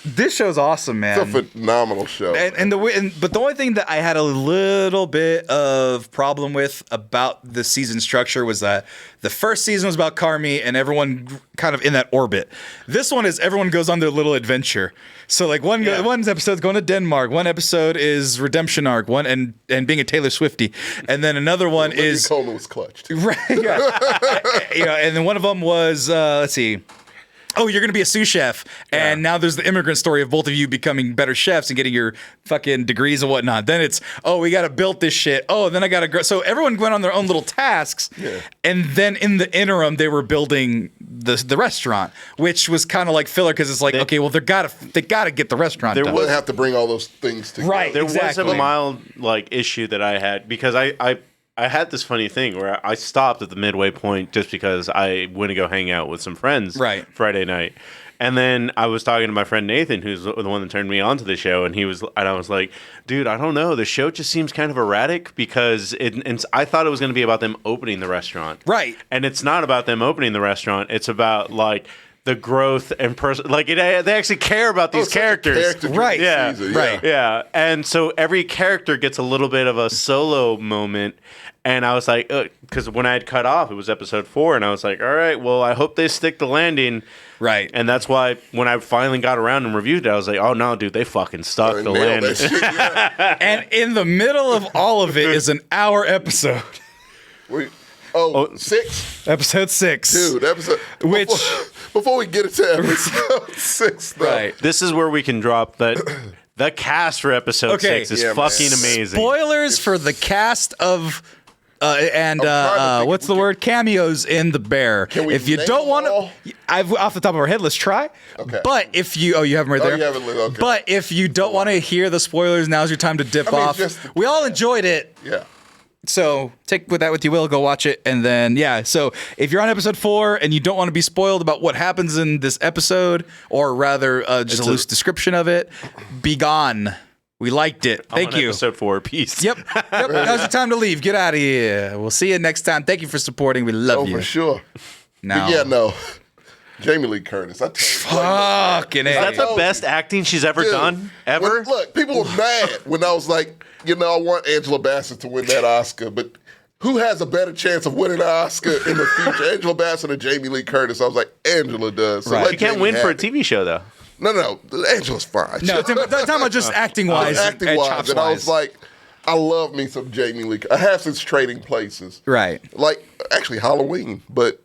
D: This show's awesome, man.
C: It's a phenomenal show.
D: But the only thing that I had a little bit of problem with about the season structure was that the first season was about Carmi and everyone kind of in that orbit. This one is everyone goes on their little adventure. So like one episode's going to Denmark, one episode is redemption arc, one and being a Taylor Swiftie, and then another one is
C: Coleman was clutched.
D: Right. Yeah. And then one of them was let's see. Oh, you're going to be a sous chef. And now there's the immigrant story of both of you becoming better chefs and getting your fucking degrees and whatnot. Then it's, we got to build this shit. Oh, then I got to... So everyone went on their own little tasks. Yeah. And then in the interim, they were building the restaurant, which was kind of like filler because it's like, okay, well, they got to get the restaurant done.
C: They have to bring all those things together.
D: Right,
E: There was a mild issue that I had because I had this funny thing where I stopped at the midway point just because I went to go hang out with some friends Friday night. And then I was talking to my friend Nathan, who's the one that turned me on to the show, and I was like, dude, I don't know. The show just seems kind of erratic because I thought it was going to be about them opening the restaurant.
D: Right.
E: And it's not about them opening the restaurant. It's about like the growth and they actually care about these characters.
D: Right.
E: Yeah.
C: Season,
D: Right.
E: Yeah. And so every character gets a little bit of a solo moment. And I was like, because when I had cut off, it was episode 4, and I was like, all right, well, I hope they stick the landing.
D: Right.
E: And that's why when I finally got around and reviewed it, I was like, oh no, dude, they fucking stuck the
C: Nailed
E: landing.
C: that shit, yeah.
D: And in the middle of all of it is an hour episode.
C: Six?
D: Episode 6.
C: Dude, episode.
D: Which-
C: Before we get into episode 6, though.
D: Right.
E: This is where we can drop that. The cast for episode 6 is
C: Yeah,
E: fucking
C: man.
E: amazing.
D: Spoilers for the cast of
C: trying to think-
D: what's the word? Cameos in The Bear.
C: Can we
D: If you
C: name
D: don't
C: them
D: want
C: all?
D: to, off the top of our head, let's try.
C: Okay.
D: But if you have them right
C: Oh,
D: there.
C: you have it, okay.
D: But if you don't want to hear the spoilers, now's your time to dip
C: I mean,
D: off.
C: just-
D: We all enjoyed it.
C: Yeah.
D: So take with that what you will, go watch it, and then so if you're on episode 4 and you don't want to be spoiled about what happens in this episode, or rather just a loose description of it, be gone. We liked it. Thank you.
E: Episode 4, peace.
D: Yep. Now's your time to leave. Get out of here. We'll see you next time. Thank you for supporting. We love
C: Oh,
D: you.
C: for sure.
D: Now,
C: But yeah, no. Jamie Lee Curtis. I tell you.
D: fucking
E: Is that
D: A.
E: the best acting she's ever
C: Dude,
E: done? Ever?
C: Look, people were mad when I was like, I want Angela Bassett to win that Oscar, but who has a better chance of winning an Oscar in the future, Angela Bassett or Jamie Lee Curtis? I was like, Angela does. So
D: Right.
C: let
E: You can't
C: Jamie
E: win for a
C: have it.
E: TV show, though.
C: No, Angela's fine.
D: No, talking about just acting wise.
C: acting wise, and I was like, I love me some Jamie Lee. I have since Trading Places,
D: right.
C: like actually Halloween, but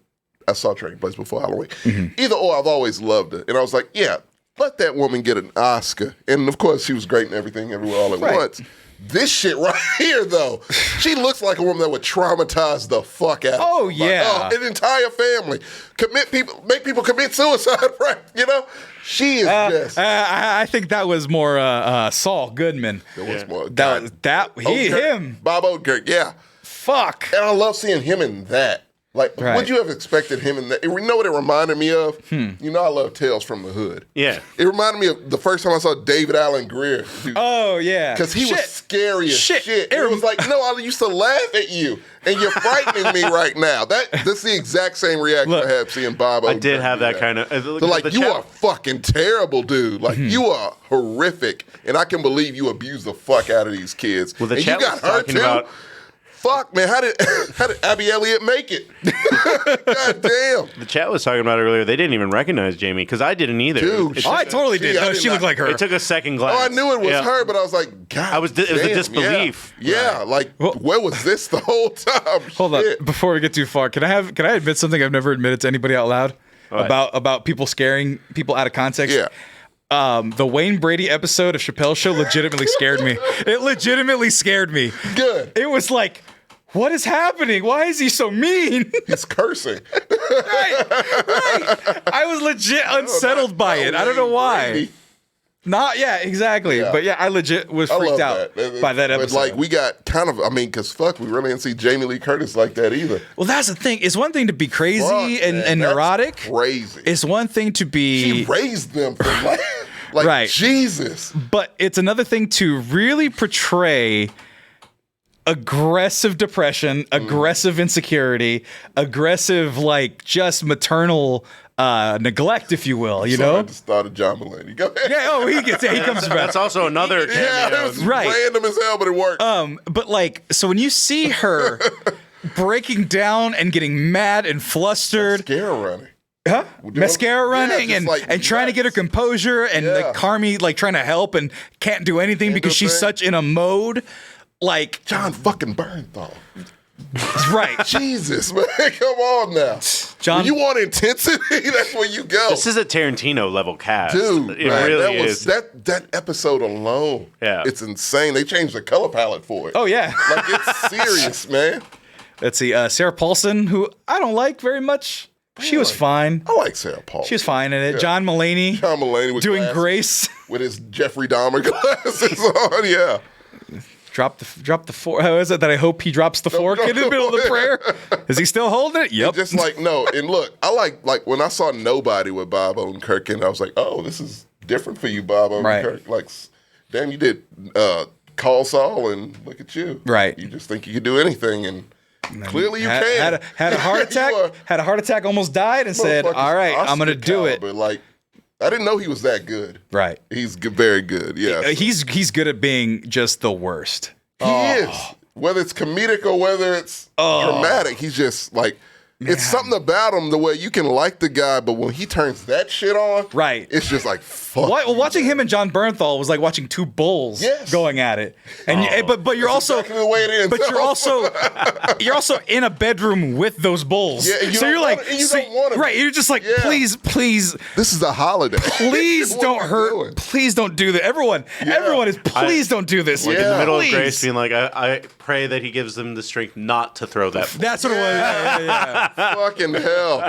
C: I saw Trading Places before Halloween.
D: Mm-hmm.
C: Either or, I've always loved it, and I was like, yeah, let that woman get an Oscar, and of course she was great in Everything Everywhere All at
D: Right.
C: Once. This shit right here, though, she looks like a woman that would traumatize the fuck out of
D: Oh,
C: somebody.
D: yeah.
C: An entire family. Make people commit suicide, right? She is just.
D: I think that was more Saul Goodman.
C: There was more.
D: Him.
C: Bob Odenkirk, yeah.
D: Fuck.
C: And I love seeing him in that. Like,
D: Right.
C: would you have expected him in that? You know what it reminded me of? I love Tales from the Hood.
E: Yeah.
C: It reminded me of the first time I saw David Allen Greer.
D: Oh yeah.
C: Because he was scary as shit.
D: Shit.
C: It was like, I used to laugh at you, and you're frightening me right now. That's the exact same reaction
D: Look,
C: I had seeing Bob Odenkirk.
E: I did have
C: do
E: that kind of.
C: They're like, you are fucking terrible, dude. Like, you are horrific, and I can believe you abuse the fuck out of these kids.
E: Well, the
C: and
E: chat
C: you got
E: was
C: hurt
E: talking
C: too.
E: about.
C: Fuck, man, how did Abby Elliott make it? God damn.
E: The chat was talking about earlier. They didn't even recognize Jamie because I didn't either.
C: Dude,
E: It
D: Oh, I
E: took-
D: totally did.
C: I
D: No,
C: did
D: she
C: not-
D: looked like her.
E: It took a second glance.
C: Oh, I knew it was
E: Yeah.
C: her, but I was like, God.
E: It was the
C: damn,
E: disbelief.
C: Yeah, like, where was this the whole time?
D: Hold
C: Shit.
D: on, before we get too far, can I admit something I've never admitted to anybody out loud about people scaring people out of context?
C: Yeah.
D: The Wayne Brady episode of Chappelle's Show legitimately scared me. It legitimately scared me.
C: Good.
D: It was like, what is happening? Why is he so mean?
C: He's cursing.
D: right. I was legit unsettled by it. I don't know why.
C: Brady.
D: Exactly.
C: Yeah.
D: But yeah, I legit was
C: I
D: freaked
C: love
D: out
C: that.
D: by that
C: But
D: episode.
C: like, we got kind of, because fuck, we really didn't see Jamie Lee Curtis like that either.
D: Well, that's the thing. It's one thing to be crazy
C: Fuck,
D: and
C: man, that's
D: neurotic.
C: Crazy.
D: It's one thing to be.
C: She raised them from like
D: Right.
C: Jesus.
D: But it's another thing to really portray aggressive depression, aggressive insecurity, aggressive, like, just maternal neglect, if you will, you know?
C: I just thought of John Mulaney. Go ahead.
D: Yeah, he comes back.
E: That's also another
C: Yeah,
E: cameo.
C: it was
D: Right.
C: random as hell, but it worked.
D: But like, so when you see her breaking down and getting mad and flustered,
C: Mascara running.
D: huh? Mascara
C: Yeah,
D: running
C: just
D: and,
C: like
D: and trying to get her
C: nuts.
D: composure and
C: Yeah.
D: like Carmi like trying to help and can't do anything
C: Can't
D: because
C: do a
D: she's
C: thing.
D: such in a mode. Like,
C: John fucking Bernthal.
D: right.
C: Jesus, man. Come on now.
D: John-
C: When you want intensity, that's where you go.
E: This is a Tarantino level cast.
C: Dude,
E: It
C: man,
E: really
C: that
E: is.
C: that episode alone.
E: Yeah.
C: It's insane. They changed the color palette for it.
D: Oh, yeah.
C: Like, it's serious, man.
D: Let's see. Sarah Paulson, who I don't like very much. She was fine.
C: I like Sarah Paul.
D: She was fine in it. John Mulaney
C: John Mulaney with
D: doing
C: glasses,
D: Grace.
C: with his Jeffrey Dahmer glasses on. Yeah.
D: drop the fork. How is it that I hope he drops the fork in the middle of the prayer? Is he still holding it? Yep.
C: Just like, no. And look, I like when I saw Nobody with Bob Odenkirk, I was like, oh, this is different for you, Bob Odenkirk. Like, damn, you did Call Saul, and look at you.
D: Right.
C: You just think you could do anything, and clearly you can.
D: Had a heart attack. Had a heart attack. Almost died, and said, "All right, I'm gonna do it."
C: But like, I didn't know he was that good.
D: Right.
C: He's very good. Yeah.
D: He's good at being just the worst.
C: He is. Whether it's comedic or whether it's dramatic, he's just like. It's something about him the way you can like the guy, but when he turns that shit on,
D: right,
C: it's just like fuck.
D: Watching him and John Bernthal was like watching two bulls going at it, and but you're also
C: exactly the way it is.
D: But you're also in a bedroom with those bulls.
C: Yeah,
D: so you're like,
C: don't want to
D: right? You're just like, please.
C: This is a holiday.
D: Please don't hurt. Please don't do that. Everyone is. Please don't do this.
E: Like in the middle of Grace, being like, I pray that he gives them the strength not to throw that.
D: That's what it was. Yeah.
C: Fucking hell.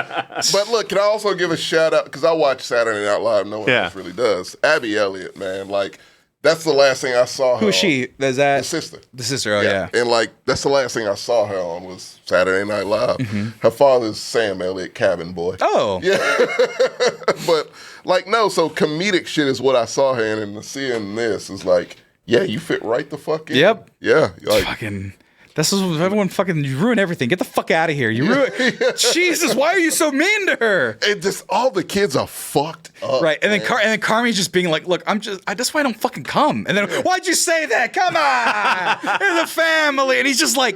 C: But look, can I also give a shout out, because I watch Saturday Night Live, no one else really does. Abby Elliott, man, like, that's the last thing I saw her
D: Who is she? Is that
C: the sister?
D: The sister, yeah.
C: And like, that's the last thing I saw her on was Saturday Night Live. Her father's Sam Elliott, cabin boy.
D: Oh.
C: Yeah. But like, no, so comedic shit is what I saw her in, and seeing this is like, yeah, you fit right the fuck in.
D: Yep.
C: Yeah. Like,
D: fucking... This is everyone fucking. You ruin everything. Get the fuck out of here. You ruin. Jesus, why are you so mean to her?
C: And just all the kids are fucked up.
D: Right, and then Carmi just being like, "Look, that's why I don't fucking come." And then, why'd you say that? Come on, there's a family, and he's just like,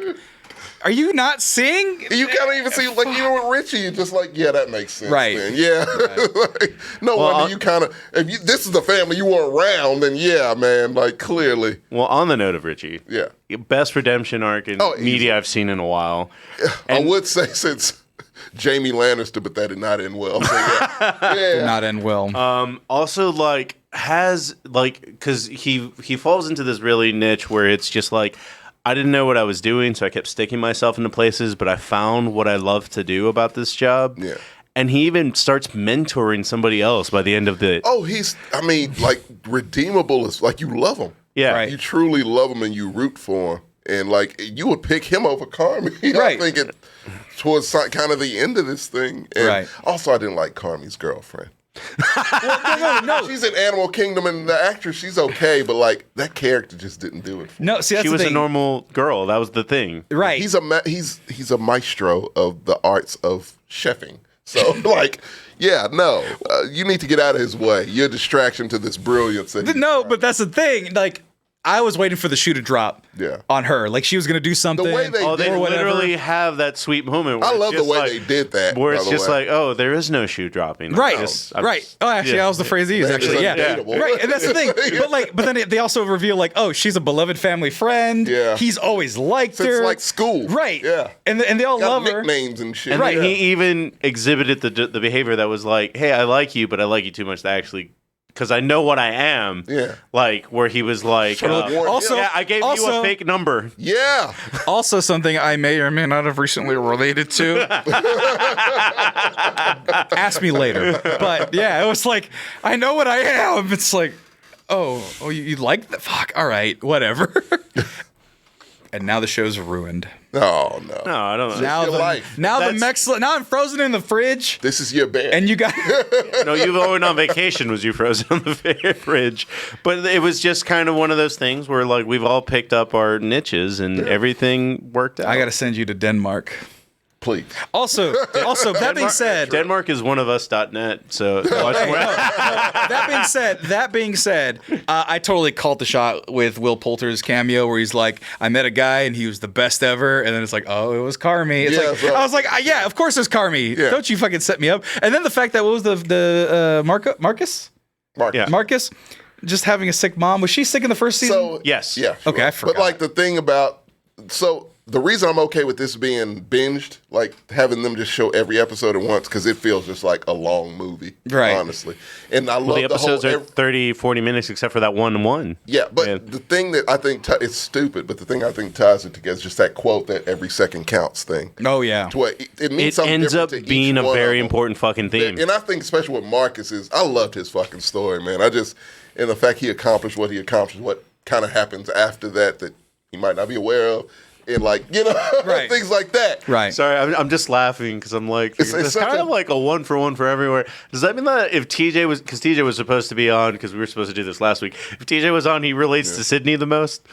D: "Are you not seeing?"
C: You can't even see, like, even with Richie, you're just like, yeah, that makes sense.
D: Right.
C: Man. Yeah. Like, no wonder you kind of, if this is the family you were around, then yeah, man, like, clearly.
E: Well, on the note of Richie, best redemption arc in media I've seen in a while.
C: I would say since Jamie Lannister, but that did not end well. So
D: Did not end well.
E: Also, like, because he falls into this really niche where it's just like, I didn't know what I was doing, so I kept sticking myself into places, but I found what I love to do about this job.
C: Yeah.
E: And he even starts mentoring somebody else by the end of the...
C: Oh, like, redeemable is, like, you love him.
E: Yeah.
D: Right.
C: You truly love him and you root for him. And, like, you would pick him over Carmi.
D: Right.
C: I think towards kind of the end of this thing. And also, I didn't like Carmi's girlfriend.
D: Well, no.
C: She's in Animal Kingdom, and the actress, she's okay, but like that character just didn't do it for me.
D: No, see, that's
E: she
D: the
E: was
D: thing.
E: a normal girl. That was the thing.
D: Right.
C: He's a maestro of the arts of chefing. So like, yeah, no, you need to get out of his way. You're a distraction to this brilliance.
D: No, but that's the thing. Like, I was waiting for the shoe to drop on her. Like, she was going to do something.
C: The way
E: they
D: or whatever.
E: literally have that sweet moment where
C: I love
E: it's
C: the way
E: like,
C: they did that.
E: where it's just like, oh, there is no shoe dropping.
D: Right,
E: I'm
D: right. Oh, actually, that was the phrase he used.
C: That is
D: Actually,
C: undateable.
D: right. And that's the thing. But then they also reveal like, oh, she's a beloved family friend.
C: Yeah.
D: He's always liked
C: Since
D: her.
C: like school.
D: Right.
C: Yeah.
D: And they all
C: Got
D: love her.
C: nicknames and shit.
E: And
D: Right.
E: he even exhibited the behavior that was like, hey, I like you, but I like you too much to actually... Because I know what I am.
C: Yeah.
E: Like, where he was like...
D: Also,
E: I gave you a fake number.
C: Yeah.
D: Also something I may or may not have recently related to. Ask me later. But yeah, it was like, I know what I am. It's like, oh, you like that? Fuck, all right, whatever. And now the show's ruined.
C: No.
E: No, I don't know.
C: Now your life.
D: Now I'm frozen in the fridge.
C: This is your bed.
D: And you got
E: No, you went on vacation. Was you frozen on the fridge? But it was just kind of one of those things where like we've all picked up our niches and everything worked out.
D: I got to send you to Denmark.
C: Please.
D: Also, that being said,
E: Denmark is one of us.net. So watch
D: that being said, I totally called the shot with Will Poulter's cameo where he's like, I met a guy and he was the best ever, and then it's like, oh, it was Carmi. It's
C: Yeah,
D: like,
C: so-
D: I was like, yeah, of course it's Carmi.
C: Yeah.
D: Don't you fucking set me up. And then the fact that what was the Marcus?
E: Yeah.
D: Marcus just having a sick mom. Was she sick in the first season?
C: So
E: Yes.
C: Yeah. Sure.
D: Okay, I forgot.
C: But like the thing about the reason I'm okay with this being binged, like having them just show every episode at once, because it feels just like a long movie,
D: Right.
C: honestly. And I love
E: the episodes
C: whole,
E: are 30, 40 minutes except for that one.
C: Yeah, but the thing that I think it's stupid, but the thing I think ties it together is just that quote that every second counts thing.
D: Oh yeah.
C: To where it means
E: It
C: something
E: ends
C: different
E: up
C: to
E: being
C: each
E: a
C: one
E: very
C: of them.
E: important fucking theme.
C: And I think especially with Marcus I loved his fucking story, man. And the fact he accomplished what he accomplished, what kind of happens after that he might not be aware of, and like
D: Right.
C: things like that.
D: Right.
E: Sorry, I'm just laughing because I'm like,
C: It's
E: it's
C: such
E: kind
C: a-
E: of like a 1-for-1 for everywhere. Does that mean that if TJ was, because TJ was supposed to be on, because we were supposed to do this last week, if TJ was on, he relates to Sydney the most?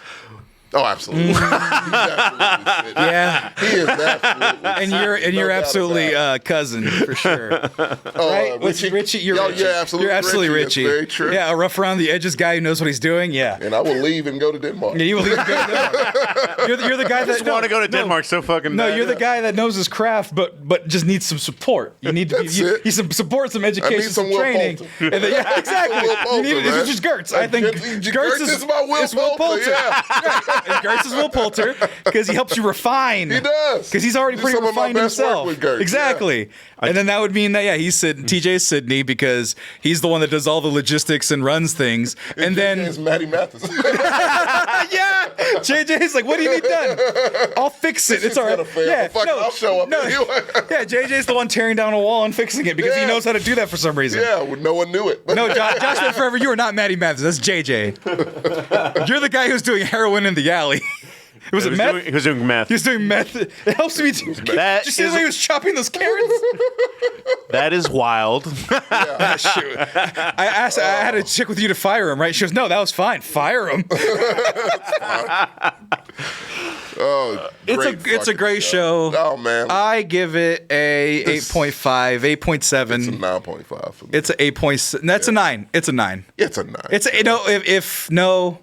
C: Oh, absolutely. He's absolutely Sydney.
D: Yeah.
C: He is absolutely.
D: And you're
C: Sydney, no doubt
D: absolutely
C: about it.
D: cousin for sure.
C: Oh,
D: Right? What's Richie? You're
C: Oh,
D: Richie.
C: yeah, absolutely.
D: You're absolutely
C: Richie.
D: Richie.
C: That's very true.
D: Yeah, a rough around the edges guy who knows what he's doing. Yeah.
C: And I will leave and go to Denmark.
D: Yeah, you will leave good. You're the guy that
E: I just want to go to Denmark so fucking
D: No,
E: bad.
D: you're the guy that knows his craft, but just needs some support. You need to
C: That's it.
D: you some support, some education,
C: some Will
D: training.
C: Poulter.
D: And then, yeah, exactly.
C: Will Poulter,
D: you need
C: man.
D: which is Gertz. I think
C: Gertz is my Will Poulter, yeah.
D: Right. And Gertz is Will Poulter because he helps you refine.
C: He does.
D: Because he's already
C: Do
D: pretty
C: some of my
D: refined
C: best work
D: himself.
C: with Gertz,
D: Exactly. And then that would mean that he's TJ is Sydney because he's the one that does all the logistics and runs things. And then
C: it's Matty Mathis.
D: yeah, JJ's like, what do you need done? I'll fix it. It's all right.
C: gonna fail, but fuck it, I'll show up anyway.
D: Yeah, JJ's the one tearing down a wall and fixing it because he
C: Yeah.
D: knows how to do that for some reason.
C: Yeah, well, no one knew it.
D: No, Josh went forever. You are not Matty Mathis. That's JJ. You're the guy who's doing heroin in the alley. Was it meth?
E: He was doing meth.
D: He was doing meth. It helps me. Did
E: That
D: you see the
E: is-
D: way he was chopping those carrots?
E: That is wild.
D: Ah, shoot. I asked. I had to check with you to fire him, right? She goes, "No, that was fine. Fire him."
C: Oh,
D: It's a great show.
C: Oh man,
D: I give it a 8.5, 8.7.
C: it's a 9.5 for me.
D: It's an 8.7. That's a 9. It's a 9.
C: It's a 9.
D: It's a,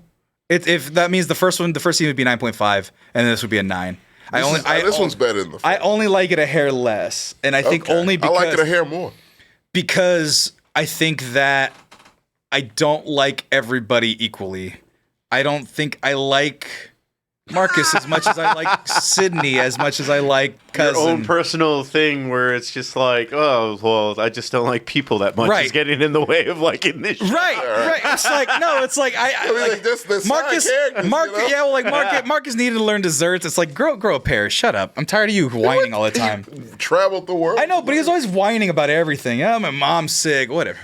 D: if that means the first season would be 9.5 and this would be a 9.
C: This one's better than the first.
D: I only like it a hair less, and I think
C: Okay.
D: only because
C: I like it a hair more.
D: because I think that I don't like everybody equally. I don't think I like Marcus as much as I like Sydney, as much as I like
E: Your
D: Cousin.
E: own personal thing where it's just like, oh, well, I just don't like people that much.
D: Right.
E: Is getting in the way of liking this show.
D: Right. It's like no, it's like I
C: mean,
D: like,
C: like, that's the side
D: Marcus.
C: characters,
D: Marcus,
C: you know?
D: yeah, well, like Marcus needed to learn desserts. It's like grow a pair. Shut up. I'm tired of you whining all the time.
C: Traveled the world.
D: I know, but he's always whining about everything. Oh, my mom's sick. Whatever.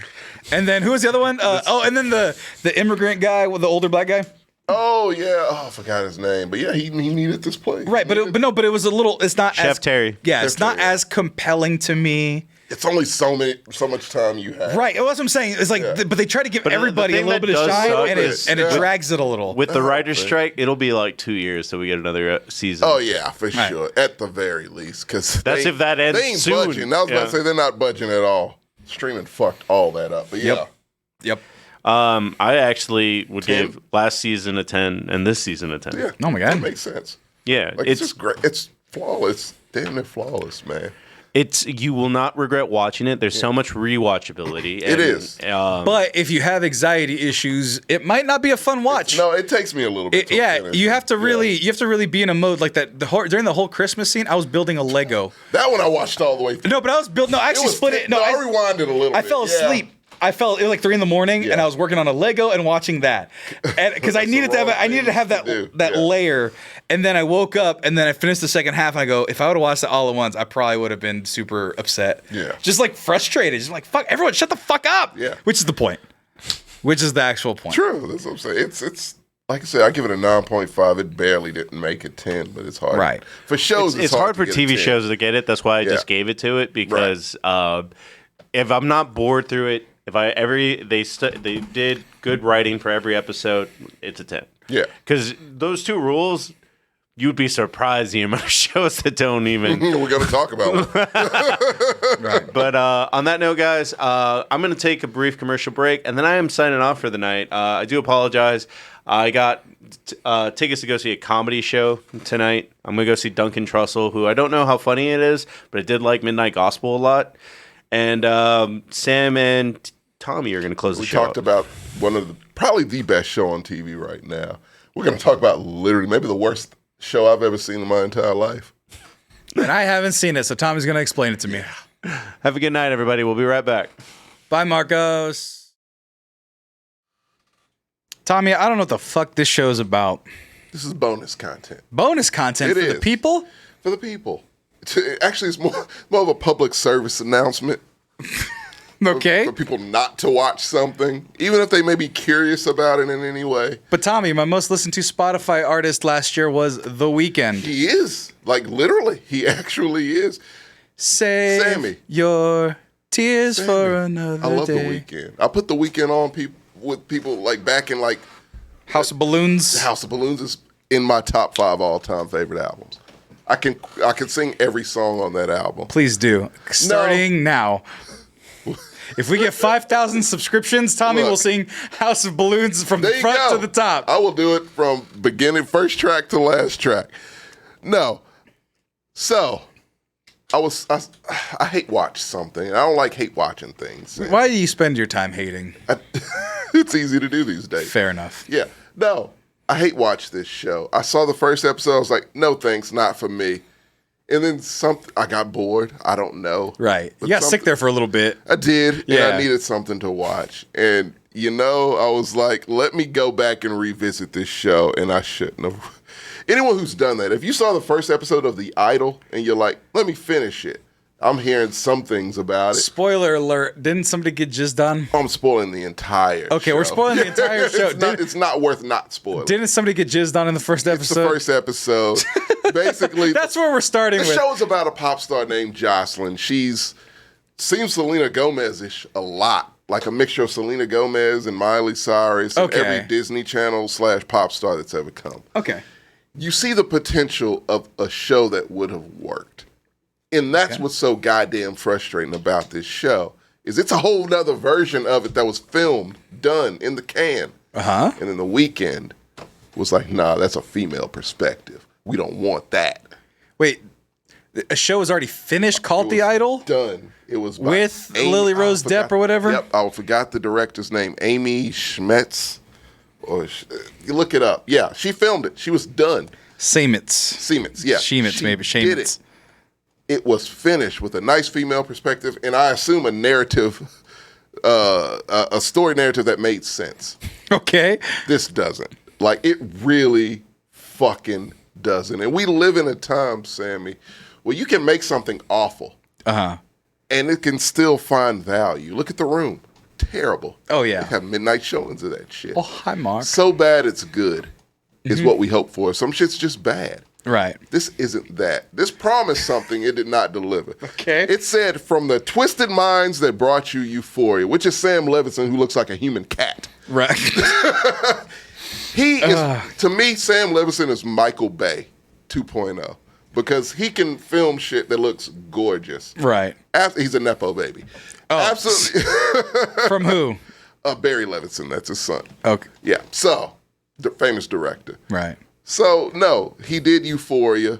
D: And then who was the other one? And then the immigrant guy with the older black guy.
C: Oh yeah. Oh, I forgot his name. But yeah, he needed this place.
D: Right, but it was a little. It's not
E: Chef
D: as
E: Terry.
D: Yeah,
C: Chef
D: it's not
C: Terry.
D: as compelling to me.
C: It's only so much time you have.
D: Right, that's what I'm saying. It's like,
C: Yeah.
D: but they try to give
E: But the
D: everybody a
E: thing
D: little
E: that
D: bit of
E: does
D: shine,
E: suck
D: and
E: is-
D: it
C: Yeah.
D: drags it a little.
E: With the writer's
C: right.
E: strike, it'll be like 2 years till we get another season.
C: Oh yeah, for
D: Right.
C: sure. At the very least, because
E: That's if that ends
C: they ain't
E: soon.
C: budging. I was about to say they're not budging at all. Streaming fucked all that up. But yeah,
D: Yep.
E: I actually would
C: 10.
E: give last season a 10 and this season a 10.
C: yeah.
D: Oh my God.
C: that makes sense.
E: Yeah,
C: Like it's just great. It's flawless. Damn near flawless, man.
E: you will not regret watching it. There's so much rewatchability.
C: It is.
D: But if you have anxiety issues, it might not be a fun watch.
C: No, it takes me a little bit. to
D: Yeah,
C: finish.
D: you have to
C: Yeah.
D: really be in a mode like that. During the whole Christmas scene, I was building a Lego.
C: That one I watched all the way through.
D: No, but I was building. No, I actually split it. No,
C: I rewinded a little
D: I
C: bit.
D: fell
C: Yeah.
D: asleep. It was like 3 a.m, and
C: Yeah.
D: I was working on a Lego and watching that, and because I
C: That's
D: needed
C: the
D: to have
C: wrong
D: I needed to have
C: thing to
D: that
C: do. Yeah.
D: layer, and then I woke up and then I finished the second half and I go, if I would have watched it all at once, I probably would have been super upset.
C: Yeah.
D: just like frustrated, just like fuck everyone, shut the fuck up.
C: Yeah.
D: which is the point. Which is the actual point.
C: True. That's what I'm saying. It's like I said, I give it a 9.5. It barely didn't make a 10, but it's hard.
D: Right.
C: For shows,
E: it's hard for
C: to get a
E: TV
C: 10.
E: shows to get it. That's why I
C: Yeah.
E: just gave it to it because if I'm not bored through it, if they did good writing for every episode, it's a 10.
C: Yeah.
E: Because those two rules, you'd be surprised the amount of shows that don't even.
C: We're going to talk about it.
D: Right.
E: But on that note, guys, I'm going to take a brief commercial break, and then I am signing off for the night. I do apologize. I got tickets to go see a comedy show tonight. I'm going to go see Duncan Trussell, who I don't know how funny it is, but I did like Midnight Gospel a lot. And Sam and Tommy are going to close the
C: We
E: show.
C: talked about probably the best show on TV right now. We're going to talk about literally maybe the worst show I've ever seen in my entire life.
D: And I haven't seen it, so Tommy's gonna explain it to me.
E: Have a good night, everybody. We'll be right back.
D: Bye, Marcos. Tommy, I don't know what the fuck this show is about.
C: This is bonus content
D: Bonus content
C: It
D: for the
C: is.
D: people?
C: for the people. Actually, it's more of a public service announcement.
D: Okay.
C: For people not to watch something, even if they may be curious about it in any way.
D: But Tommy, my most listened to Spotify artist last year was The Weeknd.
C: He is. Like, literally. He actually is.
D: Save
C: Sammy.
D: your tears
C: Sammy.
D: for another
C: I love
D: day.
C: The Weeknd. I put The Weeknd on with people like back in like
D: House of Balloons.
C: House of Balloons is in my top 5 all-time favorite albums. I can sing every song on that album.
D: Please do. Starting now. If we get 5,000 subscriptions, Tommy
C: Look.
D: will sing House of Balloons from the
C: There you
D: front
C: go.
D: to the top.
C: I will do it from beginning, first track to last track. No. So, I hate watch something. I don't like hate watching things.
D: Why do you spend your time hating?
C: It's easy to do these days.
D: Fair enough.
C: Yeah. No, I hate watch this show. I saw the first episode. I was like, no thanks, not for me. And then I got bored. I don't know.
D: Right.
C: But
D: You got sick there for a little bit.
C: I did.
D: Yeah.
C: And I needed something to watch. And, I was like, let me go back and revisit this show. And I shouldn't have. Anyone who's done that, if you saw the first episode of The Idol and you're like, let me finish it, I'm hearing some things about it.
D: Spoiler alert. Didn't somebody get jizzed on?
C: I'm spoiling the entire
D: Okay,
C: show.
D: we're spoiling the entire show.
C: It's not worth not spoiling.
D: Didn't somebody get jizzed on in the first
C: It's the
D: episode?
C: first episode. Basically,
D: That's where we're starting
C: the
D: with.
C: show is about a pop star named Jocelyn. Seems Selena Gomez-ish a lot. Like a mixture of Selena Gomez and Miley Cyrus and
D: Okay.
C: every Disney Channel / pop star that's ever come.
D: Okay.
C: You see the potential of a show that would have worked. And that's what's so goddamn frustrating about this show, is it's a whole nother version of it that was filmed, done, in the can.
D: Uh-huh.
C: And then The Weeknd was like, nah, that's a female perspective. We don't want that.
D: Wait, a show was already finished called The Idol?
C: Done. It was by
D: With Lily Rose Depp or whatever?
C: Yep, I forgot the director's name. Amy Schmetz. You look it up. Yeah, she filmed it. She was done.
D: Siemens,
C: yeah.
D: Shemitz, maybe.
C: She did
D: Shemitz.
C: it was finished with a nice female perspective, and I assume a narrative, a story narrative that made sense.
D: Okay.
C: This doesn't. Like, it really fucking doesn't. And we live in a time, Sammy, where you can make something awful, and it can still find value. Look at The Room. Terrible.
D: Oh, yeah.
C: They have midnight showings of that shit.
D: Oh, hi, Mark.
C: So bad it's good is what we hope for. Some shit's just bad.
D: Right.
C: This isn't that. This promised something it did not deliver.
D: Okay.
C: It said, from the twisted minds that brought you Euphoria, which is Sam Levinson, who looks like a human cat.
D: Right.
C: He is, to me, Sam Levinson is Michael Bay 2.0, because he can film shit that looks gorgeous.
D: Right.
C: He's a Nepo baby.
D: Oh.
C: Absolutely.
D: From who?
C: Barry Levinson, that's his son.
D: Okay.
C: Yeah, so, the famous director.
D: Right.
C: So, no, he did Euphoria.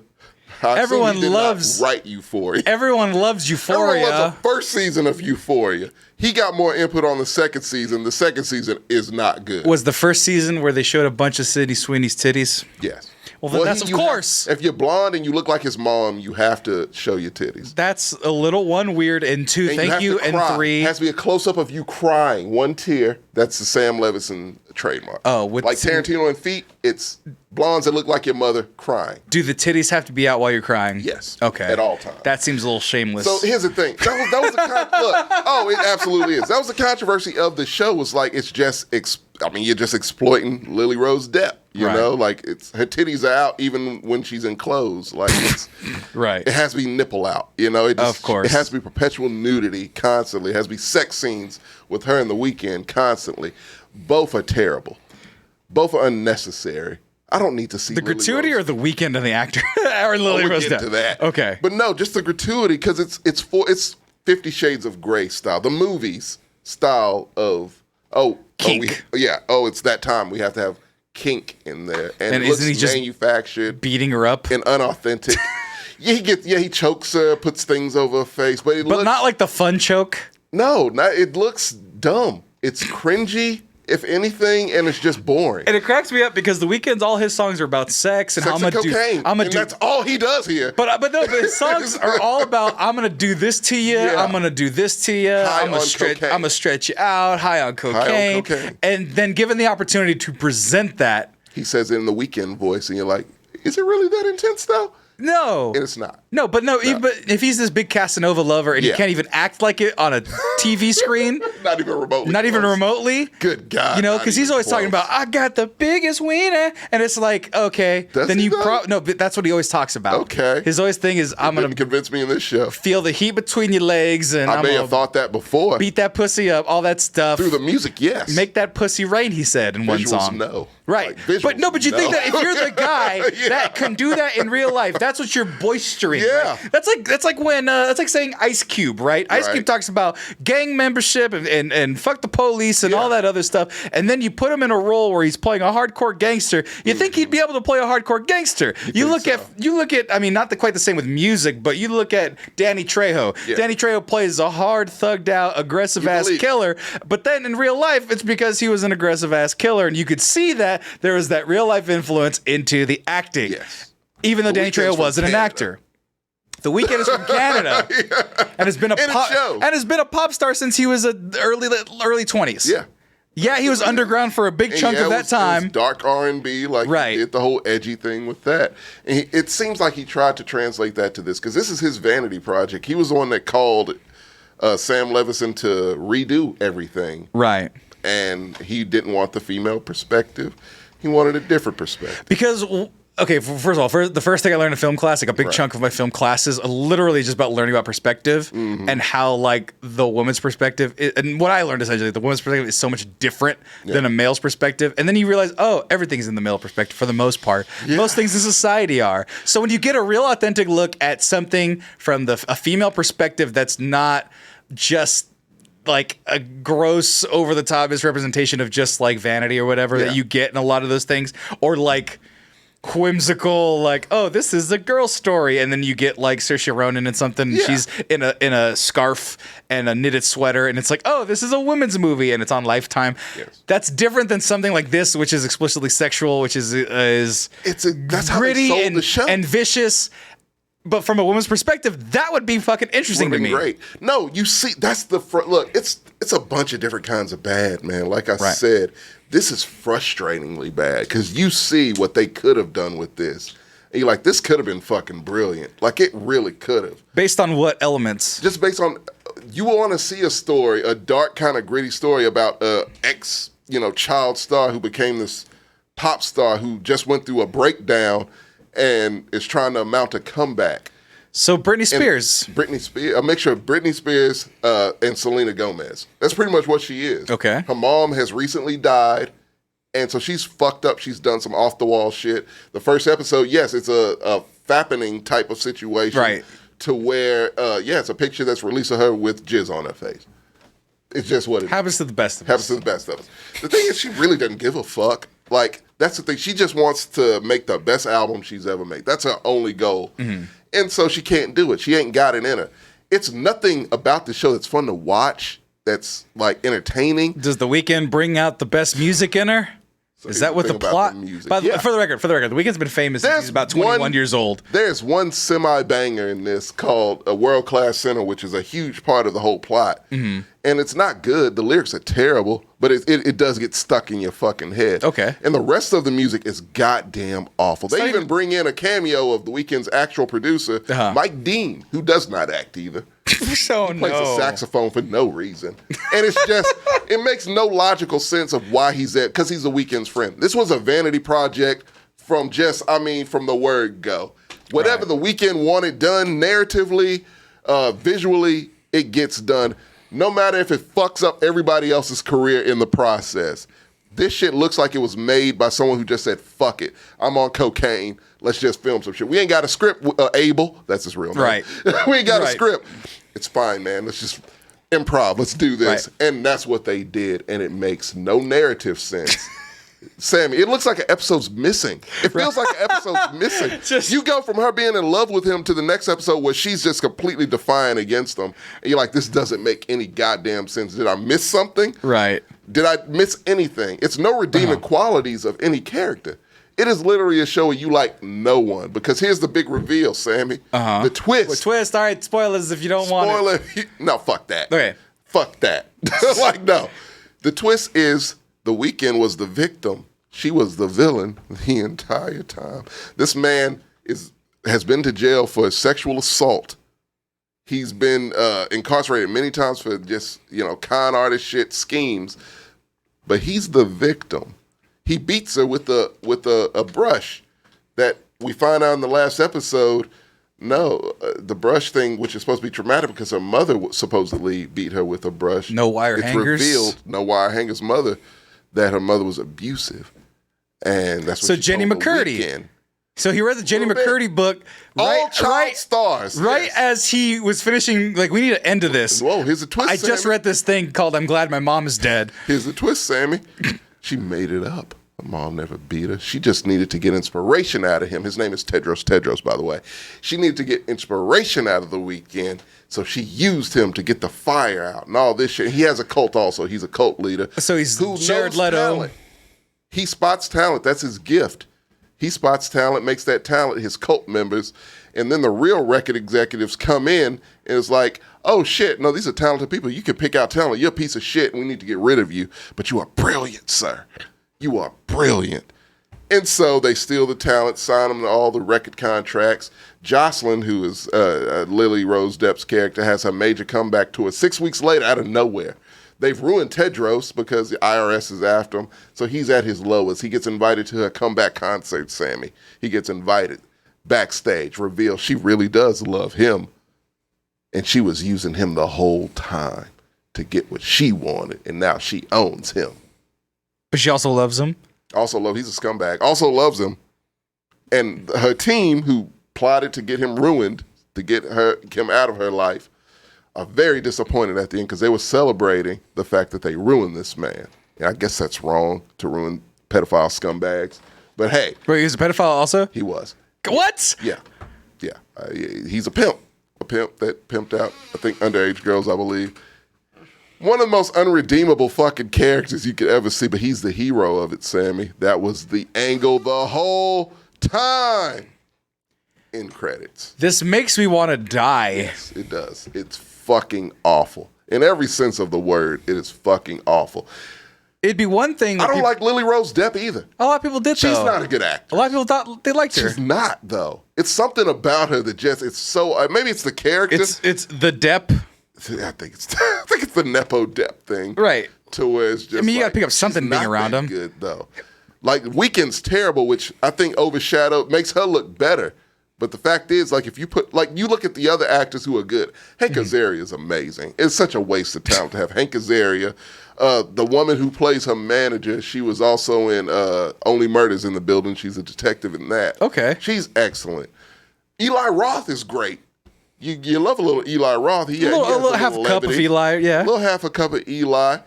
C: I
D: Everyone
C: assume he did
D: loves-
C: not write Euphoria.
D: Everyone loves Euphoria.
C: Everyone loves the first season of Euphoria. He got more input on the second season. The second season is not good.
D: Was the first season where they showed a bunch of Sydney Sweeney's titties?
C: Yes.
D: Well, then that's of
C: you
D: course.
C: if you're blonde and you look like his mom, you have to show your titties.
D: That's a little one weird, and two,
C: And
D: thank
C: have
D: you,
C: to
D: and
C: cry.
D: three.
C: It has to be a close up of you crying, one tear. That's the Sam Levinson trademark.
D: Oh, with
C: like
D: some-
C: Tarantino and Feet, it's blondes that look like your mother crying.
D: Do the titties have to be out while you're crying?
C: Yes.
D: Okay.
C: At all times.
D: That seems a little shameless.
C: So here's the thing. That was the look. Oh, it absolutely is. That was the controversy of the show. Was like it's just. You're just exploiting Lily Rose Depp. You
D: Right.
C: know, like it's her titties are out even when she's in clothes. Like it's
D: right.
C: it has to be nipple out. You know,
D: Of course.
C: it has to be perpetual nudity constantly. It has to be sex scenes with her in The Weeknd constantly. Both are terrible. Both are unnecessary. I don't need to see
D: The
C: Lily
D: gratuity
C: Rose.
D: or the weekend of the actor or Lily
C: We'll
D: Rose
C: get
D: Depp?
C: to that.
D: Okay.
C: But no, just the gratuity, because it's 50 Shades of Grey style. The movies style of
D: Kink.
C: it's that time we have to have kink in there. And it
D: isn't
C: looks
D: he just
C: manufactured
D: beating her up,
C: and unauthentic. He chokes her, puts things over her face, but
D: but not like the fun choke.
C: it looks dumb. It's cringy, if anything, and it's just boring.
D: And it cracks me up because the weekend's all his songs are about sex and
C: Sex
D: I'm
C: and
D: gonna
C: cocaine.
D: I'm gonna
C: and
D: do.
C: that's all he does here.
D: But his songs are all about I'm gonna do this to you.
C: Yeah.
D: I'm gonna do this to you.
C: High
D: I'm gonna
C: on cocaine.
D: I'm gonna stretch you out. High on cocaine.
C: cocaine.
D: And then given the opportunity to present that,
C: He says it in the Weeknd voice, and you're like, is it really that intense though?
D: No.
C: And it's not.
D: No, but but if he's this big Casanova lover and he can't even act like it on a TV screen,
C: Not even remotely.
D: not even remotely.
C: Good God.
D: You know,
C: not
D: because he's
C: even
D: always talking
C: close.
D: about, I got the biggest wiener. And it's like, okay.
C: Does
D: then
C: he
D: you
C: though?
D: no, but that's what he always talks about.
C: Okay.
D: His always thing is, I'm going
C: Didn't
D: to
C: convince me in this show.
D: feel the heat between your legs and
C: I
D: I'm
C: may
D: going
C: have thought that before.
D: beat that pussy up, all that stuff.
C: Through the music, yes.
D: Make that pussy rain, he said in one
C: Visuals,
D: song.
C: no.
D: Right.
C: Like, visuals,
D: but you think
C: no.
D: that if you're the guy
C: Yeah.
D: that can do that in real life, that's what you're boistering.
C: Yeah.
D: Right? That's like when that's like saying Ice Cube, right? Ice
C: Right.
D: Cube talks about gang membership and fuck the police and all that other stuff. And then you put him in a role where he's playing a hardcore gangster. You think he'd be able to play a hardcore gangster. You look at I mean, not quite the same with music, but you look at Danny Trejo.
C: Yeah.
D: Danny Trejo plays a hard, thugged out, aggressive ass
C: believe.
D: killer. But then in real life, it's because he was an aggressive ass killer, and you could see that there was that real life influence into the acting.
C: Yes.
D: Even though
C: The
D: Danny
C: Weeknd's
D: Trejo
C: from
D: wasn't an
C: Canada.
D: actor. The Weeknd is from Canada and has been a pop star since he was early 20s.
C: Yeah.
D: Yeah, he was underground for a big
C: And
D: chunk
C: yeah,
D: of
C: it
D: that
C: was
D: time.
C: dark R&B, like
D: Right.
C: he did the whole edgy thing with that. And it seems like he tried to translate that to this, because this is his vanity project. He was the one that called Sam Levinson to redo everything.
D: Right.
C: And he didn't want the female perspective. He wanted a different perspective.
D: Because, okay, first of all, the first thing I learned in film class, like a big chunk of my film classes, literally just about learning about perspective and how, like, the woman's perspective, and what I learned essentially, the woman's perspective is so much different than a male's perspective. And then you realize, oh, everything's in the male perspective for the most part. Most things in society are. So when you get a real authentic look at something from a female perspective that's not just like a gross over the top misrepresentation of just like vanity or whatever that you get in a lot of those things, or like whimsical, like, oh, this is a girl story, and then you get like Saoirse Ronan and something, and she's in a scarf and a knitted sweater, and it's like, oh, this is a women's movie and it's on Lifetime. That's different than something like this, which is explicitly sexual, which is
C: that's how they
D: gritty
C: sold the show.
D: and vicious. But from a woman's perspective, that would be fucking interesting to me.
C: Great. No, you see, that's the look. It's a bunch of different kinds of bad, man. Like I said, this is frustratingly bad because you see what they could have done with this, and you're like, this could have been fucking brilliant. Like it really could have.
D: Based on what elements?
C: Just based on, you want to see a story, a dark kind of gritty story about ex, child star who became this pop star who just went through a breakdown and is trying to mount a comeback.
D: So Britney Spears.
C: A mixture of Britney Spears and Selena Gomez. That's pretty much what she is.
D: Okay.
C: Her mom has recently died, and so she's fucked up. She's done some off-the-wall shit. The first episode, yes, it's a fappening type of situation.
D: Right.
C: To where, it's a picture that's released of her with jizz on her face. It's just what it
D: Happens to the best of us.
C: happens to the best of us. The thing is, she really doesn't give a fuck. Like, that's the thing. She just wants to make the best album she's ever made. That's her only goal.
D: Mm-hmm.
C: And so she can't do it. She ain't got it in her. It's nothing about the show that's fun to watch, that's, like, entertaining.
D: Does The Weeknd bring out the best music in her? Is that what the
C: thing about
D: plot?
C: the music.
D: For the record, The Weeknd's been famous since
C: There's
D: he's about 21 years old.
C: There's one semi-banger in this called A World Class Center, which is a huge part of the whole plot.
D: Mm-hmm.
C: And it's not good. The lyrics are terrible, but it does get stuck in your fucking head.
D: Okay.
C: And the rest of the music is goddamn awful. They even bring in a cameo of The Weeknd's actual producer, Mike Dean, who does not act either.
D: Oh,
C: Plays a saxophone for no reason. And it's just, it makes no logical sense of why he's there, because he's The Weeknd's friend. This was a vanity project from the word go. Whatever The Weeknd wanted done narratively, visually, it gets done. No matter if it fucks up everybody else's career in the process. This shit looks like it was made by someone who just said, fuck it, I'm on cocaine, let's just film some shit. We ain't got a script, Abel, that's his real name.
D: Right.
C: We ain't got a script. It's fine, man, let's just improv, let's do this. Right. And that's what they did, and it makes no narrative sense. Sammy, it looks like an episode's missing. It feels like an episode's missing. You go from her being in love with him to the next episode where she's just completely defiant against him. And you're like, this doesn't make any goddamn sense. Did I miss something?
D: Right.
C: Did I miss anything? It's no redeeming qualities of any character. It is literally a show where you like no one. Because here's the big reveal, Sammy. The twist.
D: The twist. All right, spoilers if you don't want it.
C: No, fuck that.
D: Okay.
C: Fuck that. Like, no. The twist is The Weeknd was the victim. She was the villain the entire time. This man has been to jail for sexual assault. He's been incarcerated many times for just, con artist shit, schemes. But he's the victim. He beats her with a brush that we find out in the last episode. No, the brush thing, which is supposed to be traumatic because her mother supposedly beat her with a brush.
D: No wire hangers.
C: It's revealed, no wire hangers mother, that her mother was abusive. And that's what
D: So
C: she
D: Jenny
C: told the
D: McCurdy.
C: Weekend.
D: So he read the Jenny McCurdy book
C: All child stars.
D: right
C: yes.
D: as he was finishing. Like, we need to end to this.
C: Whoa, here's a twist,
D: I just
C: Sammy.
D: read this thing called "I'm Glad My Mom Is Dead."
C: Here's the twist, Sammy. She made it up. Her mom never beat her. She just needed to get inspiration out of him. His name is Tedros, by the way. She needed to get inspiration out of the Weekend, so she used him to get the fire out and all this shit. He has a cult also. He's a cult leader.
D: So he's
C: who
D: Jared
C: knows
D: Leto.
C: talent. He spots talent. That's his gift. He spots talent, makes that talent his cult members, and then the real record executives come in and it's like, oh shit, no, these are talented people. You can pick out talent. You're a piece of shit and we need to get rid of you, but you are brilliant, sir. You are brilliant. And so they steal the talent, sign them to all the record contracts. Jocelyn, who is Lily Rose Depp's character, has her major comeback tour 6 weeks later out of nowhere. They've ruined Tedros because the IRS is after him, so he's at his lowest. He gets invited to her comeback concert, Sammy. He gets invited backstage, reveals she really does love him, and she was using him the whole time to get what she wanted, and now she owns him.
D: But she also loves him.
C: He's a scumbag. Also loves him. And her team, who plotted to get him ruined, to get him out of her life, are very disappointed at the end because they were celebrating the fact that they ruined this man. And I guess that's wrong to ruin pedophile scumbags. But hey.
D: Wait, he's a pedophile also?
C: He was.
D: What?
C: Yeah. He's a pimp. A pimp that pimped out, I think, underage girls, I believe. One of the most unredeemable fucking characters you could ever see, but he's the hero of it, Sammy. That was the angle the whole time. In credits.
D: This makes me want to die.
C: Yes, it does. It's fucking awful. In every sense of the word, it is fucking awful.
D: It'd be one thing.
C: I don't like Lily Rose Depp either.
D: A lot of people did,
C: She's
D: though.
C: not a good actor.
D: A lot of people thought they liked her.
C: She's not, though. It's something about her that just, it's so, maybe it's the character.
D: It's the Depp.
C: I think it's the Nepo Depp thing.
D: Right.
C: To where it's just,
D: I mean, you gotta pick up something
C: she's
D: being
C: not
D: around
C: that
D: him.
C: good, though. Like, Weekend's terrible, which I think overshadowed, makes her look better. But the fact is, like, if you put, like, you look at the other actors who are good. Hank Azaria is amazing. It's such a waste of talent to have Hank Azaria. The woman who plays her manager, she was also in Only Murders in the Building. She's a detective in that.
D: Okay.
C: She's excellent. Eli Roth is great. You love a little Eli Roth. He
D: A
C: has
D: little half a cup of
C: levity.
D: Eli, yeah.
C: A little half a cup of Eli.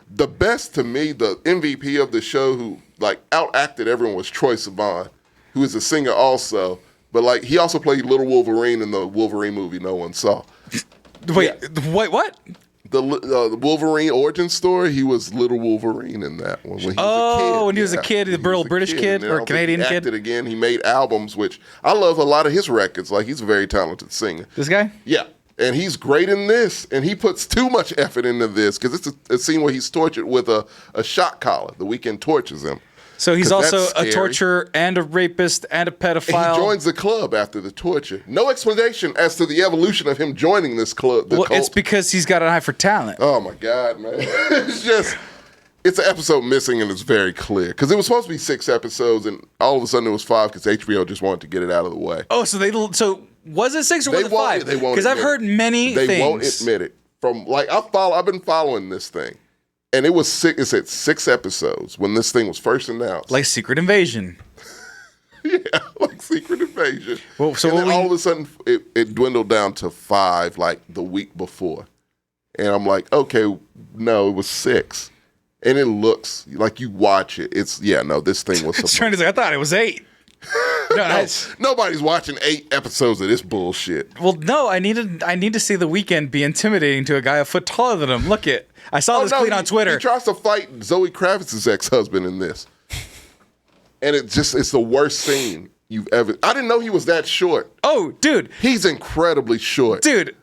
C: The best to me, the MVP of the show who, like, outacted everyone was Troye Sivan, who is a singer also. But, like, he also played Little Wolverine in the Wolverine movie no one saw.
D: Wait, what?
C: The Wolverine origin story, he was Little Wolverine in that one when he was a kid.
D: When he was a kid, the little British kid
C: And then I
D: or
C: don't think
D: Canadian
C: he
D: kid?
C: acted again. He made albums, which I love a lot of his records. Like, he's a very talented singer.
D: This guy?
C: Yeah. And he's great in this. And he puts too much effort into this because it's a scene where he's tortured with a shock collar. The Weekend tortures him.
D: So he's
C: 'Cause
D: also
C: that's
D: a
C: scary.
D: torturer and a rapist and a pedophile.
C: He joins the club after the torture. No explanation as to the evolution of him joining this club.
D: Well, it's because he's got an eye for talent.
C: Oh my God, man. It's an episode missing and it's very clear. Because it was supposed to be 6 episodes and all of a sudden it was 5 because HBO just wanted to get it out of the way.
D: Oh, so was it 6 or was it 5?
C: They won't
D: Because I've
C: admit
D: heard
C: it.
D: many things.
C: They won't admit it. I've been following this thing. And it was 6, it said 6 episodes when this thing was first announced.
D: Like Secret Invasion.
C: Yeah, like Secret Invasion.
D: Well, so
C: and then
D: what
C: all of a sudden, it dwindled down to 5, like the week before. And I'm like, okay, no, it was 6. And it looks like you watch it. This thing was supposed
D: Trying to say, I thought it was 8. No,
C: nobody's watching 8 episodes of this bullshit.
D: Well, no, I need to see The Weeknd be intimidating to a guy a foot taller than him. Look it. I saw this tweet on Twitter.
C: He tries to fight Zoe Kravitz's ex-husband in this. And it's the worst scene you've ever. I didn't know he was that short.
D: Oh, dude.
C: He's incredibly short.
D: Dude,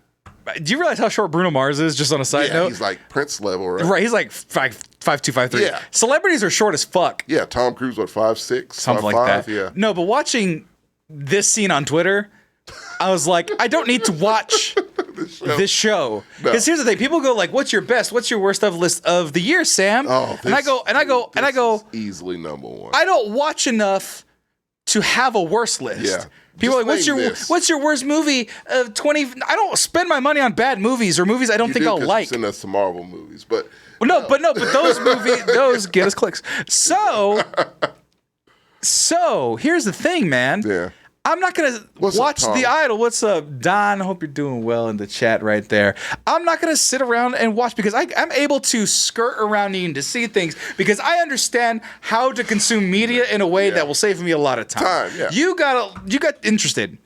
D: do you realize how short Bruno Mars is, just on a side note?
C: He's like Prince level, right?
D: Right, he's like 5'2", 5'3".
C: Yeah.
D: Celebrities are short as fuck.
C: Yeah, Tom Cruise, 5'6",
D: Something like
C: 5'5",
D: that.
C: yeah.
D: No, but watching this scene on Twitter, I was like, I don't need to watch this show. Because here's the thing: people go like, "What's your best? What's your worst of list of the year, Sam?" And I go,
C: easily number one.
D: I don't watch enough to have a worst list.
C: Yeah.
D: People are like,
C: Just
D: what's your worst movie of 20? I don't spend my money on bad movies or movies I don't think I'll like.
C: Send us some Marvel movies, but
D: but those movies, those get us clicks. So here's the thing, man.
C: Yeah.
D: I'm not gonna watch The Idol. What's up, Don? I hope you're doing well in the chat right there. I'm not gonna sit around and watch because I'm able to skirt around needing to see things because I understand how to consume media in a way that will save me a lot of time.
C: Yeah.
D: You got interested.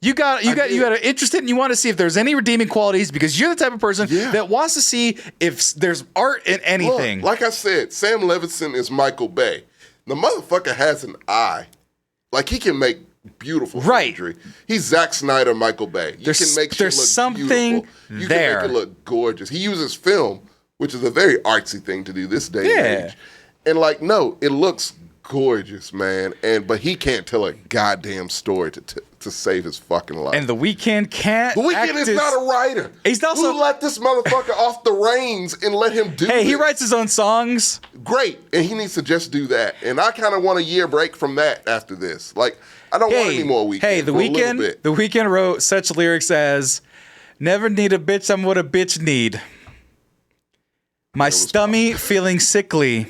D: You got interested and you want to see if there's any redeeming qualities because you're the type of person that wants to see if there's art in anything.
C: Look, like I said, Sam Levinson is Michael Bay. The motherfucker has an eye. Like he can make beautiful imagery. He's Zack Snyder, Michael Bay. You can make shit look
D: something
C: beautiful. You can make it look gorgeous. He uses film, which is a very artsy thing to do this day and age. And like, no, it looks gorgeous, man. But he can't tell a goddamn story to save his fucking life.
D: And The Weeknd can't.
C: The Weeknd is not a writer.
D: He's also
C: Who let this motherfucker off the reins and let him do it?
D: Hey, he writes his own songs.
C: Great, and he needs to just do that. And I kind of want a year break from that after this. Like, I don't want any more Weeknd.
D: Hey, The Weeknd wrote such lyrics as, "Never need a bitch, I'm what a bitch need. My stummy feeling sickly.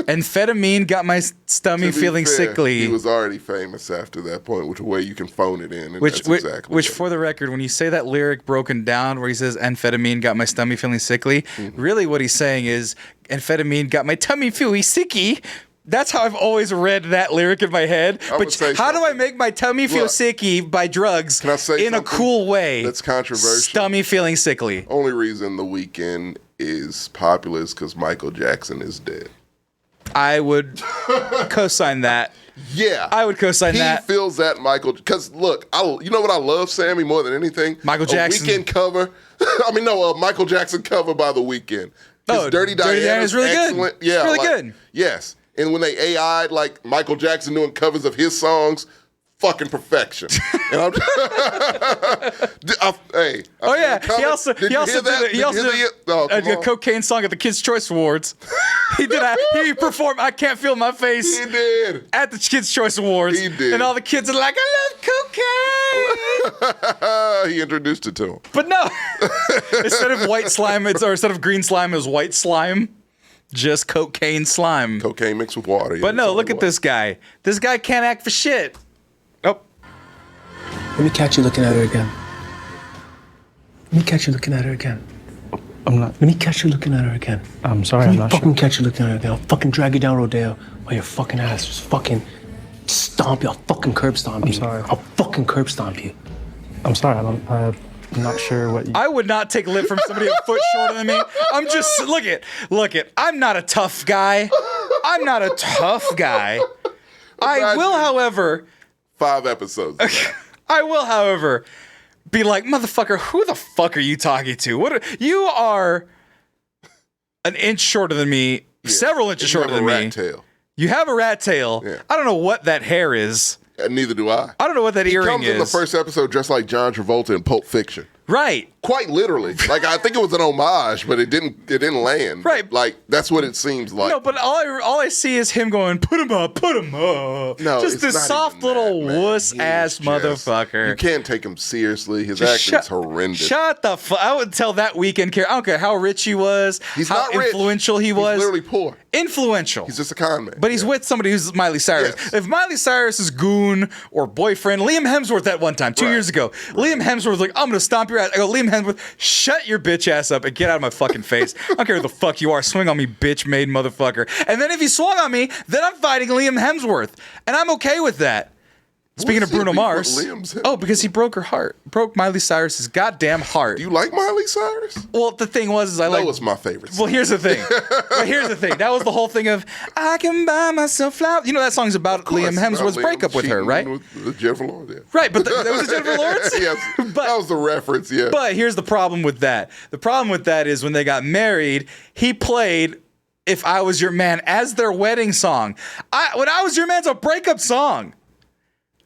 D: Amphetamine got my stummy feeling sickly."
C: He was already famous after that point, which way you can phone it in. And
D: which,
C: that's exactly
D: which for the record, when you say that lyric broken down where he says amphetamine got my stummy feeling sickly, really what he's saying is amphetamine got my tummy feeling sicky. That's how I've always read that lyric in my head. But how do I make my tummy feel sicky by drugs
C: can I say
D: in a cool way?
C: That's controversial.
D: Stummy feeling sickly.
C: Only reason The Weeknd is popular is because Michael Jackson is dead.
D: I would co-sign that.
C: Yeah.
D: I would co-sign that.
C: He feels that Michael, because look, you know what I love, Sammy, more than anything?
D: Michael Jackson.
C: A Weeknd cover. A Michael Jackson cover by The Weeknd. Dirty Diana
D: is really
C: excellent.
D: good. Yeah, it's really good.
C: Yes. And when they AI'd like Michael Jackson doing covers of his songs, fucking perfection. And I'm
D: he also did a cocaine song at the Kids' Choice Awards. He performed "I Can't Feel My Face."
C: He did
D: at the Kids' Choice Awards.
C: He did,
D: and all the kids are like, "I love cocaine."
C: He introduced it to him.
D: But no, instead of white slime, instead of green slime, it was white slime. Just cocaine slime.
C: Cocaine mixed with water.
D: But no, look at this guy. This guy can't act for shit. Oh.
F: Let me catch you looking at her again. Let me catch you looking at her again.
G: I'm not.
F: Let me catch you looking at her again.
G: I'm sorry, I'm not sure.
F: Fucking catch you looking at her again. I'll fucking drag you down Rodeo while your fucking ass just fucking stomp you. I'll fucking curb stomp you.
G: I'm sorry.
F: I'll fucking curb stomp you.
G: I'm sorry. I'm not sure what you...
D: I would not take lip from somebody a foot shorter than me. I'm just look it. I'm not a tough guy. I will, however,
C: 5 episodes.
D: I will, however, be like, motherfucker, who the fuck are you talking to? You are an inch shorter than me, several inches shorter than me.
C: Tail.
D: You have a rat tail.
C: Yeah.
D: I don't know what that hair is.
C: And neither do I.
D: I don't know what that earring is.
C: He comes in the first episode dressed like John Travolta in Pulp Fiction.
D: Right.
C: Quite literally. Like, I think it was an homage, but it didn't land.
D: Right.
C: Like, that's what it seems like.
D: No, but all I see is him going, put him up.
C: No,
D: just
C: it's
D: this
C: not
D: soft
C: even
D: little
C: that,
D: wuss-ass motherfucker.
C: You can't take him seriously. His acting's horrendous.
D: Shut the fuck. I would tell that Weeknd character. I don't care how rich he was, how influential he was.
C: He's literally poor.
D: Influential.
C: He's just a con man.
D: But he's with somebody who's Miley Cyrus.
C: Yes.
D: If Miley Cyrus's goon or boyfriend, Liam Hemsworth at one time, 2 years ago, Liam Hemsworth was like, I'm going to stomp your ass. I go, Liam Hemsworth, shut your bitch ass up and get out of my fucking face. I don't care who the fuck you are. Swing on me, bitch made motherfucker. And then if he swung on me, then I'm fighting Liam Hemsworth. And I'm okay with that. Speaking of Bruno Mars. Because he broke her heart. Broke Miley Cyrus's goddamn heart.
C: Do you like Miley Cyrus?
D: Well, the thing was,
C: That was my favorite song.
D: Well, here's the thing. That was the whole thing of, I can buy myself flowers. You know that song's about Liam Hemsworth's breakup with her, right?
C: With Jennifer Lawrence, yeah.
D: Right, but that was Jennifer Lawrence?
C: Yes, that was the reference, yeah.
D: But here's the problem with that. The problem with that is when they got married, he played If I Was Your Man as their wedding song. When I Was Your Man's a breakup song.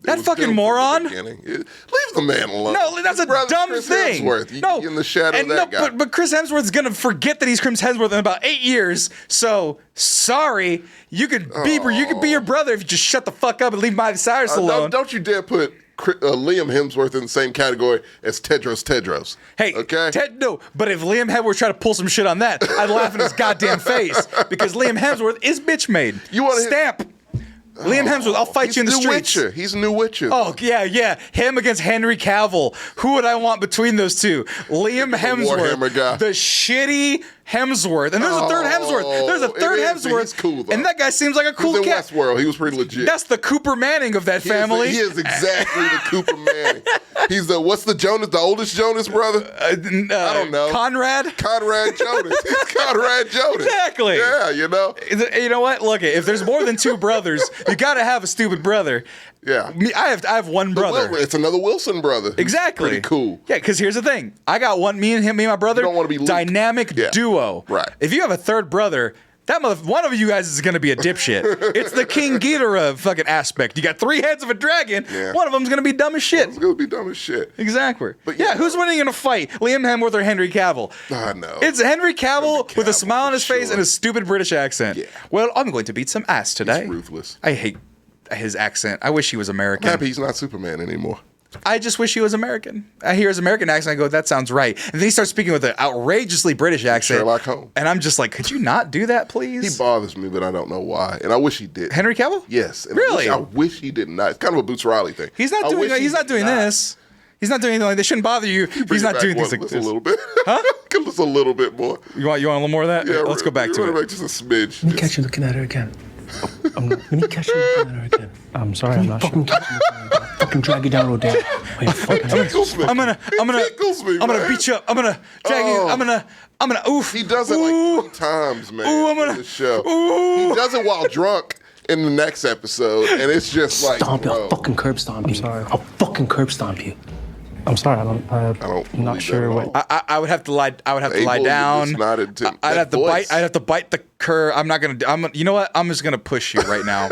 D: That
C: was
D: fucking
C: doomed from the
D: moron.
C: beginning. Leave the man alone.
D: No, that's
C: His
D: a
C: brother's
D: dumb
C: Chris
D: thing.
C: Hemsworth. You
D: No,
C: get in the shadow of that guy.
D: But Chris Hemsworth's gonna forget that he's Chris Hemsworth in about 8 years. So sorry, you could be your brother if you just shut the fuck up and leave Miley Cyrus alone.
C: Don't you dare put Liam Hemsworth in the same category as Tedros.
D: Hey,
C: okay?
D: No, but if Liam Hemsworth tried to pull some shit on that, I'd laugh in his goddamn face because Liam Hemsworth is bitch made.
C: You wanna hit-
D: Stamp. Liam Hemsworth, I'll fight you in the
C: New
D: streets.
C: Witcher. He's a new Witcher.
D: Oh, yeah. Him against Henry Cavill. Who would I want between those two? Liam Hemsworth,
C: Warhammer guy.
D: the shitty Hemsworth. And there's a third Hemsworth. There's a third
C: it is.
D: Hemsworth.
C: He's cool, though.
D: And that guy seems like a
C: He
D: cool
C: was in
D: cat.
C: Westworld. He was pretty legit.
D: That's the Cooper Manning of that family.
C: He is exactly the Cooper Manning. He's the oldest Jonas brother? I don't know.
D: Conrad
C: Jonas. He's Conrad Jonas.
D: Exactly.
C: Yeah, you know?
D: You know what? Look, if there's more than two brothers, you got to have a stupid brother.
C: Yeah.
D: I have one brother.
C: It's another Wilson brother.
D: Exactly.
C: Pretty cool.
D: Yeah, because here's the thing. I got me and my brother.
C: You don't wanna be Luke.
D: Dynamic
C: Yeah.
D: duo.
C: Right.
D: If you have a third brother, one of you guys is going to be a dipshit. It's the King Ghidorah fucking aspect. You got 3 heads of a dragon.
C: Yeah.
D: One of them's going to be dumb as shit.
C: It's going to be dumb as shit.
D: Exactly.
C: But
D: yeah,
C: yeah.
D: who's winning in a fight? Liam Hemsworth or Henry Cavill?
C: I know.
D: It's Henry Cavill with a
C: Cavill
D: smile on
C: for
D: his face
C: sure.
D: and a stupid British accent.
C: Yeah.
D: Well, I'm going to beat some ass today.
C: He's ruthless.
D: I hate his accent. I wish he was
C: I'm
D: American.
C: happy he's not Superman anymore.
D: I just wish he was American. I hear his American accent, I go, that sounds right. And then he starts speaking with an outrageously British accent.
C: Sherlock Holmes.
D: And I'm just like, could you not do that, please?
C: He bothers me, but I don't know why. And I wish he did.
D: Henry Cavill?
C: Yes. And
D: Really?
C: I wish he did not. It's kind of a Boots Riley thing.
D: He's not doing this. He's not doing anything like this. Shouldn't bother you. He's not doing things like
C: Just a
D: this.
C: little bit. Huh? Just a little bit more.
D: You want a little more of that?
C: Yeah,
D: Let's go back to
C: run
D: it.
C: back just a smidge.
F: Let me catch you looking at her again. Let me catch you looking at her again.
G: I'm sorry, I'm not sure.
F: Fucking catch you looking at her again. Fucking drag you down, Rodale. Oh, you fucking
C: Tickles me.
D: I'm gonna
C: tickles me,
D: I'm gonna
C: man.
D: beat you up. I'm gonna drag you. I'm gonna oof.
C: He does it like 3 times, man.
D: Ooh, I'm gonna-
C: in the show.
D: ooh.
C: He does it while drunk in the next episode, and it's just like,
F: stomp you.
C: bro,
F: I'll fucking curb stomp you.
G: sorry.
F: I'll fucking curb stomp you.
G: I'm sorry, I'm
C: don't
G: not
C: believe
G: sure
C: that at
G: what.
C: all.
D: I would have to lie. I would have to lie
C: Abel,
D: down.
C: it's not intent-
D: I'd
C: that
D: have to
C: voice.
D: bite. I'd have to bite the curve. I'm not gonna. You know what? I'm just gonna push you right now.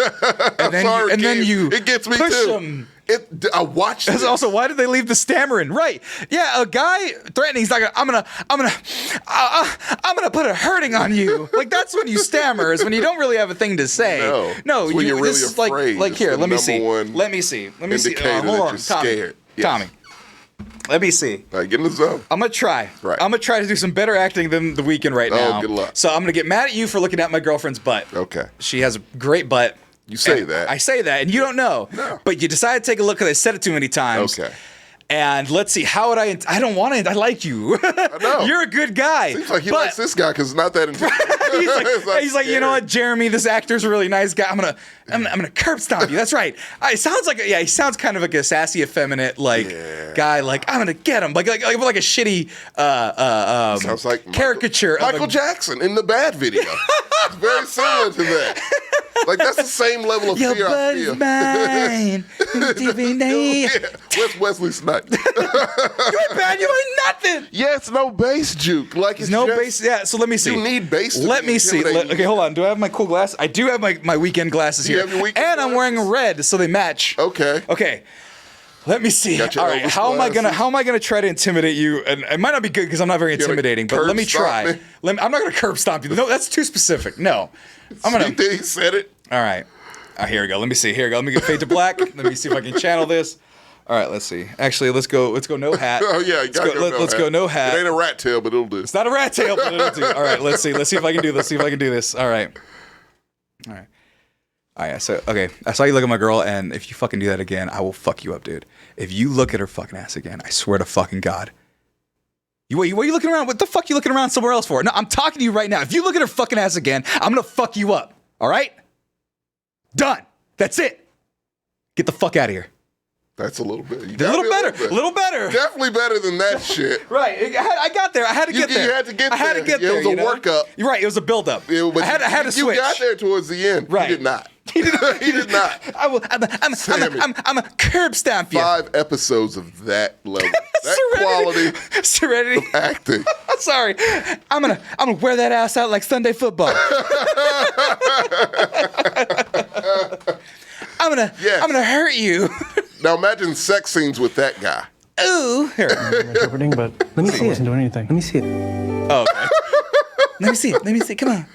D: And then
C: Sorry,
D: then
C: Keith.
D: you
C: It gets me
D: push
C: too.
D: him.
C: I watched
D: That's
C: this.
D: also why did they leave the stammering? Right? Yeah, a guy threatening. He's like, I'm gonna put a hurting on you. Like that's when you stammer. Is when you don't really have a thing to say.
C: No, it's when you're
D: this
C: really
D: is like
C: afraid.
D: like
C: It's
D: here.
C: the
D: Let me
C: number
D: see.
C: one
D: Let me see. Let me see.
C: indicator
D: Hold
C: that
D: on,
C: you're
D: Tommy.
C: scared. Yes.
D: Tommy. Let me see.
C: All right, get in the zone.
D: I'm gonna try.
C: Right.
D: I'm gonna try to do some better acting than the weekend right
C: Oh,
D: now.
C: good luck.
D: So I'm gonna get mad at you for looking at my girlfriend's butt.
C: Okay.
D: She has a great butt.
C: You say
D: And
C: that.
D: I say that, and you don't know.
C: No.
D: But you decided to take a look because I said it too many times.
C: Okay.
D: And let's see, how would I don't want to. I like you. I
C: know.
D: You're a good guy.
C: Seems like he
D: but
C: likes this guy because it's not that intense.
D: he's like, you know what, Jeremy, this actor's a really nice guy. I'm gonna curb stomp you. That's right. It sounds like he sounds kind of like a sassy, effeminate guy. Like I'm gonna get him. Like a shitty
C: Sounds like
D: caricature
C: Michael
D: of
C: Jackson in the Bad video. It's very similar to that. Like that's the same level of
D: Your
C: fear I
D: butt
C: feel.
D: is mine.
C: Yeah. Where's Wesley Snipes?
D: You ain't bad. You ain't nothing.
C: Yeah, it's no bass juke. Like it's
D: No
C: just,
D: bass. Yeah. So let me see.
C: You need bass. To
D: Let
C: be
D: me see.
C: intimidating.
D: Okay, hold on. Do I have my cool glasses? I do have my weekend glasses
C: You
D: here.
C: have your weekend
D: and I'm wearing
C: glasses?
D: red, so they match.
C: Okay.
D: Okay. Let me see.
C: Got your
D: All right.
C: Elvis
D: How
C: glasses?
D: am I gonna try to intimidate you? And it might not be good because I'm not very
C: gonna
D: intimidating. But
C: curb
D: let me
C: stomp
D: try.
C: me?
D: I'm not gonna curb stomp you. No, that's too specific. No. I'm gonna.
C: He said it.
D: All right. Here we go. Let me see. Here we go. Let me get fade to black. Let me see if I can channel this. All right. Let's see. Actually, let's go no hat.
C: Oh yeah, you
D: Let's
C: gotta
D: go, let's go no hat.
C: It ain't a rat tail, but it'll do.
D: It's not a rat tail, but it'll do. All right, let's see. Let's see if I can do this. See if I can do this. All right. All right. All right. So, okay. I saw you look at my girl, and if you fucking do that again, I will fuck you up, dude. If you look at her fucking ass again, I swear to fucking God. What are you looking around? What the fuck you looking around somewhere else for? No, I'm talking to you right now. If you look at her fucking ass again, I'm gonna fuck you up. All right? Done. That's it. Get the fuck out of here.
C: That's a little bit.
D: A little better. A little better.
C: Definitely better than that shit.
D: Right. I got there. I had to get there.
C: You had to get
D: I had
C: there.
D: to get
C: It
D: there.
C: was a
D: you know?
C: workup.
D: You're right. It was a buildup.
C: Yeah, but
D: I had to switch.
C: You got there towards the end.
D: Right.
C: He did not. He did not.
D: I'm a curb stamp you.
C: 5 episodes of that level. That quality
D: Serenity.
C: of acting.
D: Sorry. I'm gonna wear that ass out like Sunday football. I'm gonna hurt you.
C: Now imagine sex scenes with that guy.
D: Ooh, here.
G: interpreting, but
F: Let me see
G: I
F: it.
G: wasn't doing anything.
F: Let me see it.
D: Oh, okay. Let me see it. Let me see it. Come on.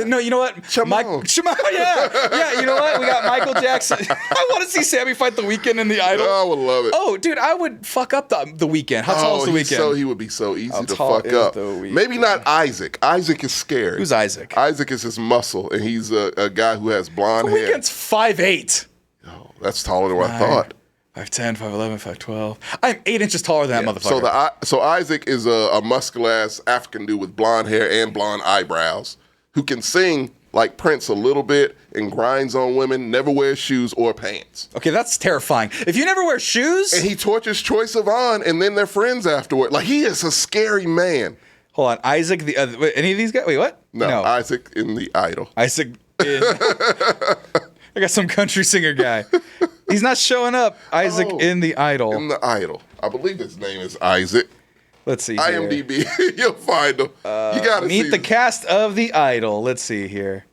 D: No, you know what?
C: Shimon.
D: Shimon, yeah. You know what? We got Michael Jackson. I want to see Sammy fight The Weeknd in The Idol.
C: Oh, I would love it.
D: Oh, dude, I would fuck up the Weeknd. How tall is The Weeknd?
C: He would be so easy
D: How
C: to
D: tall
C: fuck
D: is
C: up.
D: The Weeknd?
C: Maybe not Isaac. Isaac is scary.
D: Who's Isaac?
C: Isaac is his muscle, and he's a guy who has blonde
D: The
C: hair.
D: Weeknd's 5'8".
C: Oh, that's taller than what I thought.
D: 5'10", 5'11", 5'12". I'm 8 inches taller than that motherfucker.
C: So Isaac is a muscular-ass African dude with blonde hair and blonde eyebrows who can sing like Prince a little bit and grinds on women, never wears shoes or pants.
D: Okay, that's terrifying. If you never wear shoes...
C: And he tortures Troye Sivan and then they're friends afterward. Like, he is a scary man.
D: Hold on, Isaac, the other... Wait, any of these guys? Wait, what?
C: No, Isaac in The Idol.
D: Isaac in... I got some country singer guy. He's not showing up. Isaac in The Idol.
C: In The Idol. I believe his name is Isaac.
D: Let's see here.
C: IMDb. You'll find him. You gotta see
D: Meet the cast of The Idol. Let's see here.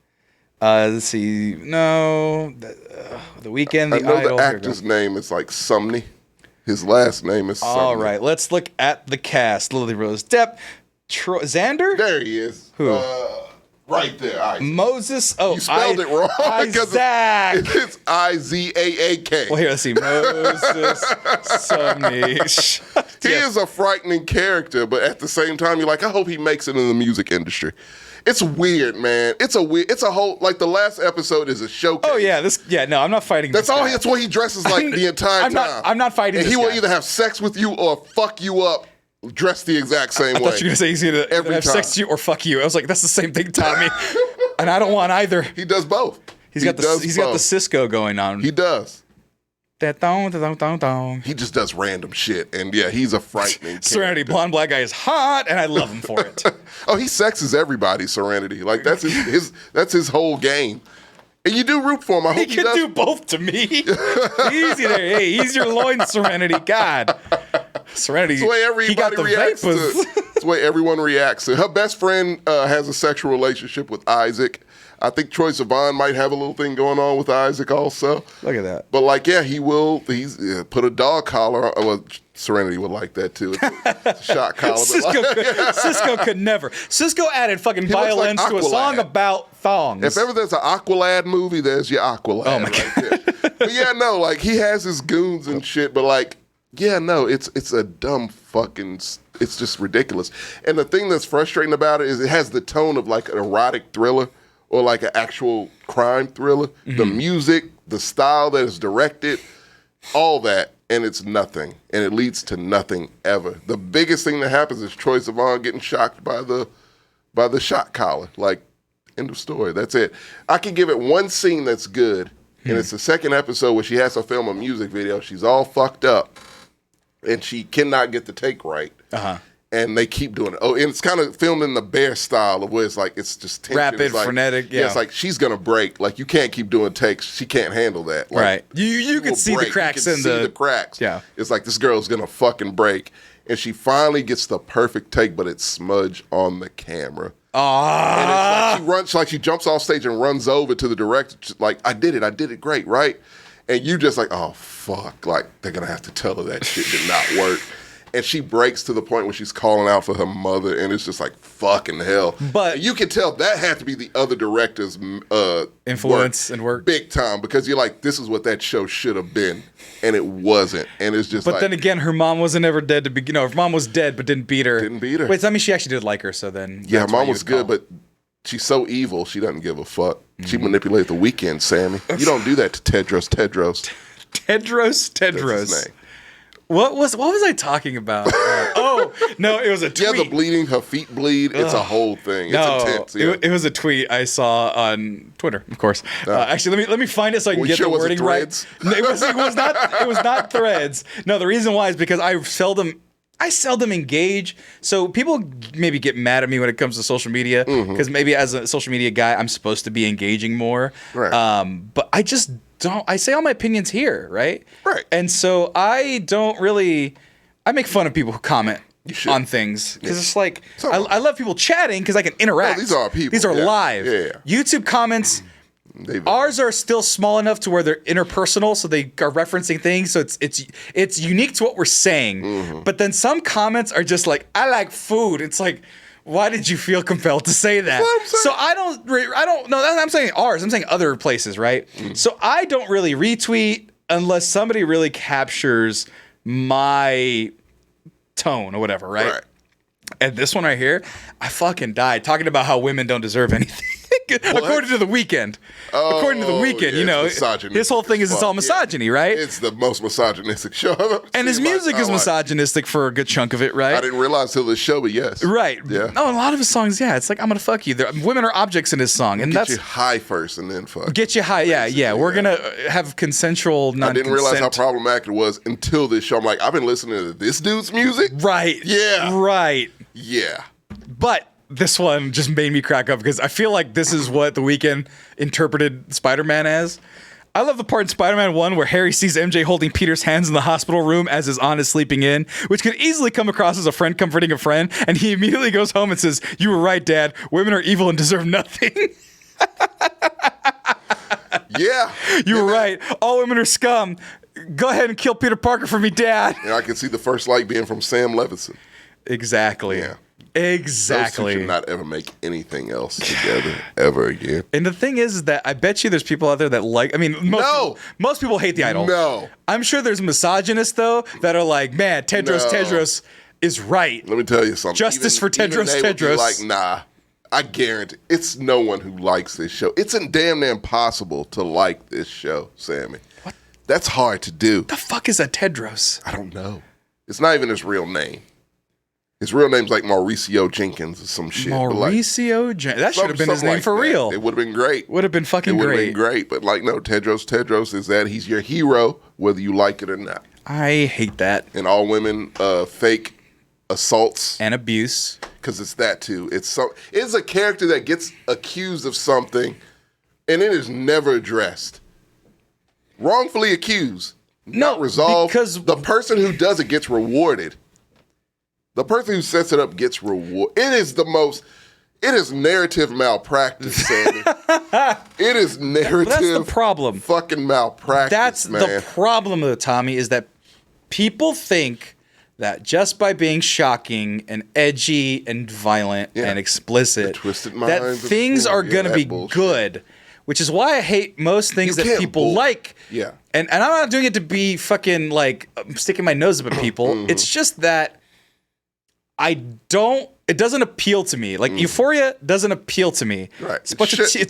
D: Let's see. No. The Weeknd,
C: I
D: The
C: know
D: Idol.
C: the actor's name is like Sumney. His last name is Sumney.
D: All right, let's look at the cast. Lily Rose Depp. Xander?
C: There he is.
D: Who?
C: Right there, Isaac.
D: Moses. Oh,
C: You spelled it wrong. because
D: Isaac.
C: It's Izaak.
D: Well, here, let's see. Moses Sumney.
C: He is a frightening character, but at the same time, you're like, I hope he makes it in the music industry. It's weird, man. It's a whole, like, the last episode is a showcase.
D: Oh, yeah. No, I'm not fighting
C: That's
D: this
C: all.
D: guy.
C: That's what he dresses like the entire
D: I'm
C: time.
D: I'm not fighting
C: And
D: this
C: he will
D: guy.
C: either have sex with you or fuck you up, dressed the exact same
D: I
C: way.
D: thought you were going to say he's going to
C: Every
D: have
C: time.
D: sex with you or fuck you. I was like, that's the same thing, Tommy. And I don't want either.
C: He does both.
D: He's got the Cisco going on.
C: He does.
D: That dong.
C: He just does random shit, and yeah, he's a frightening
D: Serenity,
C: character.
D: blonde black guy is hot, and I love him for it.
C: Oh, he sexes everybody, Serenity. Like, that's his whole game. And you do root for him. I
D: He
C: hope he
D: can
C: does.
D: do both to me. Easy there. Hey, ease your loins, Serenity. God. Serenity.
C: It's the way
D: he got
C: everybody
D: the
C: reacts to
D: vapors.
C: it. It's the way everyone reacts to it. Her best friend has a sexual relationship with Isaac. I think Troye Sivan might have a little thing going on with Isaac also.
D: Look at that.
C: But like, yeah, he's put a dog collar on. Well, Serenity would like that too. It's a shot collar.
D: Cisco could never. Cisco added fucking
C: looks like
D: violence to a song
C: Aqualad.
D: about thongs.
C: If ever there's an Aqualad movie, there's your Aqualad.
D: Oh my
C: right there. But yeah, no, like, he has his goons and shit, but like, yeah, no, it's a dumb fucking, it's just ridiculous. And the thing that's frustrating about it is it has the tone of like an erotic thriller or like an actual crime thriller.
D: Mm-hmm.
C: The music, the style that is directed, all that, and it's nothing. And it leads to nothing ever. The biggest thing that happens is Troye Sivan getting shocked by the shot collar. Like, end of story. That's it. I can give it one scene that's good, and it's the second episode where she has to film a music video. She's all fucked up, and she cannot get the take right. And they keep doing it. Oh, and it's kind of filmed in the Bear style of where it's like, it's just tension.
D: Rapid,
C: It's like,
D: frenetic,
C: It's like, she's going to break. Like, you can't keep doing takes. She can't handle that. Like,
D: Right. You
C: she
D: can
C: will
D: see the
C: break.
D: cracks
C: You
D: in
C: can see
D: the-
C: the cracks.
D: Yeah.
C: It's like, this girl's going to fucking break. And she finally gets the perfect take, but it's smudged on the camera. And it's like she jumps off stage and runs over to the director, just like, I did it great, right? And you just like, oh, fuck. Like, they're going to have to tell her that shit did not work. And she breaks to the point where she's calling out for her mother, and it's just like, fucking hell.
D: But
C: and you can tell that had to be the other director's
D: influence and work.
C: Big time, because you're like, this is what that show should have been, and it wasn't. And it's just
D: But
C: like,
D: then again, her mom wasn't ever dead to begin. No, her mom was dead, but didn't beat her.
C: Didn't beat her.
D: Wait, so that means she actually did like her. So then,
C: yeah, her
D: that's why
C: mom
D: you
C: was
D: would call.
C: good, but she's so evil, she doesn't give a fuck. She manipulated the weekend, Sammy. You don't do that to Tedros.
D: Tedros.
C: That's his name.
D: What was I talking about? Oh no, it was a tweet.
C: Yeah, the bleeding, her feet bleed. It's a whole thing. It's intense. Yeah.
D: It was a tweet I saw on Twitter, of course. Actually, let me find it so I can
C: Well,
D: get
C: sure
D: the
C: was it
D: wording right.
C: Threads?
D: No, it was not Threads. No, the reason why is because I seldom engage. So people maybe get mad at me when it comes to social media because maybe as a social media guy, I'm supposed to be engaging more.
C: Right.
D: But I just don't. I say all my opinions here, right?
C: Right.
D: And so I don't really. I make fun of people who comment
C: should.
D: on things because it's like
C: So-
D: I love people chatting because I can interact.
C: No, these are people.
D: These are
C: Yeah.
D: live.
C: Yeah.
D: YouTube comments. Ours are still small enough to where they're interpersonal, so they are referencing things. So it's unique to what we're saying. But then some comments are just like, "I like food." It's like, why did you feel compelled to say that? So I don't know. I'm saying ours. I'm saying other places, right? So I don't really retweet unless somebody really captures my tone or whatever, right? And this one right here, I fucking died talking about how women don't deserve anything. According to The Weeknd. According to The Weeknd, you know, his whole thing is it's all misogyny, right?
C: It's the most misogynistic show I've ever
D: and his
C: seen
D: music is misogynistic for a good chunk of it, right?
C: I didn't realize till this show, but yes.
D: Right.
C: Yeah.
D: No, a lot of his songs, yeah. It's like, I'm going to fuck you. Women are objects in his song. And
C: Get you high first and then fuck.
D: Get you high, yeah. We're going to have consensual non-consent.
C: I didn't realize how problematic it was until this show. I'm like, I've been listening to this dude's music?
D: Right.
C: Yeah.
D: Right.
C: Yeah.
D: But this one just made me crack up because I feel like this is what The Weeknd interpreted Spider-Man as. I love the part in Spider-Man 1 where Harry sees MJ holding Peter's hands in the hospital room as his aunt is sleeping in, which could easily come across as a friend comforting a friend, and he immediately goes home and says, "You were right, Dad. Women are evil and deserve nothing."
C: Yeah.
D: You were right. All women are scum. Go ahead and kill Peter Parker for me, Dad.
C: And I can see the first light being from Sam Levinson.
D: Exactly.
C: Yeah.
D: Exactly.
C: Those two should not ever make anything else together ever again.
D: And the thing is that I bet you there's people out there that like, I mean, most people hate the Idol.
C: No.
D: I'm sure there's misogynists, though, that are like, man, Tedros is right.
C: Let me tell you something.
D: Justice for Tedros.
C: Even they would be like, nah, I guarantee it's no one who likes this show. It's damn near impossible to like this show, Sammy. What? That's hard to do.
D: The fuck is a Tedros?
C: I don't know. It's not even his real name. His real name's like Mauricio Jenkins or some shit.
D: Mauricio Jenkins. That should have been his name for real.
C: It would have been great.
D: Would have been fucking great.
C: It would have been great. But like, no, Tedros is that. He's your hero, whether you like it or not.
D: I hate that.
C: And all women fake assaults.
D: And abuse.
C: Because it's that too. It's a character that gets accused of something and it is never addressed. Wrongfully accused. Not resolved. Because the person who does it gets rewarded. The person who sets it up gets rewarded. It is narrative malpractice, Sandy. It is narrative.
D: That's the problem.
C: Fucking malpractice,
D: That's the problem, though, Tommy, is that people think that just by being shocking and edgy and violent and explicit, that things are going to be good. Which is why I hate most things that people like.
C: Yeah.
D: And I'm not doing it to be fucking like sticking my nose up at people. It's just that it doesn't appeal to me. Like Euphoria doesn't appeal to me.
C: Right.
D: It's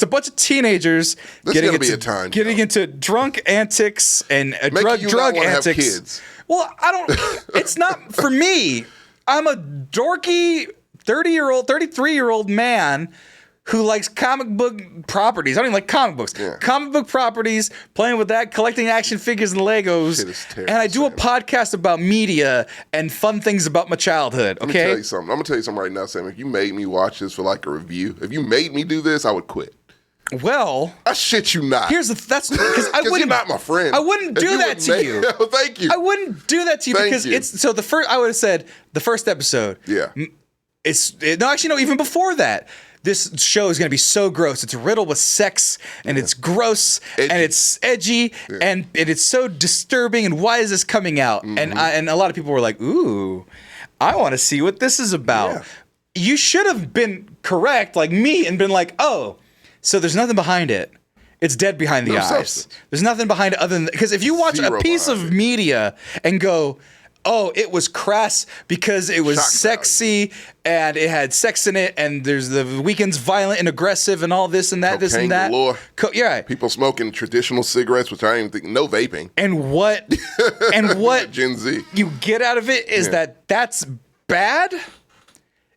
D: a bunch of teenagers getting into drunk antics and drug antics.
C: Have kids.
D: Well, it's not for me. I'm a dorky 33-year-old man who likes comic book properties. I don't even like comic books. Yeah. Comic book properties, playing with that, collecting action figures and Legos.
C: Shit is terrible,
D: and I do a podcast about media and fun things about my childhood, okay?
C: Let me tell you something. I'm going to tell you something right now, Sam. If you made me watch this for like a review, if you made me do this, I would quit.
D: Well,
C: I shit you not.
D: That's because I wouldn't.
C: You're not my friend.
D: I wouldn't do that to you.
C: Thank you.
D: I wouldn't do that to you because it's so the first. I would have said the first episode.
C: Yeah.
D: Even before that. This show is going to be so gross. It's riddled with sex, and it's gross, and it's edgy, and it's so disturbing. And why is this coming out? And a lot of people were like, "Ooh, I want to see what this is about." Yeah. You should have been correct, like me, and been like, "Oh, so there's nothing behind it. It's dead behind the eyes.
C: Substance.
D: There's nothing behind it other than because if you watch a piece of media and go." Oh, it was crass because it was sexy and it had sex in it, and there's the Weeknd's violent and aggressive and all this and that,
C: cocaine
D: this and that.
C: Galore.
D: Yeah,
C: people smoking traditional cigarettes, which I don't even think. No vaping.
D: And what? And what?
C: Gen Z.
D: You get out of it is that's bad.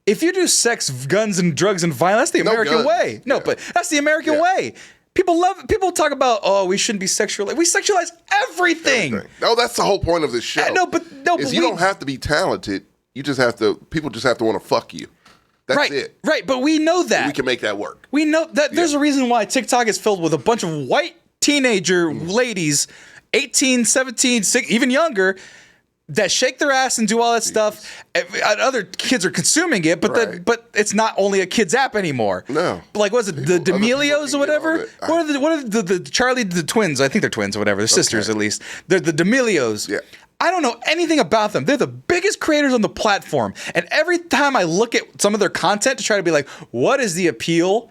D: If you do sex, guns, and drugs and violence, that's the American way. No, but that's the American way. People talk about, we shouldn't be sexualized. We sexualize everything.
C: No, that's the whole point of this show.
D: But
C: you don't have to be talented. You just have to, people just have to want to fuck you. That's it.
D: Right, but we know that.
C: We can make that work.
D: We know that there's a reason why TikTok is filled with a bunch of white teenager ladies, 18, 17, 16, even younger, that shake their ass and do all that stuff. Other kids are consuming it, but
C: Right.
D: but it's not only a kids app anymore.
C: No.
D: Like, was it the
C: Other people
D: D'Amelios
C: can
D: or
C: get on
D: whatever?
C: it.
D: What are the Charlie the twins? I think they're twins or whatever. They're sisters at least. They're the D'Amelios.
C: Yeah.
D: I don't know anything about them. They're the biggest creators on the platform, and every time I look at some of their content to try to be like, what is the appeal?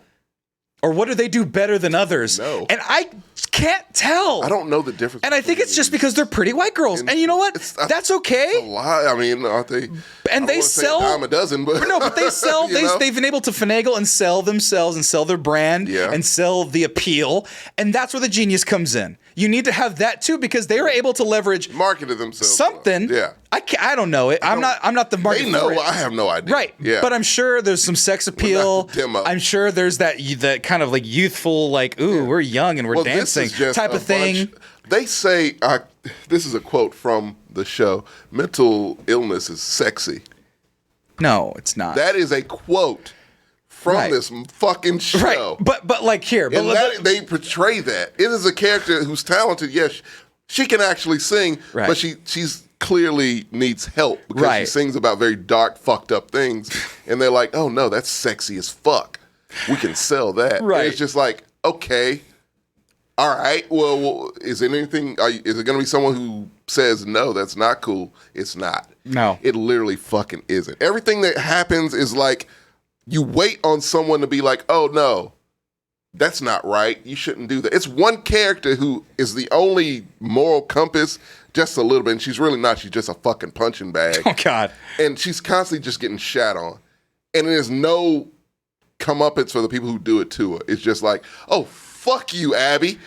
D: Or what do they do better than others?
C: No.
D: And I can't tell.
C: I don't know the difference.
D: And I think it's just because they're pretty white girls. And you know what? That's
C: A
D: okay.
C: lot. I mean, aren't they?
D: And
C: I
D: they
C: wanna say
D: sell
C: a dime a dozen, but
D: no, but they sell.
C: you know?
D: They've been able to finagle and sell themselves and sell their brand
C: Yeah.
D: and sell the appeal. And that's where the genius comes in. You need to have that too because they were able to leverage
C: marketed themselves.
D: something.
C: Yeah.
D: I don't know it. I'm not the market.
C: They know.
D: for it.
C: I have no idea.
D: Right.
C: Yeah.
D: But I'm sure there's some sex appeal.
C: the demo.
D: I'm sure there's that kind of like youthful, like, ooh, we're young and we're
C: Well,
D: dancing
C: this is just
D: type
C: a
D: of thing.
C: bunch- They say, this is a quote from the show, mental illness is sexy.
D: No, it's not.
C: That is a quote from
D: Right.
C: this fucking show.
D: right. But like here.
C: And
D: But
C: they portray that. It is a character who's talented. Yes, she can actually sing,
D: Right.
C: but she's clearly needs help because she
D: Right.
C: sings about very dark, fucked up things. And they're like, oh no, that's sexy as fuck. We can sell that. And
D: Right.
C: it's just like, okay. All right. Well, is it anything? Is it going to be someone who says no? That's not cool. It's not.
D: No.
C: It literally fucking isn't. Everything that happens is like you wait on someone to be like, oh no, that's not right. You shouldn't do that. It's one character who is the only moral compass, just a little bit. And she's really not. She's just a fucking punching bag.
D: oh God.
C: And she's constantly just getting shat on. And there's no comeuppance for the people who do it to her. It's just like, oh, fuck you, Abby.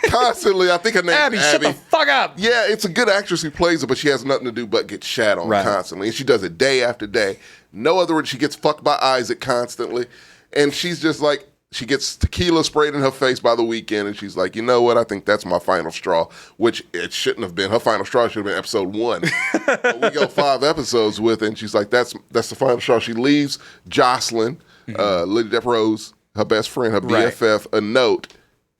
C: Constantly, I think her name's
D: Abby, shut the fuck up.
C: Yeah, it's a good actress who plays it, but she has nothing to do but get shat on
D: Right.
C: constantly. And she does it day after day. No other word, she gets fucked by Isaac constantly. And she's just like, she gets tequila sprayed in her face by the weekend, and she's like, you know what? I think that's my final straw, which it shouldn't have been. Her final straw should have been episode 1. But we go 5 episodes with it, and she's like, that's the final straw. She leaves Jocelyn, Lydia Depp Rose, her best friend, her
D: Right.
C: BFF, a note,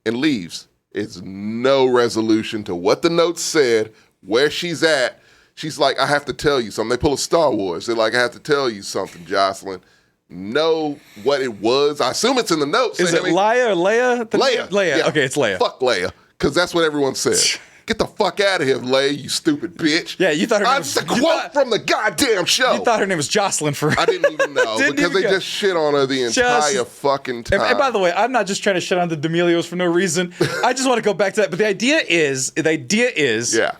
C: and leaves. It's no resolution to what the note said, where she's at. She's like, I have to tell you something. They pull a Star Wars. They're like, I have to tell you something, Jocelyn. Know what it was. I assume it's in the notes.
D: Is it Leia or Leia?
C: Leia.
D: Leia.
C: Yeah.
D: Okay, it's Leia.
C: Fuck Leia. Because that's what everyone says. Get the fuck out of here, Leia, you stupid bitch.
D: Yeah, you thought her name
C: That's
D: was-
C: the
D: you
C: quote
D: thought-
C: from the goddamn show.
D: You thought her name was Jocelyn for.
C: I didn't even know
D: Didn't
C: because
D: even
C: they
D: go.
C: just shit on her the entire fucking time.
D: And by the way, I'm not just trying to shit on the D'Amelios for no reason. I just want to go back to that. But the idea is,
C: yeah.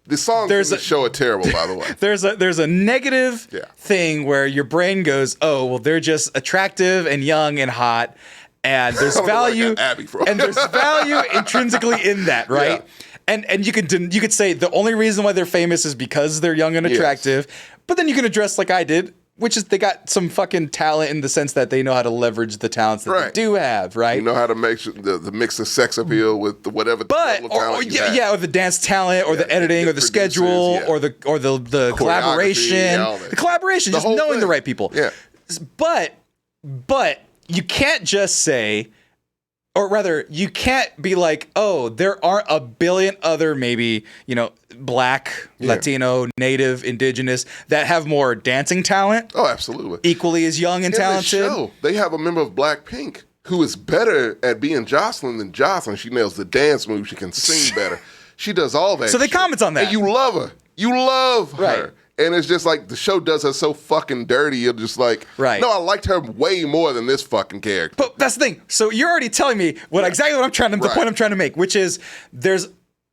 C: The songs in
D: There's
C: the
D: a-
C: show are terrible, by the way.
D: there's a negative
C: Yeah.
D: thing where your brain goes, oh, well, they're just attractive and young and hot, and there's
C: I don't know where I
D: value,
C: got Abby from.
D: and there's value intrinsically in that, right?
C: Yeah.
D: And you could say the only reason why they're famous is because they're young and attractive, but then you can address like I did, which is they got some fucking talent in the sense that they know how to leverage the talents that
C: Right.
D: they do have, right?
C: You know how to make sure the mix of sex appeal with the whatever
D: But
C: level of talent you have.
D: or the dance talent, or the editing, or the
C: producers,
D: schedule,
C: yeah.
D: or the collaboration,
C: all that.
D: the collaboration,
C: The
D: just
C: whole
D: knowing the
C: thing.
D: right people.
C: Yeah.
D: But you can't just say, or rather, you can't be like, oh, there aren't a billion other maybe black, Latino, Native, Indigenous that have more dancing talent,
C: Oh, absolutely.
D: equally as young and
C: In the
D: talented.
C: show, they have a member of Blackpink who is better at being Jocelyn than Jocelyn. She nails the dance move. She can sing better. She does all that.
D: So they
C: shit.
D: comment on that.
C: And you love her. You love
D: Right.
C: her. And it's just like the show does her so fucking dirty. You're just like,
D: Right.
C: no, I liked her way more than this fucking character.
D: But that's the thing. So you're already telling me exactly what I'm trying to, the
C: Right.
D: point I'm trying to make, which is there's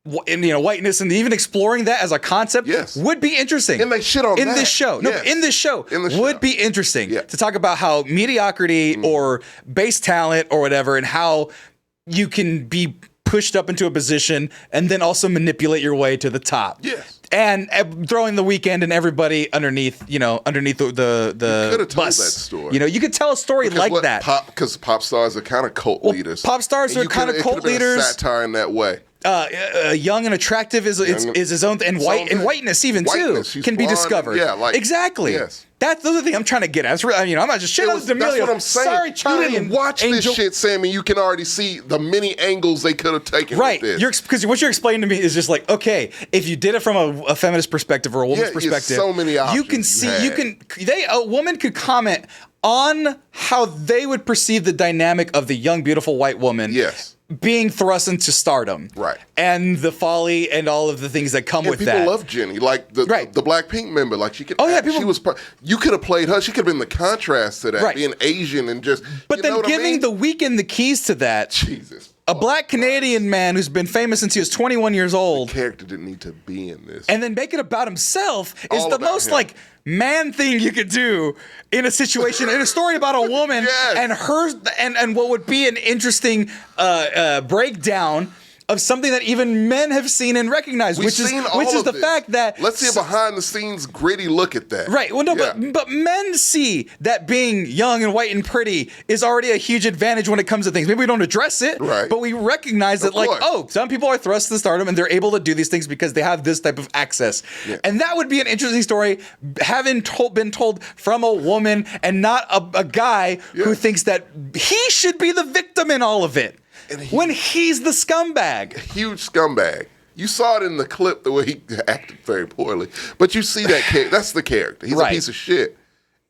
D: whiteness, and even exploring that as a concept
C: Yes.
D: would be interesting.
C: And they shit on
D: in
C: that.
D: this show. No,
C: Yes.
D: in this show
C: In the
D: would
C: show.
D: be interesting
C: Yeah.
D: to talk about how mediocrity or base talent or whatever, and how you can be pushed up into a position and then also manipulate your way to the top.
C: Yes.
D: And throwing the weekend and everybody underneath the
C: coulda told
D: bus.
C: that story.
D: You could tell a story like that.
C: Because pop stars are kind of cult leaders.
D: pop stars
C: And
D: are
C: you
D: kinda
C: coulda- it
D: cult
C: could've been a
D: leaders.
C: satire in that way.
D: young and attractive is his own, and whiteness even
C: Whiteness.
D: too
C: She's
D: can be
C: blonde.
D: discovered.
C: Yeah, like
D: exactly.
C: Yes.
D: Those are the things I'm trying to get at. I'm not just shit on D'Amelio.
C: That's what I'm saying.
D: Sorry, Charlie.
C: You didn't
D: and
C: watch
D: Angel.
C: this shit, Sammy. You can already see the many angles they could have taken.
D: Right,
C: with this.
D: because what you're explaining to me is just like, okay, if you did it from a feminist perspective or a woman's perspective,
C: so many options
D: you can see, a woman could comment on how they would perceive the dynamic of the young, beautiful white woman.
C: Yes.
D: Being thrust into stardom,
C: Right,
D: and the folly and all of the things that come with
C: people
D: that.
C: People love Jenny, like the Blackpink member. Like she could.
D: Oh yeah,
C: you could have played her. She could have been the contrast to that,
D: right.
C: being Asian and just.
D: But then giving The Weeknd the keys to that.
C: Jesus.
D: A black Canadian man who's been famous since he was 21 years old.
C: The character didn't need to be in this.
D: And then make it about himself is
C: All
D: the
C: about
D: most
C: him.
D: like man thing you could do in a situation, in a story about a woman and her and what would be an interesting breakdown of something that even men have seen and recognized, which is the fact that
C: let's see a behind the scenes gritty look at that.
D: Right. Well, no, but men see that being young and white and pretty is already a huge advantage when it comes to things. Maybe we don't address it,
C: right,
D: but we recognize that, like, oh, some people are thrust to stardom and they're able to do these things because they have this type of access. Yeah. And that would be an interesting story, having been told from a woman and not a guy who thinks that he should be the victim in all of it. When he's the scumbag.
C: Huge scumbag. You saw it in the clip, the way he acted very poorly. But you see that that's the character. He's a piece of shit.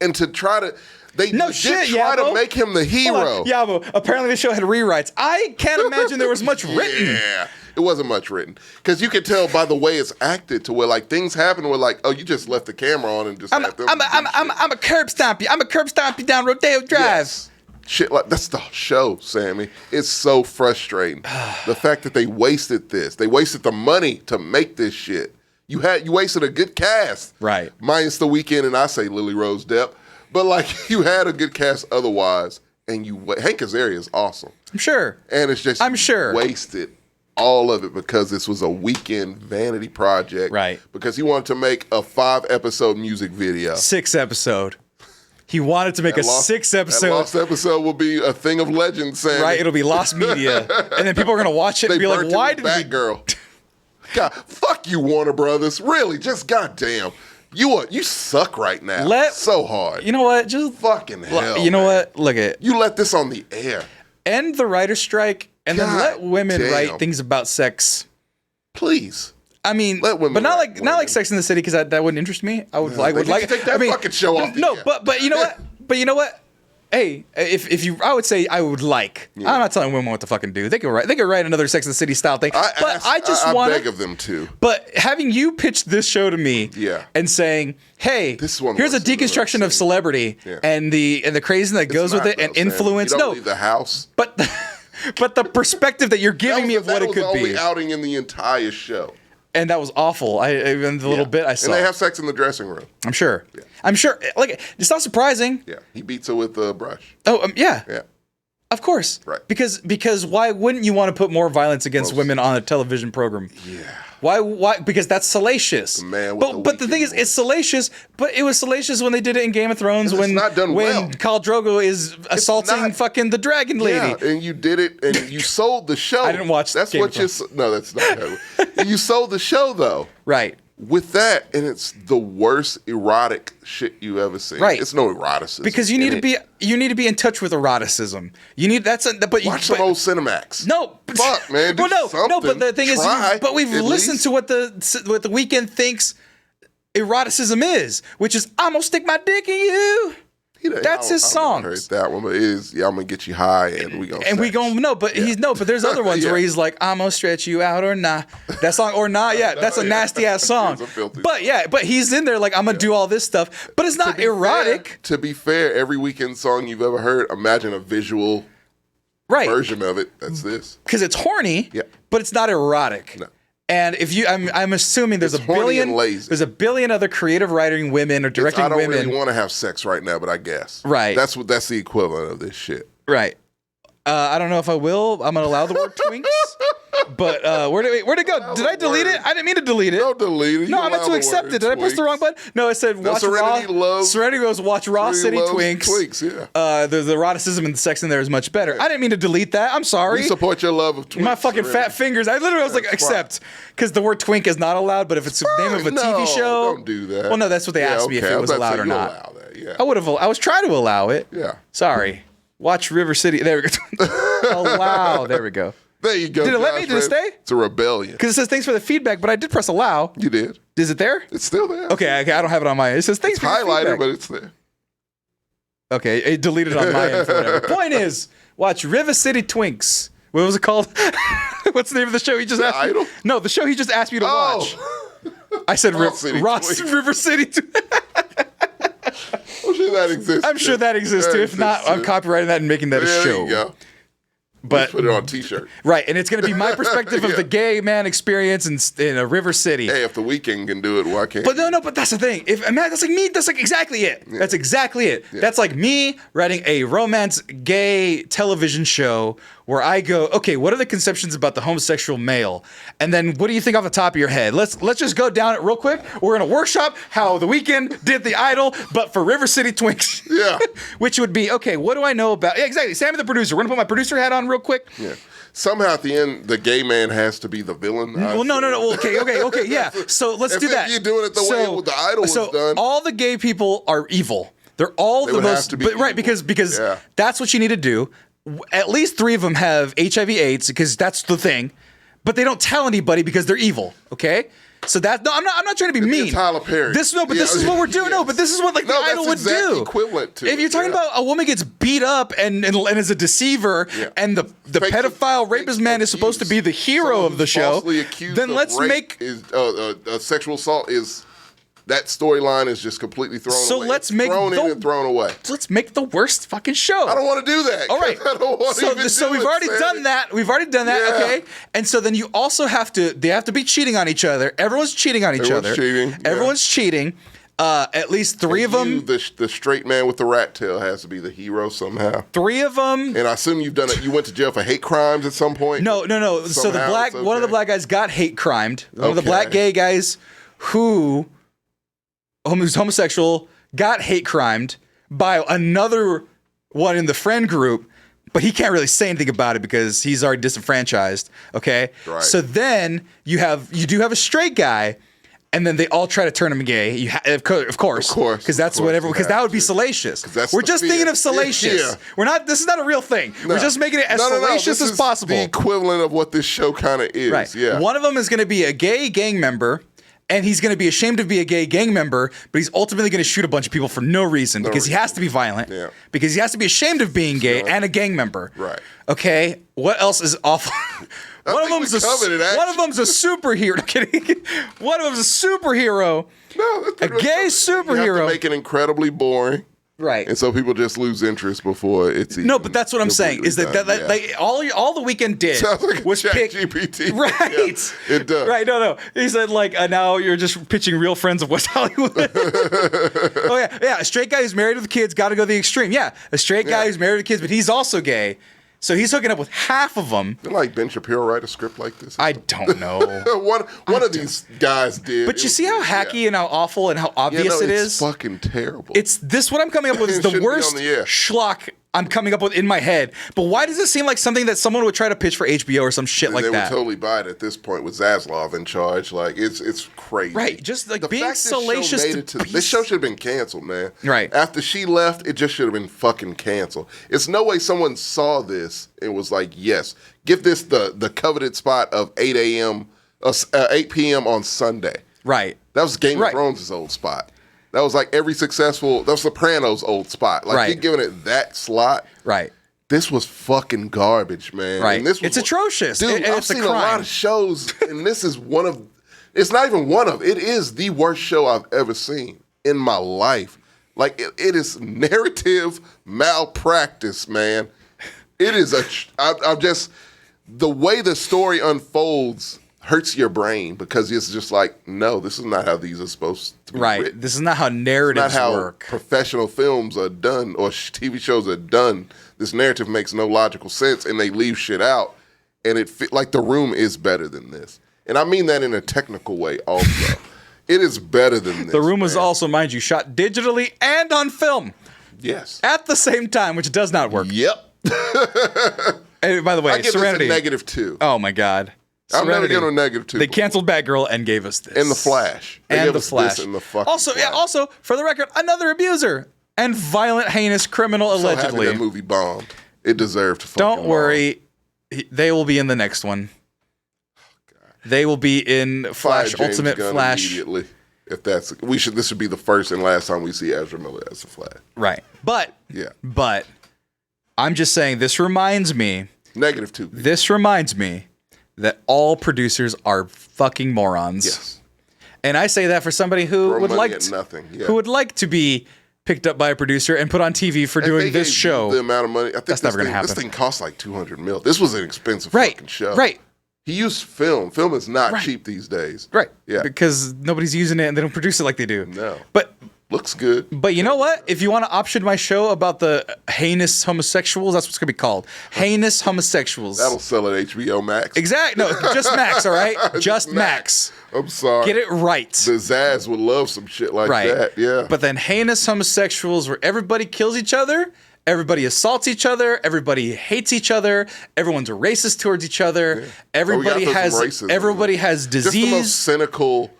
C: And to try to... They try to make him the hero.
D: Yabo, apparently the show had rewrites. I can't imagine there was much written.
C: Yeah, it wasn't much written. Because you can tell by the way it's acted to where, like, things happen where, like, oh, you just left the camera on and just
D: I'm a curb stomp you. I'm a curb stomp you down Rodeo Drive. Yes.
C: Shit, like, that's the show, Sammy. It's so frustrating. The fact that they wasted this. They wasted the money to make this shit. You wasted a good cast.
D: Right.
C: Minus The Weeknd and I say Lily Rose Depp. But, like, you had a good cast otherwise. And Hank Azaria is awesome.
D: I'm sure.
C: And it's just wasted all of it because this was a Weeknd vanity project.
D: Right.
C: Because he wanted to make a 5-episode music video.
D: 6-episode. He wanted to make a 6-episode.
C: That lost episode will be a thing of legend, Sam.
D: Right, it'll be lost media. And then people are going to watch it and be like, why did
C: Batgirl. God, fuck you, Warner Brothers. Really, just goddamn. You suck right now. So hard.
D: You know what? Just
C: fucking hell.
D: You know what? Look at
C: you let this on the air.
D: End the writer's strike and then let women write things about sex.
C: Please.
D: I mean, but not like Sex in the City because that wouldn't interest me. I would like
C: take that fucking show off.
D: No, but you know what? But you know what? Hey, I would say I would like. Yeah. I'm not telling women what to fucking do. They could write another Sex and the City style thing. I beg
C: of them to.
D: But having you pitch this show to me, and saying, "Hey, here's a deconstruction of celebrity and the craziness that goes with it and influence."
C: You don't leave the house,
D: but the perspective that you're giving me of what it could be.
C: That was the only outing in the entire show.
D: And that was awful. Even the little bit I saw.
C: And they have sex in the dressing room.
D: I'm sure. Yeah. I'm sure. Like, it's not surprising.
C: Yeah. He beats her with a brush.
D: Oh, yeah.
C: Yeah.
D: Of course.
C: Right.
D: Because why wouldn't you want to put more violence against women on a television program?
C: Yeah.
D: Why? Because that's salacious. But the thing is, it's salacious. But it was salacious when they did it in Game of Thrones when Khal Drogo is assaulting fucking the dragon lady.
C: Yeah, and you did it, and you sold the show.
D: I didn't watch.
C: That's what you. No, that's not. You sold the show though.
D: Right.
C: With that, and it's the worst erotic shit you ever seen.
D: Right.
C: It's no eroticism.
D: Because you need to be in touch with eroticism. You need watch
C: some old Cinemax.
D: No,
C: fuck man.
D: Well, no. But the thing is, we've listened to what the Weeknd thinks eroticism is, which is I'm gonna stick my dick in you. That's his song.
C: Heard that one, but I'm gonna get you high and we gonna.
D: And we gonna but there's other ones where he's like I'm gonna stretch you out or nah. That song or nah, that's a nasty ass song. But he's in there like I'm gonna do all this stuff, but it's not erotic.
C: To be fair, every Weeknd song you've ever heard, imagine a visual version of it. That's this
D: because it's horny, but it's not erotic. No. And if I'm assuming there's a billion other creative writing women or directing women. I don't
C: really want to have sex right now, but I guess.
D: Right.
C: That's the equivalent of this shit.
D: Right. I don't know if I will. I'm gonna allow the word twinks. But where'd it go? Did I delete it? I didn't mean to delete it.
C: Don't delete it.
D: No,
C: You
D: I meant to
C: allow the
D: accept
C: word
D: it. Did I press the wrong button? No, it said watch
C: Serenity
D: Raw.
C: loves-
D: Serenity goes watch Raw City
C: Serenity loves
D: Twinks.
C: Twinks, yeah.
D: The eroticism and the sex in there is much better. I didn't mean to delete that. I'm sorry.
C: We support your love of Twinks.
D: My fucking fat fingers. I literally was like,
C: That's fine.
D: accept. Because the word twink is not allowed, but if it's the name of a
C: No,
D: TV show.
C: don't do that.
D: Well, no, that's what they asked me if
C: okay.
D: it was
C: I about to
D: allowed
C: say
D: or
C: you
D: not.
C: allow that, yeah.
D: I was trying to allow it.
C: Yeah.
D: Sorry. Watch River City. There we go. Allow. There we go.
C: There you go.
D: Did it let me?
C: Josh,
D: Did it
C: man.
D: stay?
C: It's a rebellion.
D: Because it says thanks for the feedback, but I did press allow.
C: You did.
D: Is it there?
C: It's still there.
D: Okay, I don't have it on my end. It says thanks
C: It's
D: for your
C: highlighted,
D: feedback.
C: but it's there.
D: Okay, it deleted on my end for whatever. Point is, watch River City Twinks. What was it called? What's the name of the show he just asked
C: Idol?
D: me? No, the show he just asked me to watch. I said
C: Raw City Twinks.
D: River City.
C: I'm sure that exists.
D: I'm sure that exists too. If not, I'm copyrighting that and making that a
C: Yeah,
D: show.
C: there you go.
D: But
C: Put it on a t-shirt.
D: right, and it's going to be my perspective of
C: Yeah.
D: the gay man experience in a River City.
C: Hey, if the Weeknd can do it, why can't
D: But no, but that's the thing. If man, that's like me. That's like exactly it. That's exactly it. That's like me writing a romance gay television show where I go, okay, what are the conceptions about the homosexual male? And then what do you think off the top of your head? Let's just go down it real quick. We're gonna workshop how The Weeknd did The Idol, but for River City Twinks.
C: Yeah.
D: Which would be, okay, what do I know about? Yeah, exactly. Sammy the producer. We're gonna put my producer hat on real quick.
C: Yeah. Somehow at the end, the gay man has to be the villain.
D: Well, no. Well, okay, yeah. So let's do
C: If
D: that.
C: you're doing it the way the Idol was done.
D: all the gay people are evil. They're all
C: They
D: the
C: would have
D: most,
C: to be
D: but, right?
C: evil.
D: Because
C: Yeah.
D: that's what you need to do. At least 3 of them have HIV/AIDS because that's the thing, but they don't tell anybody because they're evil. Okay. So that no, I'm not trying to be mean.
C: Tyler Perry.
D: This
C: Yeah,
D: this is what we're doing. No,
C: yes.
D: but this is what like
C: No,
D: the
C: that's
D: Idol would
C: exactly
D: do.
C: equivalent to
D: if you're
C: it,
D: talking
C: yeah.
D: about a woman gets beat up and is a deceiver,
C: Yeah.
D: and the
C: Fake-
D: pedophile
C: fake
D: rapist man is supposed to be the hero
C: Someone
D: of the
C: who's
D: show,
C: falsely accused
D: then
C: of
D: let's
C: rape
D: make
C: is sexual assault is that storyline is just completely thrown
D: So
C: away.
D: let's
C: It's
D: make
C: thrown in
D: the-
C: and thrown away.
D: let's make the worst fucking show.
C: I don't want to do that.
D: All right.
C: I don't want to even
D: So
C: do
D: we've
C: it,
D: already
C: Sammy.
D: done that. We've already done that.
C: Yeah.
D: Okay. And so then you also have to. They have to be cheating on each other. Everyone's cheating on each
C: Everyone's
D: other.
C: cheating, yeah.
D: Everyone's cheating. At least 3 of them.
C: The straight man with the rat tail has to be the hero somehow.
D: 3 of them.
C: And I assume you've done it. You went to jail for hate crimes at some point.
D: No. So the
C: Somehow
D: black
C: it's
D: one of the
C: okay.
D: black guys got hate crimed. One of the
C: Okay.
D: black gay guys who's homosexual got hate crimed by another one in the friend group, but he can't really say anything about it because he's already disenfranchised. Okay,
C: Right.
D: so then you do have a straight guy. And then they all try to turn him gay. Of course, because that's whatever. Because that would be salacious.
C: that's
D: We're
C: the
D: just
C: fear.
D: thinking of salacious.
C: Yeah.
D: We're not. This is not a real thing. We're just making it as
C: No,
D: salacious
C: this
D: as
C: is
D: possible.
C: The equivalent of what this show kind of is.
D: Right.
C: Yeah.
D: One of them is going to be a gay gang member, and he's going to be ashamed to be a gay gang member, but he's ultimately going to shoot a bunch of people for no reason because he has to be violent.
C: Yeah.
D: Because he has to be ashamed of being gay and a gang member.
C: Right.
D: Okay. What else is awful? One of
C: think
D: them's
C: we covered it,
D: one of
C: actually.
D: them's a superhero. I'm kidding. One of them's a superhero.
C: No, that's
D: A
C: pretty much
D: gay
C: something. You have
D: superhero.
C: to make it incredibly boring,
D: Right.
C: and so people just lose interest before it's.
D: No,
C: even
D: but that's what I'm saying. Is that,
C: completely
D: that
C: done.
D: like all the Weeknd did
C: Sounds like a
D: was pick
C: ChatGPT.
D: right.
C: Yeah, it does.
D: Right. No. He said like now you're just pitching real friends of West Hollywood. Oh yeah. A straight guy who's married with kids got to go the extreme. Yeah. A straight guy
C: Yeah.
D: who's married with kids, but he's also gay. So he's hooking up with half of them.
C: Didn't like Ben Shapiro write a script like this?
D: I don't know.
C: one of these guys did.
D: But
C: It
D: you
C: was
D: see how
C: weird,
D: hacky and how awful and how obvious it
C: it's
D: is?
C: fucking terrible.
D: It's this what I'm coming up with is
C: It
D: the
C: shouldn't be
D: worst
C: on the air.
D: schlock I'm coming up with in my head. But why does it seem like something that someone would try to pitch for HBO or some shit like
C: they
D: that?
C: would totally buy it at this point with Zaslav in charge. Like it's crazy.
D: Right, just like
C: The
D: being
C: fact this show
D: salacious
C: made
D: to
C: it
D: be
C: this show should have been canceled, man.
D: Right.
C: After she left, it just should have been fucking canceled. It's no way someone saw this and was like, yes, give this the coveted spot of 8 p.m. on Sunday.
D: Right.
C: That was Game
D: Right.
C: of Thrones' old spot. That was like every successful, that was Sopranos' old spot. Like
D: Right.
C: you're giving it that slot.
D: Right.
C: This was fucking garbage, man.
D: Right.
C: And this was
D: It's atrocious.
C: Dude,
D: And
C: I've
D: it's a
C: seen a lot
D: crime.
C: of shows, and this is one of, it's not even one of, it is the worst show I've ever seen in my life. Like, it is narrative malpractice, man. It is I'm just, the way the story unfolds hurts your brain because it's just like, no, this is not how these are supposed to be
D: Right.
C: written.
D: This is not how
C: Not
D: narratives
C: how
D: work.
C: professional films are done or TV shows are done. This narrative makes no logical sense, and they leave shit out. and like The Room is better than this, and I mean that in a technical way. Also, it is better than this.
D: The Room was
C: man.
D: also, mind you, shot digitally and on film
C: yes
D: at the same time, which does not work.
C: Yep.
D: And by the way,
C: I give
D: Serenity.
C: this a -2.
D: Oh my God.
C: I'm never
D: Serenity.
C: giving a -2.
D: They canceled Batgirl and gave us this.
C: And The Flash. They
D: and
C: gave
D: The
C: us
D: Flash.
C: This and the fucking
D: also,
C: Flash.
D: also, for the record, another abuser and violent, heinous criminal
C: So happy
D: allegedly.
C: that movie bombed. It deserved to fucking
D: Don't
C: bomb.
D: worry. They will be in the next one. They will be in
C: Fire
D: Flash,
C: James
D: Ultimate
C: Gunn
D: Flash.
C: immediately. If that's this should be the first and last time we see Ezra Miller as the Flash.
D: Right. But
C: Yeah.
D: I'm just saying this reminds me
C: -2.
D: that all producers are fucking morons.
C: Yes.
D: And I say that for somebody who
C: Throw
D: would
C: money
D: like
C: at nothing. Yeah.
D: who would like to be picked up by a producer and put on TV for
C: And
D: doing
C: they
D: this
C: gave
D: show.
C: you the amount of money. I think
D: That's never gonna happen.
C: This thing cost like $200 million. This was an expensive
D: Right.
C: fucking show.
D: Right.
C: He used film. Film is not
D: Right.
C: cheap these days.
D: Right.
C: Yeah.
D: Because nobody's using it and they don't produce it like they do.
C: No.
D: But
C: Looks good.
D: you know what? If you want to option my show about the heinous homosexuals, that's what's going to be called. Heinous homosexuals.
C: That'll sell at HBO Max.
D: Exactly. No, just Max, all right? Just Max.
C: I'm sorry.
D: Get it right.
C: The Zaz would love some shit like
D: Right.
C: that. Yeah.
D: But then heinous homosexuals where everybody kills each other, everybody assaults each other, everybody hates each other, everyone's racist towards each other, everybody
C: throw some
D: has
C: racism
D: everybody has
C: just the most
D: disease.
C: cynical.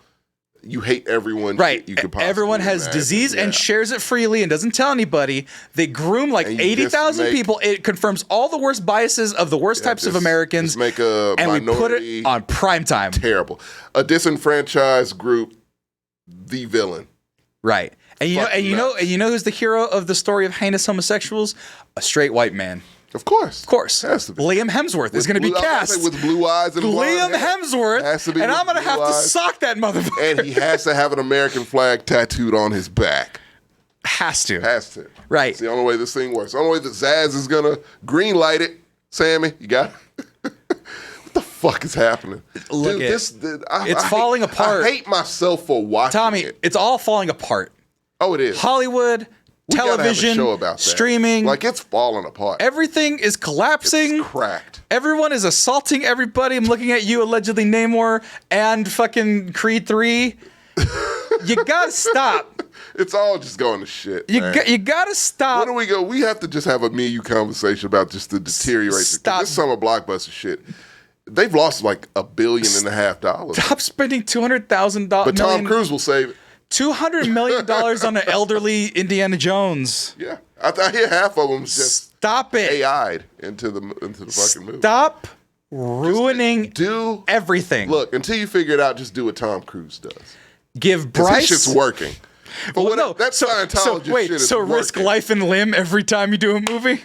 C: You hate everyone.
D: Right.
C: shit You could possibly
D: Everyone has
C: imagine.
D: disease and
C: Yeah.
D: shares it freely and doesn't tell anybody. They groom like
C: And you
D: 80,000
C: just make-
D: people. It confirms all the worst biases of the worst types of
C: just-
D: Americans.
C: just make a
D: and we put
C: minority
D: it on prime time.
C: Terrible. A disenfranchised group, the villain.
D: Right. And you know,
C: Fucking
D: and you know,
C: nuts.
D: and you know who's the hero of the story of heinous homosexuals? A straight white man.
C: Of course.
D: Of course.
C: Has to be.
D: Liam Hemsworth is going to be cast.
C: with blue eyes and
D: Liam
C: blonde hair.
D: Hemsworth.
C: Has to be
D: And
C: with
D: I'm going to
C: blue
D: have to
C: eyes.
D: sock that motherfucker.
C: And he has to have an American flag tattooed on his back.
D: Has to.
C: Has to.
D: Right.
C: It's the only way this thing works. The only way that Zaz is gonna green light it. Sammy, you got it? What the fuck is happening?
D: Look
C: Dude,
D: at- it's falling apart.
C: I hate myself for watching
D: Tommy,
C: it.
D: it's all falling apart.
C: Oh, it is.
D: Hollywood,
C: We gotta have a
D: television,
C: show about that.
D: streaming,
C: Like it's falling apart.
D: everything is collapsing.
C: It's cracked.
D: Everyone is assaulting everybody. I'm looking at you, allegedly Namor and fucking Creed 3. You gotta stop.
C: It's all just going to shit.
D: You,
C: man.
D: you gotta stop.
C: Where do we go? We have to just have a me and you conversation about just the deterioration. 'Cause
D: Stop.
C: This summer blockbuster shit. They've lost like $1.5 billion.
D: Stop spending $200,000.
C: But Tom Cruise will save it.
D: $200 million on an elderly Indiana Jones.
C: Yeah, I hear half of them just
D: Stop it.
C: AI'd into the fucking movie.
D: Stop ruining
C: Do
D: everything.
C: look until you figure it out. Just do what Tom Cruise does.
D: Give
C: 'Cause
D: Bryce.
C: his shit's working. But
D: Well, no,
C: that Scientologist shit is
D: so risk
C: working.
D: life and limb every time you do a movie?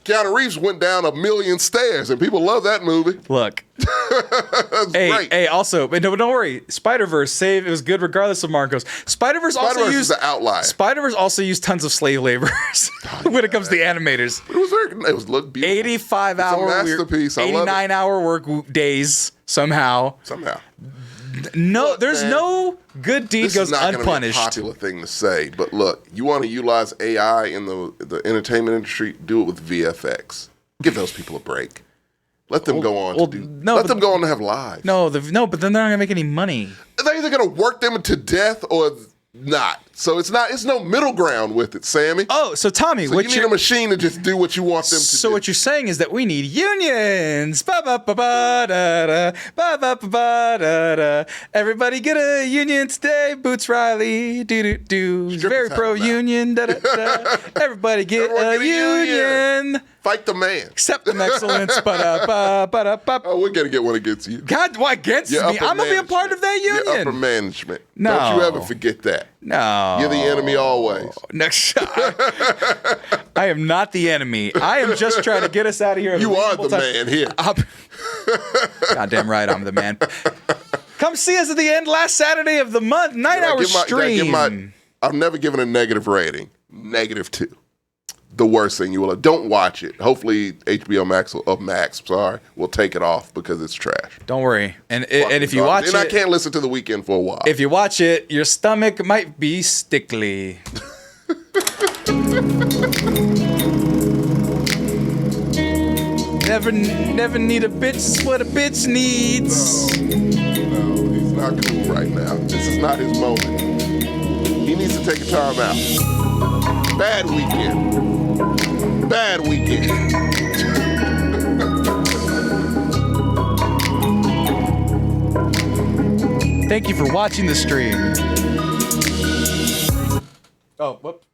C: Keanu Reeves went down 1,000,000 stairs, and people love that movie.
D: Look.
C: That's
D: Hey,
C: great.
D: hey, also, but no, don't worry. Spider-Verse it was good regardless of Marcos. Spider-Verse also
C: Spider-Verse
D: used
C: is the outlier.
D: Spider-Verse also used tons of slave laborers when it comes to the animators.
C: It was very. It was looked beautiful.
D: 85
C: It's a
D: hour
C: masterpiece. I love it.
D: 89 hour work days somehow.
C: Somehow.
D: No,
C: Look,
D: there's
C: man,
D: no good deed
C: This
D: goes
C: is not going to be a
D: unpunished.
C: popular thing to say, but look, you want to utilize AI in the entertainment industry, do it with VFX. Give those people a break. Let them go on
D: well,
C: to do.
D: no,
C: let
D: but-
C: them go on to have lives.
D: No, but then they're not gonna make any money.
C: They're either going to work them to death or not. So it's not. It's no middle ground with it, Sammy.
D: Oh, so Tommy,
C: So
D: what
C: you need a machine to just do what you want them to
D: So
C: do.
D: what you're saying is that we need unions. Ba ba ba ba da da ba ba ba ba da da. Everybody get a union today. Boots Riley, do do do. He's
C: Strippers
D: very
C: have
D: pro
C: them now.
D: union. Da, da, da. Everybody get
C: Everyone
D: a
C: get a union.
D: union.
C: Fight the man.
D: Accept them excellence. Ba da ba ba da ba.
C: Oh, we're going to get one against you.
D: God, why against
C: Your
D: me?
C: upper
D: I'm gonna be a part
C: management.
D: of that
C: Your upper
D: union.
C: management.
D: No.
C: Don't you ever forget that.
D: No,
C: You're the enemy always.
D: Next, I am not the enemy. I am just trying to get us out of here. at a
C: You are
D: reasonable
C: the
D: time.
C: man here.
D: Goddamn right, I'm the man. Come see us at the end last Saturday of the month, 9-hour stream.
C: I've never given a negative rating. -2. The worst thing you will. Don't watch it. Hopefully HBO Max will take it off because it's trash.
D: Don't worry, and if you watch
C: and I
D: it,
C: can't listen to The Weeknd for a while.
D: if you watch it, your stomach might be stickly. Never need a bitch. Is what a bitch needs.
C: No, he's not cool right now. This is not his moment. He needs to take a time out. Bad weekend. Bad weekend.
D: Thank you for watching the stream. Oh, whoop.